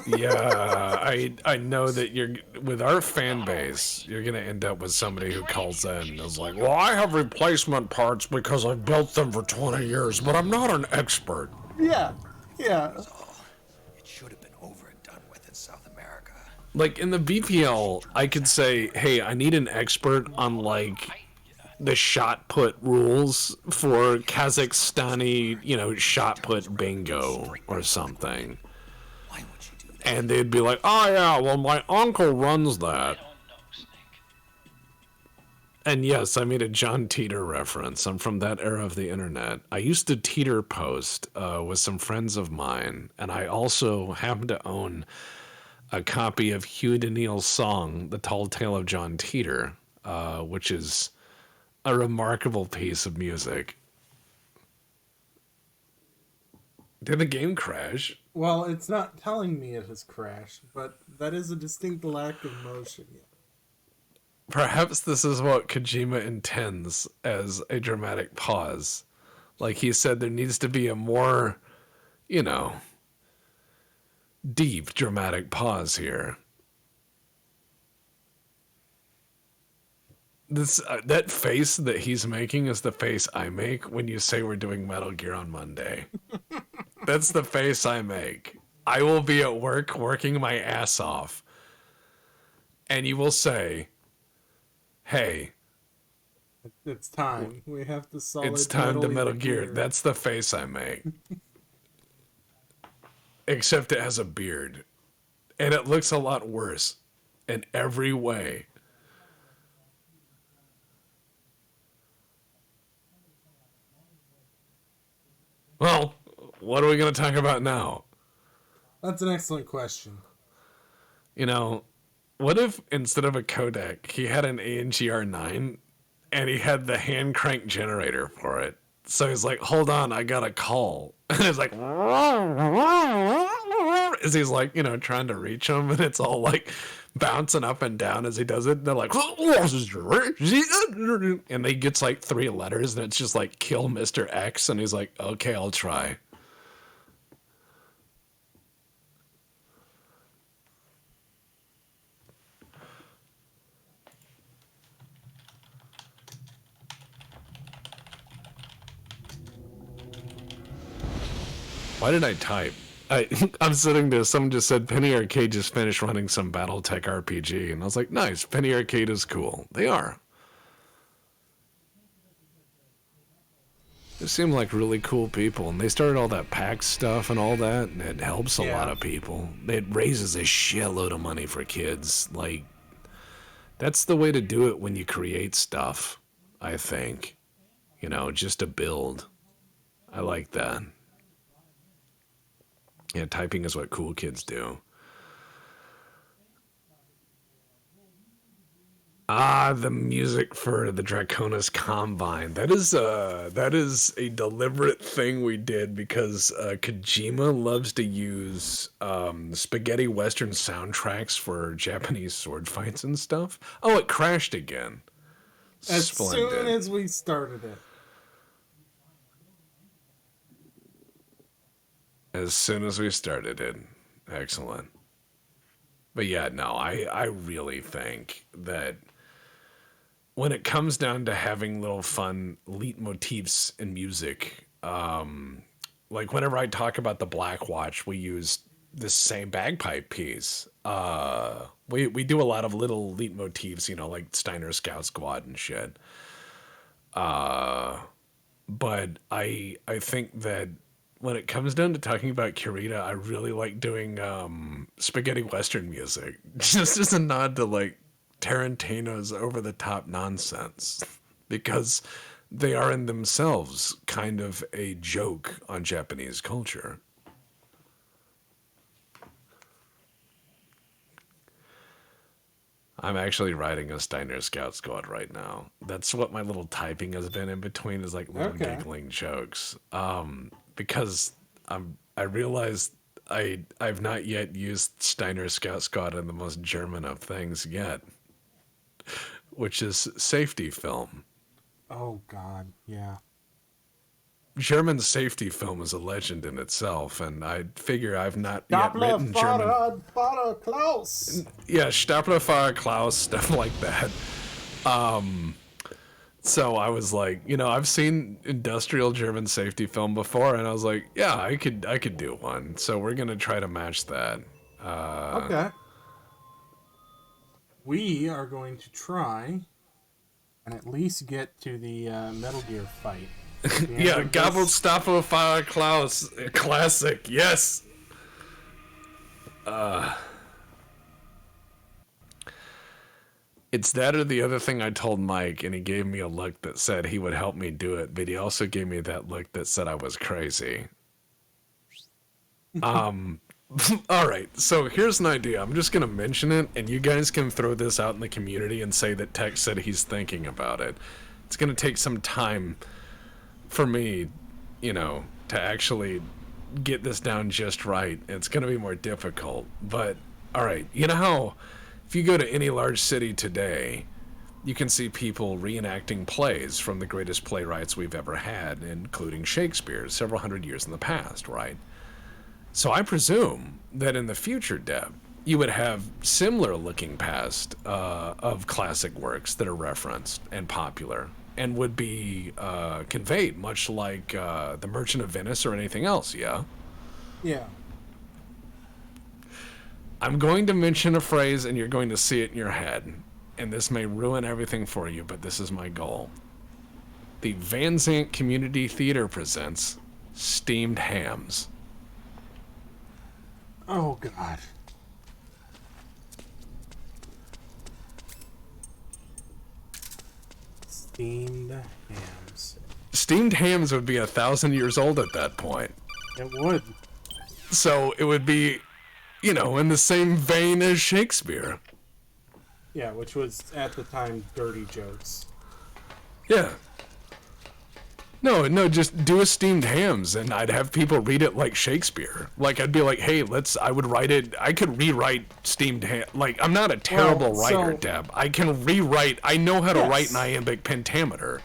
Yeah, I know that you're with our fan base, you're gonna end up with somebody who calls in and is like, well, I have replacement parts because I've built them for 20 years, but I'm not an expert. Yeah. It should have been over and done with in South America. Like in the VPL, I could say, hey, I need an expert on like the shot put rules for Kazakhstani, shot put bingo or something. And they'd be like, oh yeah, well my uncle runs that. And yes, I made a John Teeter reference. I'm from that era of the internet. I used to Teeter post with some friends of mine, and I also happen to own a copy of Hugh Daniel's song, The Tall Tale of John Teeter, which is a remarkable piece of music. Did the game crash? Well, it's not telling me it has crashed, but that is a distinct lack of motion. Perhaps this is what Kojima intends as a dramatic pause. Like he said, there needs to be a more, deep dramatic pause here. That face that he's making is the face I make when you say we're doing Metal Gear on Monday. That's the face I make. I will be at work working my ass off, and you will say, hey, it's time. We have to solid. It's time to Metal Gear. That's the face I make. Except it has a beard. And it looks a lot worse in every way. Well, what are we going to talk about now? That's an excellent question. What if instead of a codec, he had an ANGR9 and he had the hand crank generator for it? So he's like, hold on, I got a call. And it's like, as he's like, trying to reach him, and it's all like bouncing up and down as he does it. And they're like, and he gets like 3 letters, and it's just like, kill Mr. X. And he's like, okay, I'll try. Why did I type? I'm sitting there, someone just said Penny Arcade just finished running some Battletech RPG, and I was like, nice, Penny Arcade is cool. They are. They seem like really cool people, and they started all that PAX stuff and all that, and it helps a lot of people. It raises a shitload of money for kids. Like, that's the way to do it when you create stuff, I think. Just to build. I like that. Yeah, typing is what cool kids do. The music for the Draconis Combine. That is a deliberate thing we did because Kojima loves to use spaghetti western soundtracks for Japanese sword fights and stuff. Oh, it crashed again. As Splendid. soon as we started it. As soon as we started it. Excellent. But yeah, no, I really think that when it comes down to having little fun leitmotifs in music, like whenever I talk about the Black Watch, we use this same bagpipe piece. We do a lot of little leitmotifs, you know, like Steiner Scout Squad and shit. But I think that when it comes down to talking about Kirita, I really like doing spaghetti western music, just as a nod to like Tarantino's over-the-top nonsense, because they are in themselves kind of a joke on Japanese culture. I'm actually writing a Steiner Scout Squad right now. That's what my little typing has been in between, is like little giggling jokes. Because I realized I've not yet used Steiner Scout Squad in the most German of things yet, which is safety film. Oh God, yeah. German safety film is a legend in itself, and I figure I've not yet written German. Klaus. Yeah, Stapler Fahrer Klaus, stuff like that. So I was like, you know, I've seen industrial German safety film before, and I was like, yeah, I could do one. So we're gonna try to match that. Okay. We are going to try and at least get to the Metal Gear fight. Yeah, Gabelstapler Fahrer Klaus, classic, yes. It's that or the other thing I told Mike, and he gave me a look that said he would help me do it, but he also gave me that look that said I was crazy. All right, so here's an idea. I'm just going to mention it, and you guys can throw this out in the community and say that Tech said he's thinking about it. It's going to take some time for me, you know, to actually get this down just right. It's going to be more difficult, but all right, you know how if you go to any large city today, you can see people reenacting plays from the greatest playwrights we've ever had, including Shakespeare, several hundred years in the past, right? So I presume that in the future, Deb, you would have similar looking past of classic works that are referenced and popular and would be conveyed, much like The Merchant of Venice or anything else, yeah? Yeah. I'm going to mention a phrase and you're going to see it in your head. And this may ruin everything for you, but this is my goal. The Van Zandt Community Theater presents Steamed Hams. Oh, God. Steamed hams. Steamed hams would be 1,000 years old at that point. It would. So it would be, you know, in the same vein as Shakespeare. Yeah, which was, at the time, dirty jokes. Yeah. No, just do a steamed hams, and I'd have people read it like Shakespeare. Like, I'd be like, hey, I would write it, I could rewrite steamed ham. Like, I'm not a terrible writer, Deb. I can rewrite, I know how to write an iambic pentameter.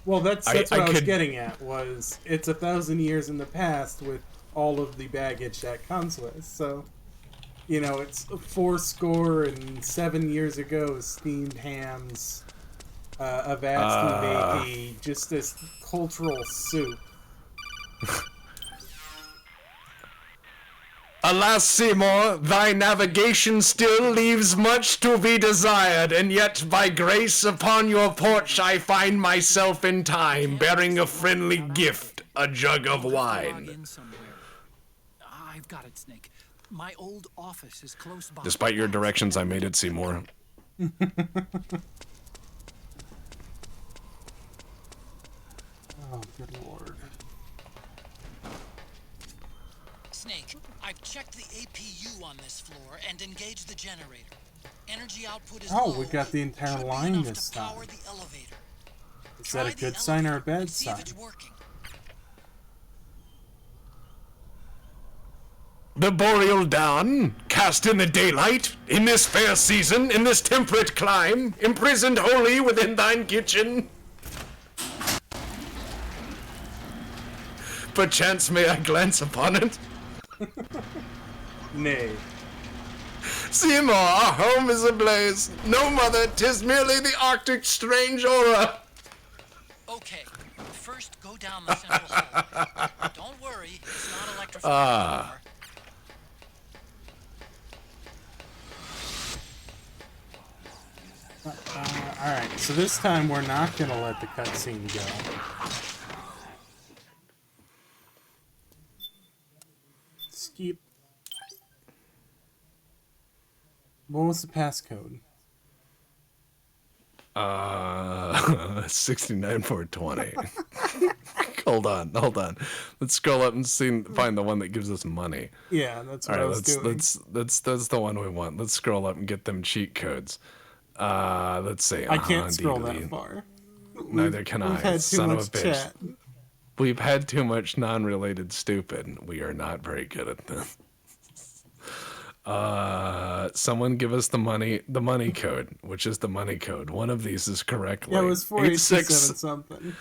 Well, that's what I was getting at, was it's 1,000 years in the past with all of the baggage that comes with. So, you know, it's 7 years ago, steamed hams. Avast Vaki, just this cultural soup. Alas, Seymour, thy navigation still leaves much to be desired, and yet by grace upon your porch I find myself in time, bearing a friendly gift, a jug of wine. I've got it, Snake. My old office is close by. Despite your directions, I made it, Seymour. Oh, good lord. Snake, I've checked the APU on this floor and engaged the generator. Energy output is Oh, low. we got the entire Should be line enough this to time. power the elevator. Is that Try a the good sign or a bad See if sign? it's working. The boreal dawn, cast in the daylight, in this fair season, in this temperate clime, imprisoned wholly within thine kitchen. Perchance may I glance upon it? Nay. Seymour, our home is ablaze. No, mother, 'tis merely the Arctic strange aura. Okay, first go down the central hall. Don't worry, it's not electrified anymore. Alright, so this time we're not gonna let the cutscene go. Skip. What was the passcode? 69420. Hold on. Let's scroll up and find the one that gives us money. Yeah, that's what All I right, was doing. that's the one we want. Let's scroll up and get them cheat codes. Let's see. I can't scroll that far. Neither can We've I. had too Son of a much bitch. chat. We've had too much non-related stupid. We are not very good at this. Someone give us the money code, which is the money code. One of these is correctly. Yeah, it was 4827 something.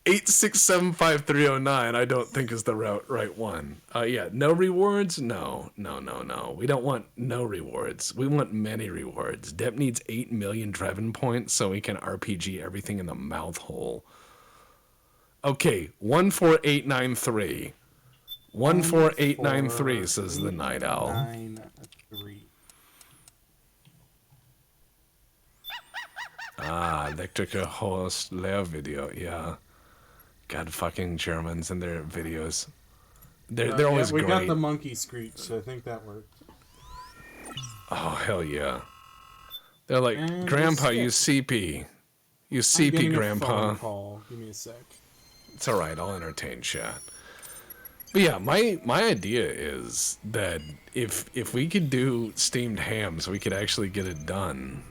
8675309. I don't think is the right one. Yeah, no rewards? No. We don't want no rewards. We want many rewards. Depp needs 8 million Trevin points so he can RPG everything in the mouth hole. Okay, 14893. 14893 says the Night Owl. 93. Electrica host Leo video, yeah. God, fucking Germans and their videos. They're always we great. got the monkey screech, so I think that worked. Oh, hell yeah. They're like, And Grandpa, we'll you skip. CP. You I'm CP, getting a Grandpa. phone call. Give me a sec. It's alright, I'll entertain chat. But yeah, my idea is that if we could do steamed hams, we could actually get it done.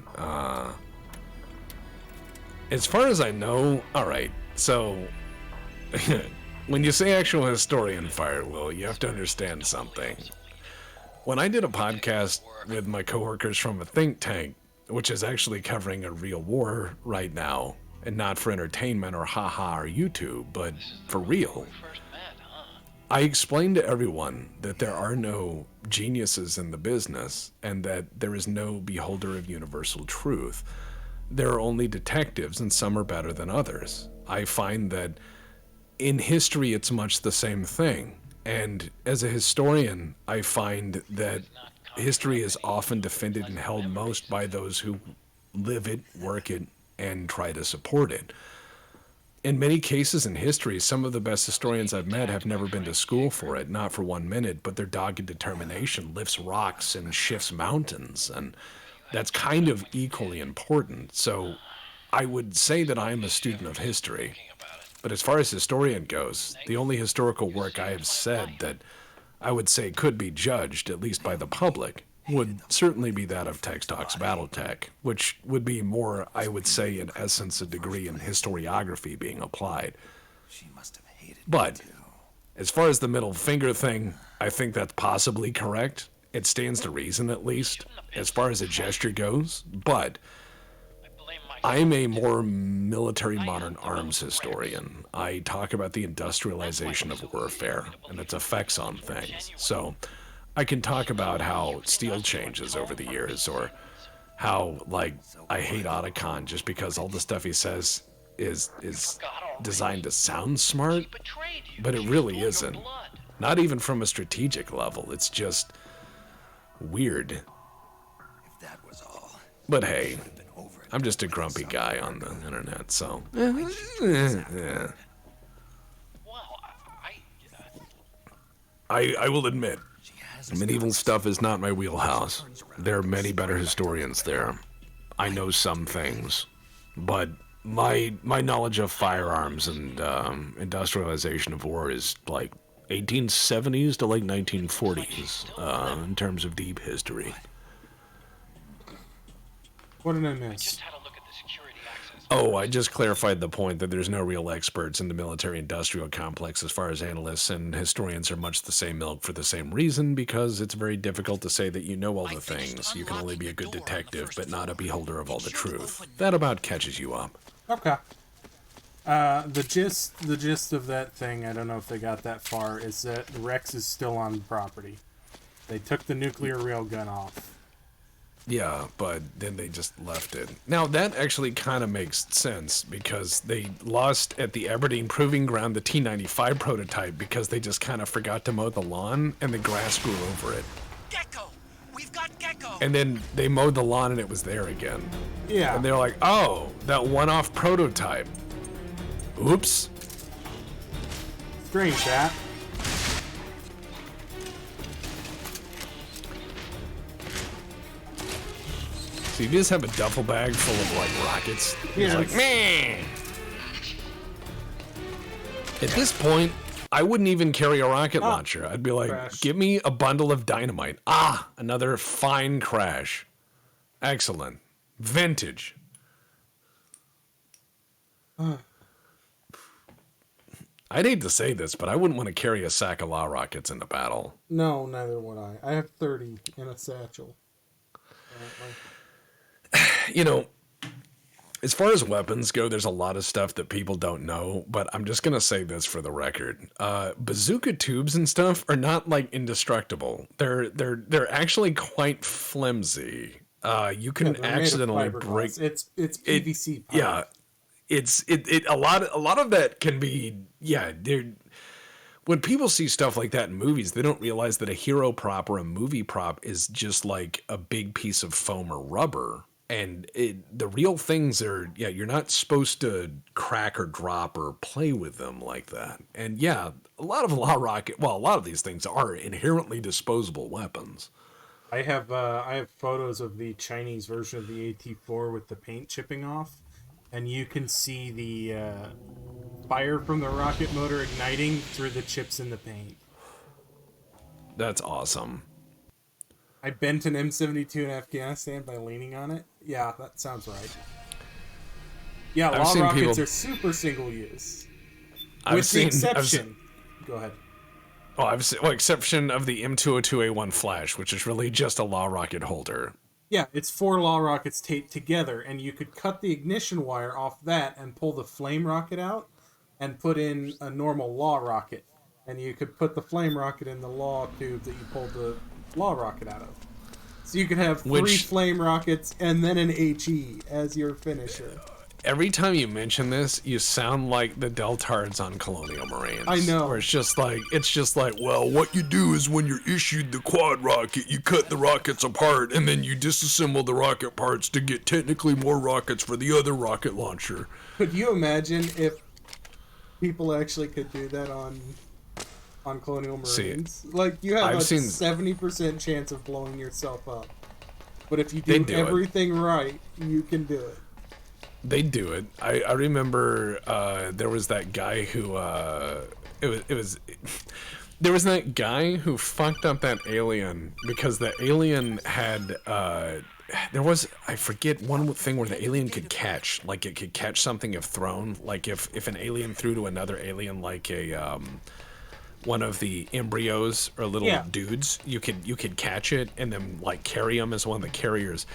As far as I know, alright, so when you say actual historian fire, Will, you have to understand something. When I did a podcast with my coworkers from a think tank, which is actually covering a real war right now, and not for entertainment or haha or YouTube, but for real, I explained to everyone that there are no geniuses in the business and that there is no beholder of universal truth. There are only detectives, and some are better than others. I find that in history it's much the same thing. And as a historian, I find that history is often defended and held most by those who live it, work it, and try to support it. In many cases in history, some of the best historians I've met have never been to school for it, not for 1 minute, but their dogged determination lifts rocks and shifts mountains, and that's kind of equally important. So I would say that I'm a student of history. But as far as historian goes, the only historical work I have said that I would say could be judged, at least by the public, would certainly be that of Tex Talks Battletech, which would be more, I would say, in essence, a degree in historiography being applied. But as far as the middle finger thing, I think that's possibly correct. It stands to reason, at least, as far as a gesture goes. But I'm a more military modern arms historian. I talk about the industrialization of warfare and its effects on things. So I can talk about how steel changes over the years, or how, like, I hate Otacon just because all the stuff he says is designed to sound smart, but it really isn't. Not even from a strategic level. It's just weird. But hey, I'm just a grumpy guy on the internet, so yeah. I will admit, medieval stuff is not my wheelhouse. There are many better historians there. I know some things, but my knowledge of firearms and industrialization of war is like 1870s to like 1940s in terms of deep history. What did I miss? Oh, I just clarified the point that there's no real experts in the military-industrial complex as far as analysts and historians are much the same milk for the same reason, because it's very difficult to say that you know all the things. You can only be a good detective, but not a beholder of all the truth. That about catches you up. Okay. The gist of that thing, I don't know if they got that far, is that Rex is still on the property. They took the nuclear railgun off. Yeah, but then they just left it. Now, that actually kind of makes sense, because they lost at the Aberdeen Proving Ground the T-95 prototype because they just kind of forgot to mow the lawn, and the grass grew over it. Gecko! We've got Gecko! And then they mowed the lawn, and it was there again. Yeah. And they're like, oh, that one-off prototype. Oops. Strange, that. So you just have a duffel bag full of, like, rockets. Yeah. It's like, man. At this point, I wouldn't even carry a rocket launcher. I'd be like, crash. give me a bundle of dynamite. Ah, another fine crash. Excellent. Vintage. I'd hate to say this, but I wouldn't want to carry a sack of law rockets into battle. No, neither would I. I have 30 in a satchel. You know, as far as weapons go, there's a lot of stuff that people don't know, but I'm just going to say this for the record. Bazooka tubes and stuff are not, like, indestructible. They're actually quite flimsy. You can accidentally break... It's PVC pipe. Yeah. It's a lot of that can be, yeah, when people see stuff like that in movies, they don't realize that a hero prop or a movie prop is just like a big piece of foam or rubber. And the real things are, yeah, you're not supposed to crack or drop or play with them like that. And yeah, a lot of these things are inherently disposable weapons. I have photos of the Chinese version of the AT-4 with the paint chipping off, and you can see the fire from the rocket motor igniting through the chips in the paint. That's awesome. I bent an M72 in Afghanistan by leaning on it. Yeah, that sounds right. Yeah, law rockets are super single use. With the exception. Go ahead. Oh, exception of the M202A1 Flash, which is really just a law rocket holder. Yeah, it's 4 law rockets taped together, and you could cut the ignition wire off that and pull the flame rocket out and put in a normal law rocket. And you could put the flame rocket in the law tube that you pulled the law rocket out of. So you could have 3 flame rockets and then an HE as your finisher. Every time you mention this, you sound like the Deltards on Colonial Marines. I know. Where it's just like, well, what you do is when you're issued the quad rocket, you cut the rockets apart and then you disassemble the rocket parts to get technically more rockets for the other rocket launcher. Could you imagine if people actually could do that on Colonial Marines? Like, you have 70% chance of blowing yourself up. But if you do everything right, you can do it. They do it. I remember there was that guy who there was that guy who fucked up that alien because the alien had there was, I forget, one thing where the alien could catch, like it could catch something if thrown, like if an alien threw to another alien, like a one of the embryos or little dudes, you could catch it and then like carry them as one of the carriers.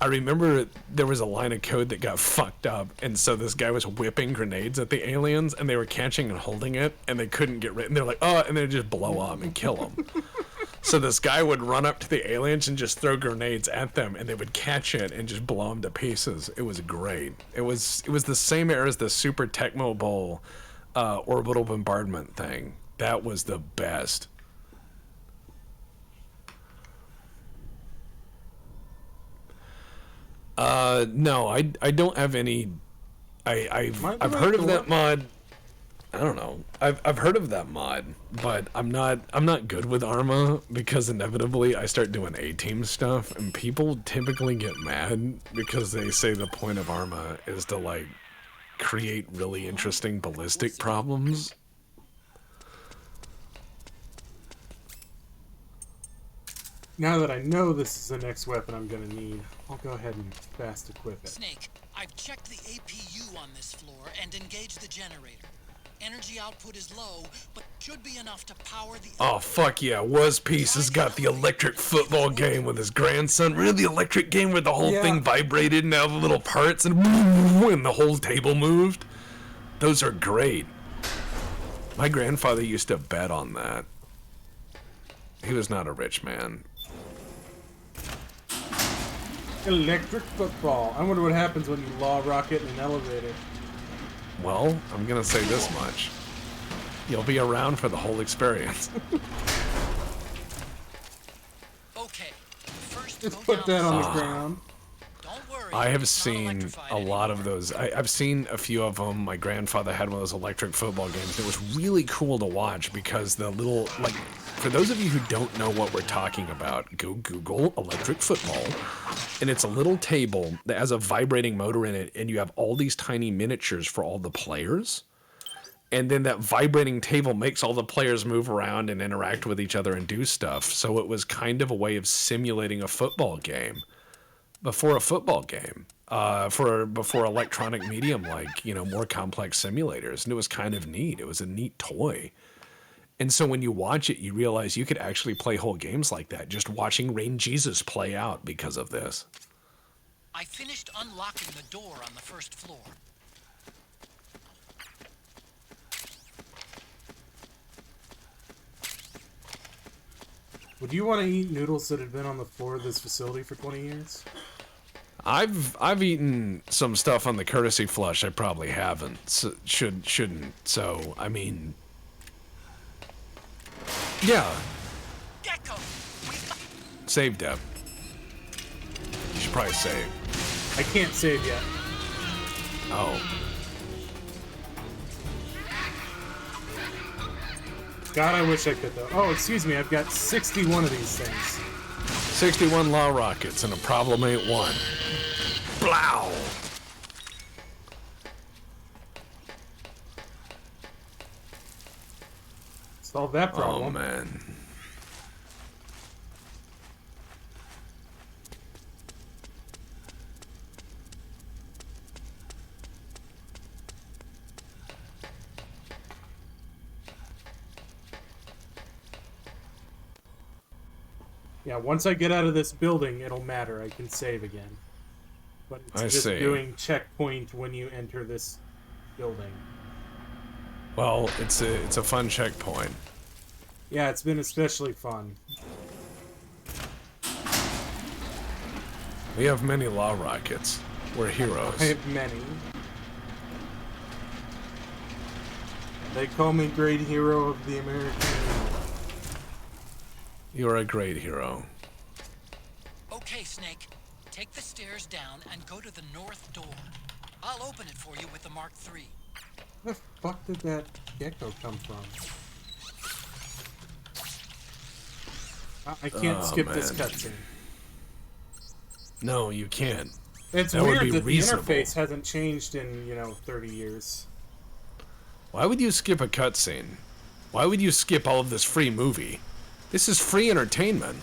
I remember there was a line of code that got fucked up, and so this guy was whipping grenades at the aliens, and they were catching and holding it, and they couldn't get rid. And they're like, oh, and they'd just blow up and kill them. So this guy would run up to the aliens and just throw grenades at them, and they would catch it and just blow them to pieces. It was great. It was the same era as the Super Tecmo Bowl orbital bombardment thing. That was the best. No, I don't have any. I've heard of that mod. I don't know. I've heard of that mod, but I'm not good with Arma because inevitably I start doing A-team stuff, and people typically get mad because they say the point of Arma is to like create really interesting ballistic problems. Now that I know this is the next weapon I'm gonna need, I'll go ahead and fast equip it. Snake, I've checked the APU on this floor and engaged the generator. Energy output is low, but should be enough to power the... Oh, fuck yeah. Was-Piece has got the electric football game with his grandson. Really, the electric game where the whole thing vibrated and all the little parts and the whole table moved? Those are great. My grandfather used to bet on that. He was not a rich man. Electric football. I wonder what happens when you law rocket in an elevator. Well, I'm gonna say this much. You'll be around for the whole experience. Okay, first just put that on the ground. I have seen a lot of those. I've seen a few of them. My grandfather had one of those electric football games. It was really cool to watch because the little, like, for those of you who don't know what we're talking about, go Google electric football. And it's a little table that has a vibrating motor in it, and you have all these tiny miniatures for all the players. And then that vibrating table makes all the players move around and interact with each other and do stuff. So it was kind of a way of simulating a football game. Before a football game, before electronic medium, like, you know, more complex simulators. And it was kind of neat. It was a neat toy. And so when you watch it, you realize you could actually play whole games like that, just watching Rain Jesus play out because of this. I finished unlocking the door on the first floor. Would you want to eat noodles that had been on the floor of this facility for 20 years? I've eaten some stuff on the courtesy flush I probably haven't. So, shouldn't. So, I mean, yeah. Gecko, Save, Deb. You should probably save. I can't save yet. Oh. God, I wish I could, though. Oh, excuse me, I've got 61 of these things. 61 law rockets, and a problem ain't one. Blow! Solve that problem. Oh, man. Yeah, once I get out of this building, it'll matter. I can save again. But it's just doing checkpoint when you enter this building. Well, it's a fun checkpoint. Yeah, it's been especially fun. We have many law rockets. We're heroes. I have many. They call me great hero of the American Union. You're a great hero. Okay, Snake. Take the stairs down and go to the north door. I'll open it for you with the Mark III. Where the fuck did that gecko come from? I can't skip this cutscene. No, you can't. It's that weird would be that reasonable. the interface hasn't changed in, 30 years. Why would you skip a cutscene? Why would you skip all of this free movie? This is free entertainment.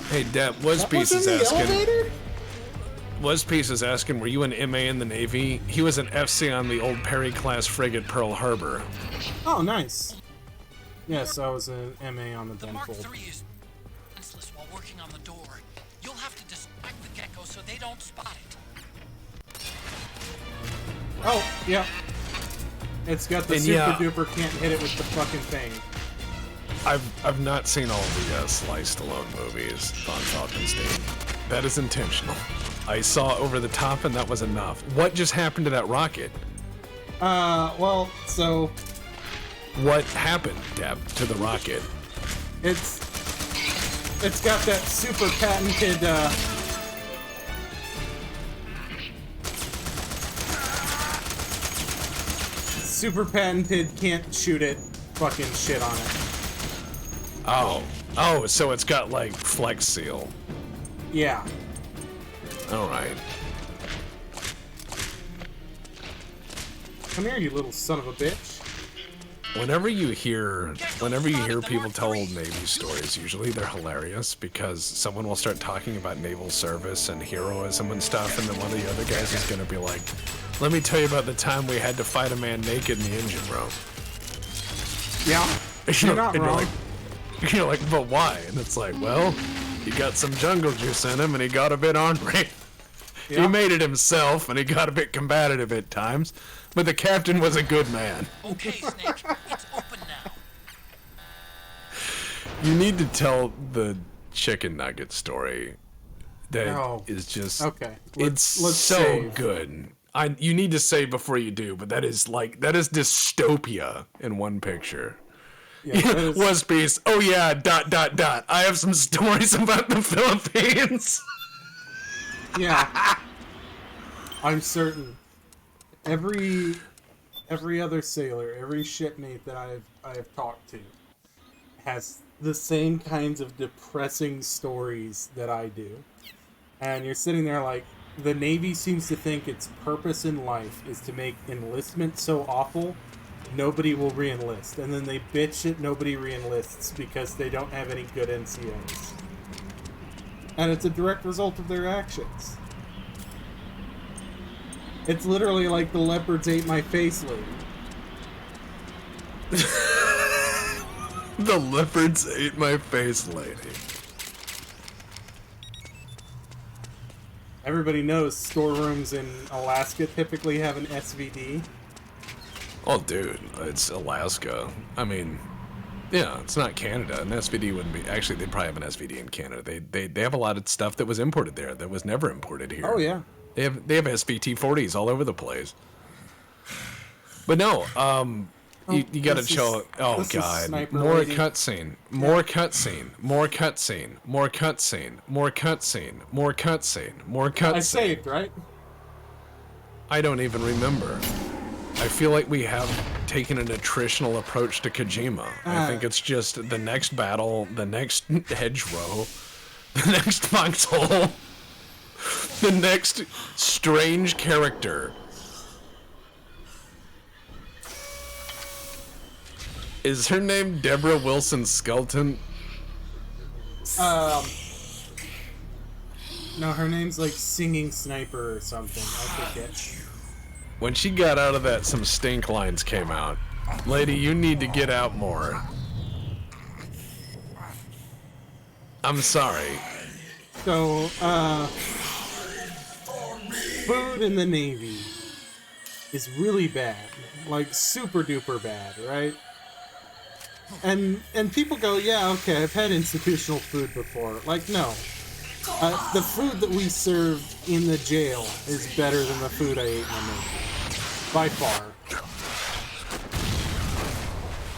Hey, Deb, Was-Piece is asking. Was-Piece is asking, were you an MA in the Navy? He was an FC on the old Perry-class frigate Pearl Harbor. Oh, nice. Yes, I was an MA on the Mark Benfold. III is senseless while working on the door. You'll have to distract the gecko so they don't spot it. Oh, yeah. It's got the And super yeah. duper can't hit it with the fucking thing. I've not seen all the Sly Stallone movies on Falkenstein. That is intentional. I saw Over the Top and that was enough. What just happened to that rocket? Well, so... What happened, Deb, to the rocket? It's got that super patented, super patented can't shoot it fucking shit on it. Oh, so it's got like Flex Seal. Yeah. Alright. Come here, you little son of a bitch. Whenever you hear people tell old Navy stories, usually they're hilarious because someone will start talking about naval service and heroism and stuff, and then one of the other guys is gonna be like, "Let me tell you about the time we had to fight a man naked in the engine room." Yeah, you're not wrong. You're like, but why? And it's like, well, he got some jungle juice in him, and he got a bit ornery. Yeah. He made it himself, and he got a bit combative at times, but the captain was a good man. Okay, Snake, it's open now. You need to tell the chicken nugget story. That is just okay. Let's so save. Good. You need to say before you do, but that is dystopia in one picture. Yeah, Was Beast. Oh yeah. ... I have some stories about the Philippines. Yeah, I'm certain every other sailor, every shipmate that I have talked to has the same kinds of depressing stories that I do. And you're sitting there like, the Navy seems to think its purpose in life is to make enlistment so awful, nobody will re-enlist. And then they bitch that nobody re-enlists because they don't have any good NCOs. And it's a direct result of their actions. It's literally like the leopards ate my face lady. The leopards ate my face lady. Everybody knows storerooms in Alaska typically have an SVD. Oh, dude, it's Alaska. I mean, yeah, it's not Canada. An SVD wouldn't be. Actually, they'd probably have an SVD in Canada. They have a lot of stuff that was imported there that was never imported here. Oh yeah. They have SVT-40s all over the place. But no, you gotta chill. Oh god, more cutscene, more cutscene, more cutscene, more cutscene, more cutscene, more cutscene, more cutscene. I saved, right? I don't even remember. I feel like we have taken an attritional approach to Kojima. I think it's just the next battle, the next hedgerow, the next foxhole, the next strange character. Is her name Deborah Wilson Skelton? No, her name's like Singing Sniper or something. I forget. When she got out of that, some stink lines came out. Lady, you need to get out more. I'm sorry. So, food in the Navy is really bad. Like, super duper bad, right? And people go, yeah, okay, I've had institutional food before. Like, no. The food that we serve in the jail is better than the food I ate in the Navy. By far.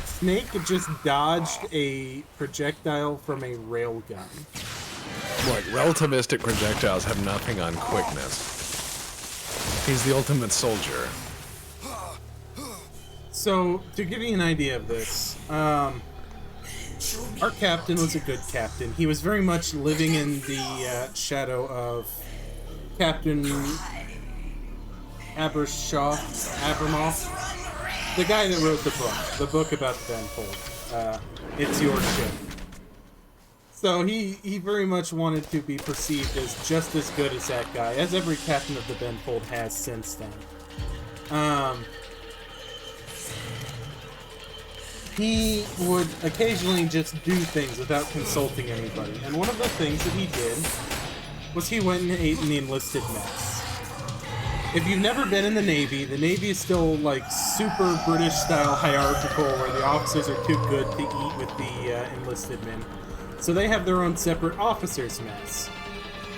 Snake just dodged a projectile from a railgun. Look, relativistic projectiles have nothing on quickness. He's the ultimate soldier. So, to give you an idea of this, our captain was a good captain. He was very much living in the shadow of Captain Abramoff, the guy that wrote the book about the Benfold. It's Your Ship. So he very much wanted to be perceived as just as good as that guy, as every captain of the Benfold has since then. He would occasionally just do things without consulting anybody. And one of the things that he did was he went and ate in the enlisted mess. If you've never been in the Navy is still like super British style hierarchical where the officers are too good to eat with the enlisted men. So they have their own separate officers' mess.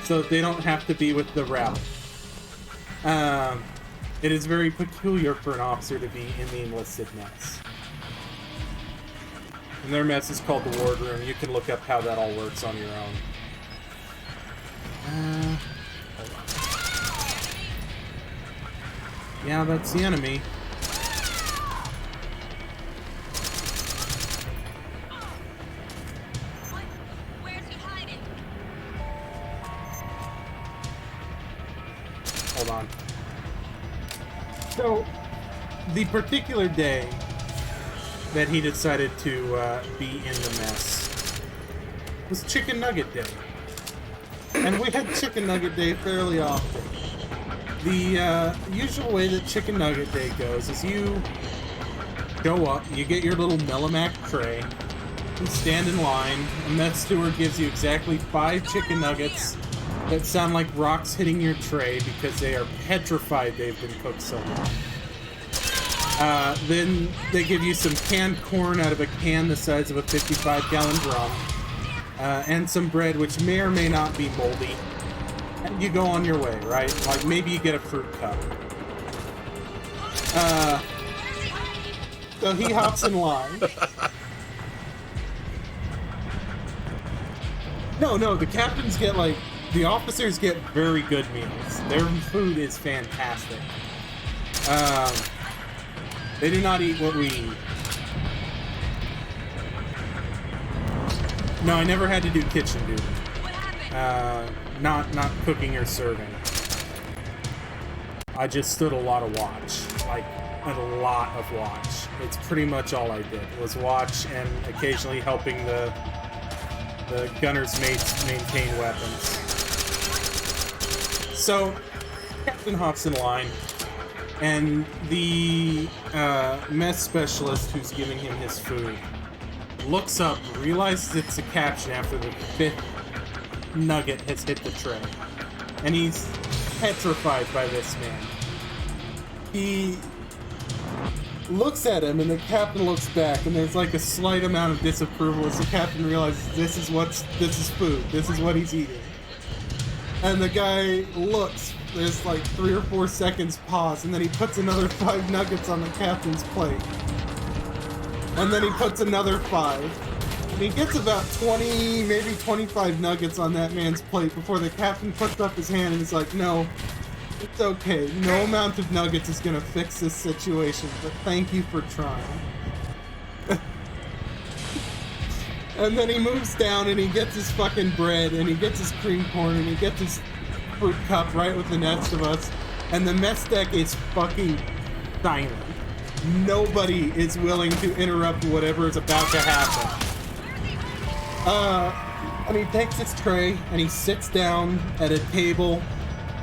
So they don't have to be with the route. It is very peculiar for an officer to be in the enlisted mess. And their mess is called the wardroom. You can look up how that all works on your own. Yeah, that's the enemy. Where's he hiding? Hold on. So, the particular day that he decided to be in the mess was Chicken Nugget Day. And we had Chicken Nugget Day fairly often. The usual way that Chicken Nugget Day goes is you go up, you get your little Melamac tray, you stand in line, a mess steward gives you exactly 5 chicken nuggets that sound like rocks hitting your tray because they are petrified they've been cooked so long. Then they give you some canned corn out of a can the size of a 55-gallon drum, and some bread which may or may not be moldy. And you go on your way, right? Like maybe you get a fruit cup. So he hops in line. No, the captains get the officers get very good meals. Their food is fantastic. They do not eat what we eat. No, I never had to do kitchen duty. Not cooking or serving. I just stood a lot of watch. A lot of watch. It's pretty much all I did, was watch and occasionally helping the gunner's mates maintain weapons. So, Captain hops in line, and the mess specialist who's giving him his food looks up, realizes it's a caption after the 5th nugget has hit the tray, and he's petrified by this man. He looks at him, and the captain looks back, and there's a slight amount of disapproval as the captain realizes this is food, this is what he's eating. And the guy looks, there's 3 or 4 seconds pause, and then he puts another 5 nuggets on the captain's plate. And then he puts another 5. And he gets about 20, maybe 25 nuggets on that man's plate before the captain puts up his hand and is like, no, it's okay. No amount of nuggets is gonna fix this situation, but thank you for trying. And then he moves down and he gets his fucking bread and he gets his cream corn and he gets his fruit cup right with the next of us. And the mess deck is fucking silent. Nobody is willing to interrupt whatever is about to happen. And he takes his tray and he sits down at a table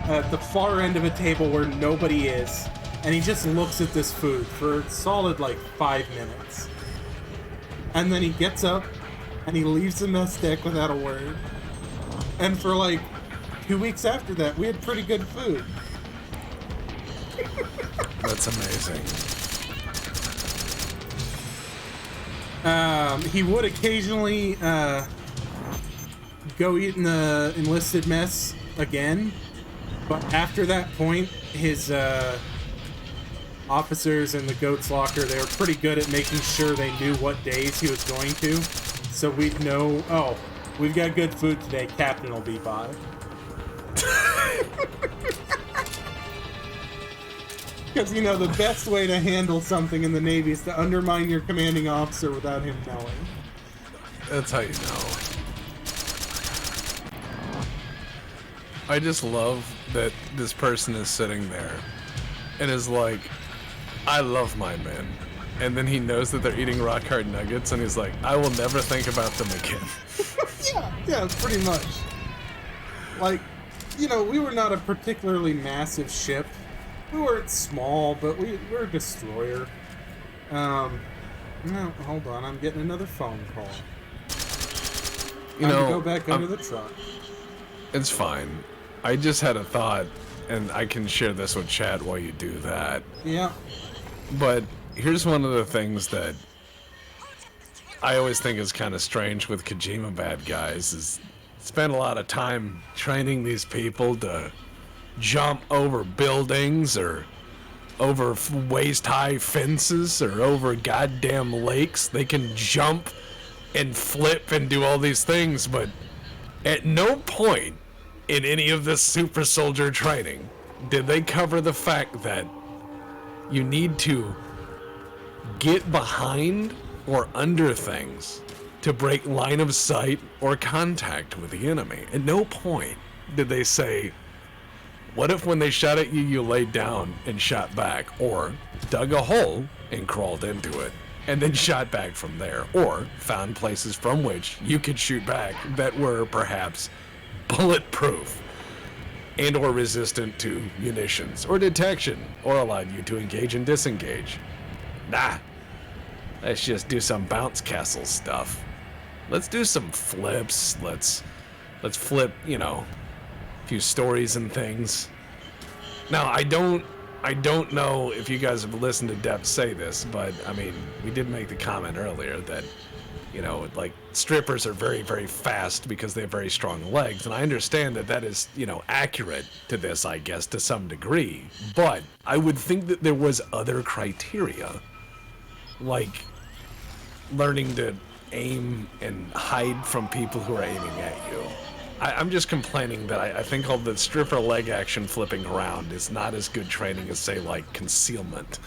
at the far end of a table where nobody is, and he just looks at this food for a solid 5 minutes. And then he gets up and he leaves the mess deck without a word. And for 2 weeks after that, we had pretty good food. That's amazing. He would occasionally go eat in the enlisted mess again, but after that point, his officers in the goat's locker, they were pretty good at making sure they knew what days he was going to, so we'd know, oh, we've got good food today, Captain will be by. Because, the best way to handle something in the Navy is to undermine your commanding officer without him knowing. That's how you know. I just love that this person is sitting there and is like, I love my men. And then he knows that they're eating rock hard nuggets and he's like, I will never think about them again. Yeah, pretty much. We were not a particularly massive ship. We weren't small, but we were a destroyer. No, hold on, I'm getting another phone call. Go back under the truck. It's fine. I just had a thought, and I can share this with chat while you do that. Yeah. But here's one of the things that I always think is kind of strange with Kojima bad guys is spend a lot of time training these people to jump over buildings or over waist-high fences or over goddamn lakes. They can jump and flip and do all these things, but at no point in any of this super soldier training did they cover the fact that you need to get behind or under things to break line of sight or contact with the enemy. At no point did they say, what if when they shot at you, you laid down and shot back, or dug a hole and crawled into it? and then shot back from there, or found places from which you could shoot back that were perhaps bulletproof and or resistant to munitions or detection, or allowed you to engage and disengage. Nah, let's just do some bounce castle stuff. Let's do some flips. Let's flip, you know, a few stories and things. Now, I don't know if you guys have listened to Depp say this, but I mean, we did make the comment earlier that, you know, like, strippers are very, very fast because they have very strong legs, and I understand that that is, you know, accurate to this, I guess, to some degree, but I would think that there was other criteria, like learning to aim and hide from people who are aiming at you. I'm just complaining that I think all the stripper leg action flipping around is not as good training as, say, like, concealment.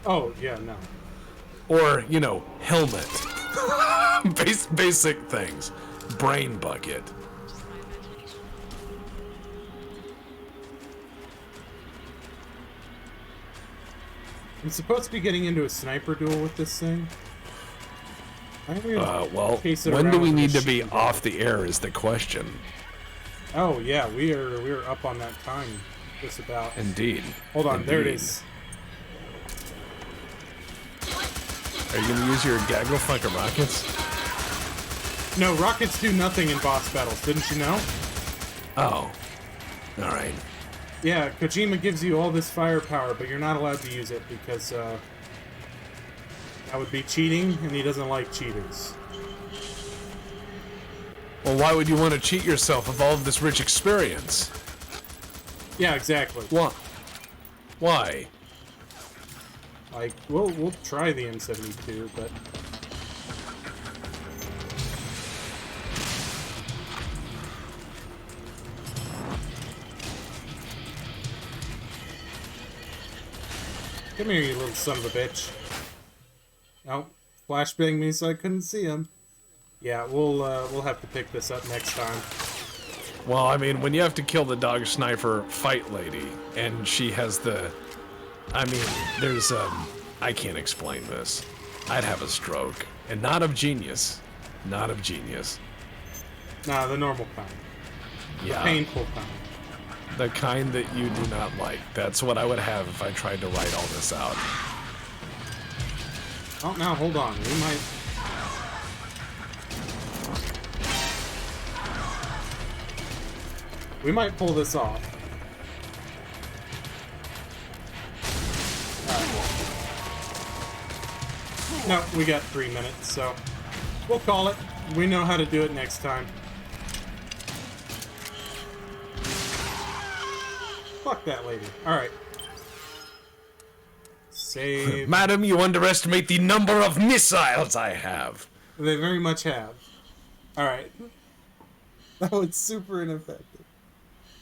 Oh, yeah, no. Or, you know, helmet. Basic things. Brain bucket. I'm supposed to be getting into a sniper duel with this thing. Well, when do we need to be off the air is the question. Oh yeah, we are up on that time, just about. Indeed. Hold on, Indeed. there it is. Are you gonna use your gaggle fucking rockets? No, rockets do nothing in boss battles. Didn't you know? Oh, all right. Yeah, Kojima gives you all this firepower, but you're not allowed to use it because that would be cheating, and he doesn't like cheaters. Well, why would you want to cheat yourself of all of this rich experience? Yeah, exactly. What? Why? Like, we'll try the M72, but come here, you little son of a bitch. Oh, flashbang me so I couldn't see him. Yeah, we'll have to pick this up next time. Well, I mean, when you have to kill the dog sniper fight lady, and she has the... I mean, there's, I can't explain this. I'd have a stroke. And not of genius. Not of genius. Nah, the normal kind. Yeah. The painful kind. The kind that you do not like. That's what I would have if I tried to write all this out. Oh, now, hold on. We might... We might pull this off. No, we got 3 minutes, so we'll call it. We know how to do it next time. Fuck that lady. Alright. Save. Madam, you underestimate the number of missiles I have. They very much have. Alright. That was super ineffective.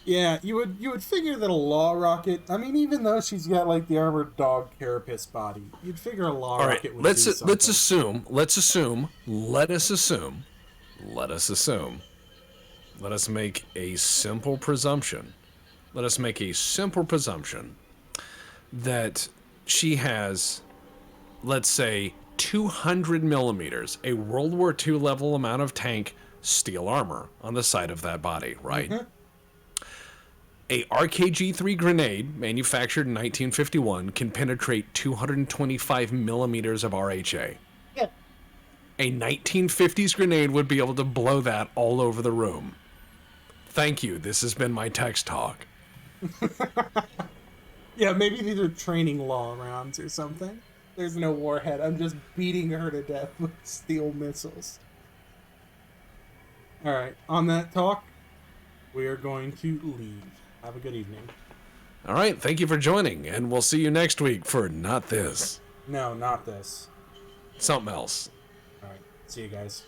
Yeah, you would figure that a law rocket, I mean, even though she's got like the armored dog carapace body, you'd figure a law rocket would do something. Let us make a simple presumption. Let us make a simple presumption that she has, let's say, 200 millimeters, a World War II level amount of tank steel armor on the side of that body, right? Mm-hmm. A RKG-3 grenade, manufactured in 1951, can penetrate 225 millimeters of RHA. Yeah. A 1950s grenade would be able to blow that all over the room. Thank you. This has been my text talk. Yeah, maybe these are training law rounds or something. There's no warhead. I'm just beating her to death with steel missiles. Alright, on that talk, we are going to leave. Have a good evening. All right, thank you for joining, and we'll see you next week for Not This. No, not this. Something else. All right, see you guys.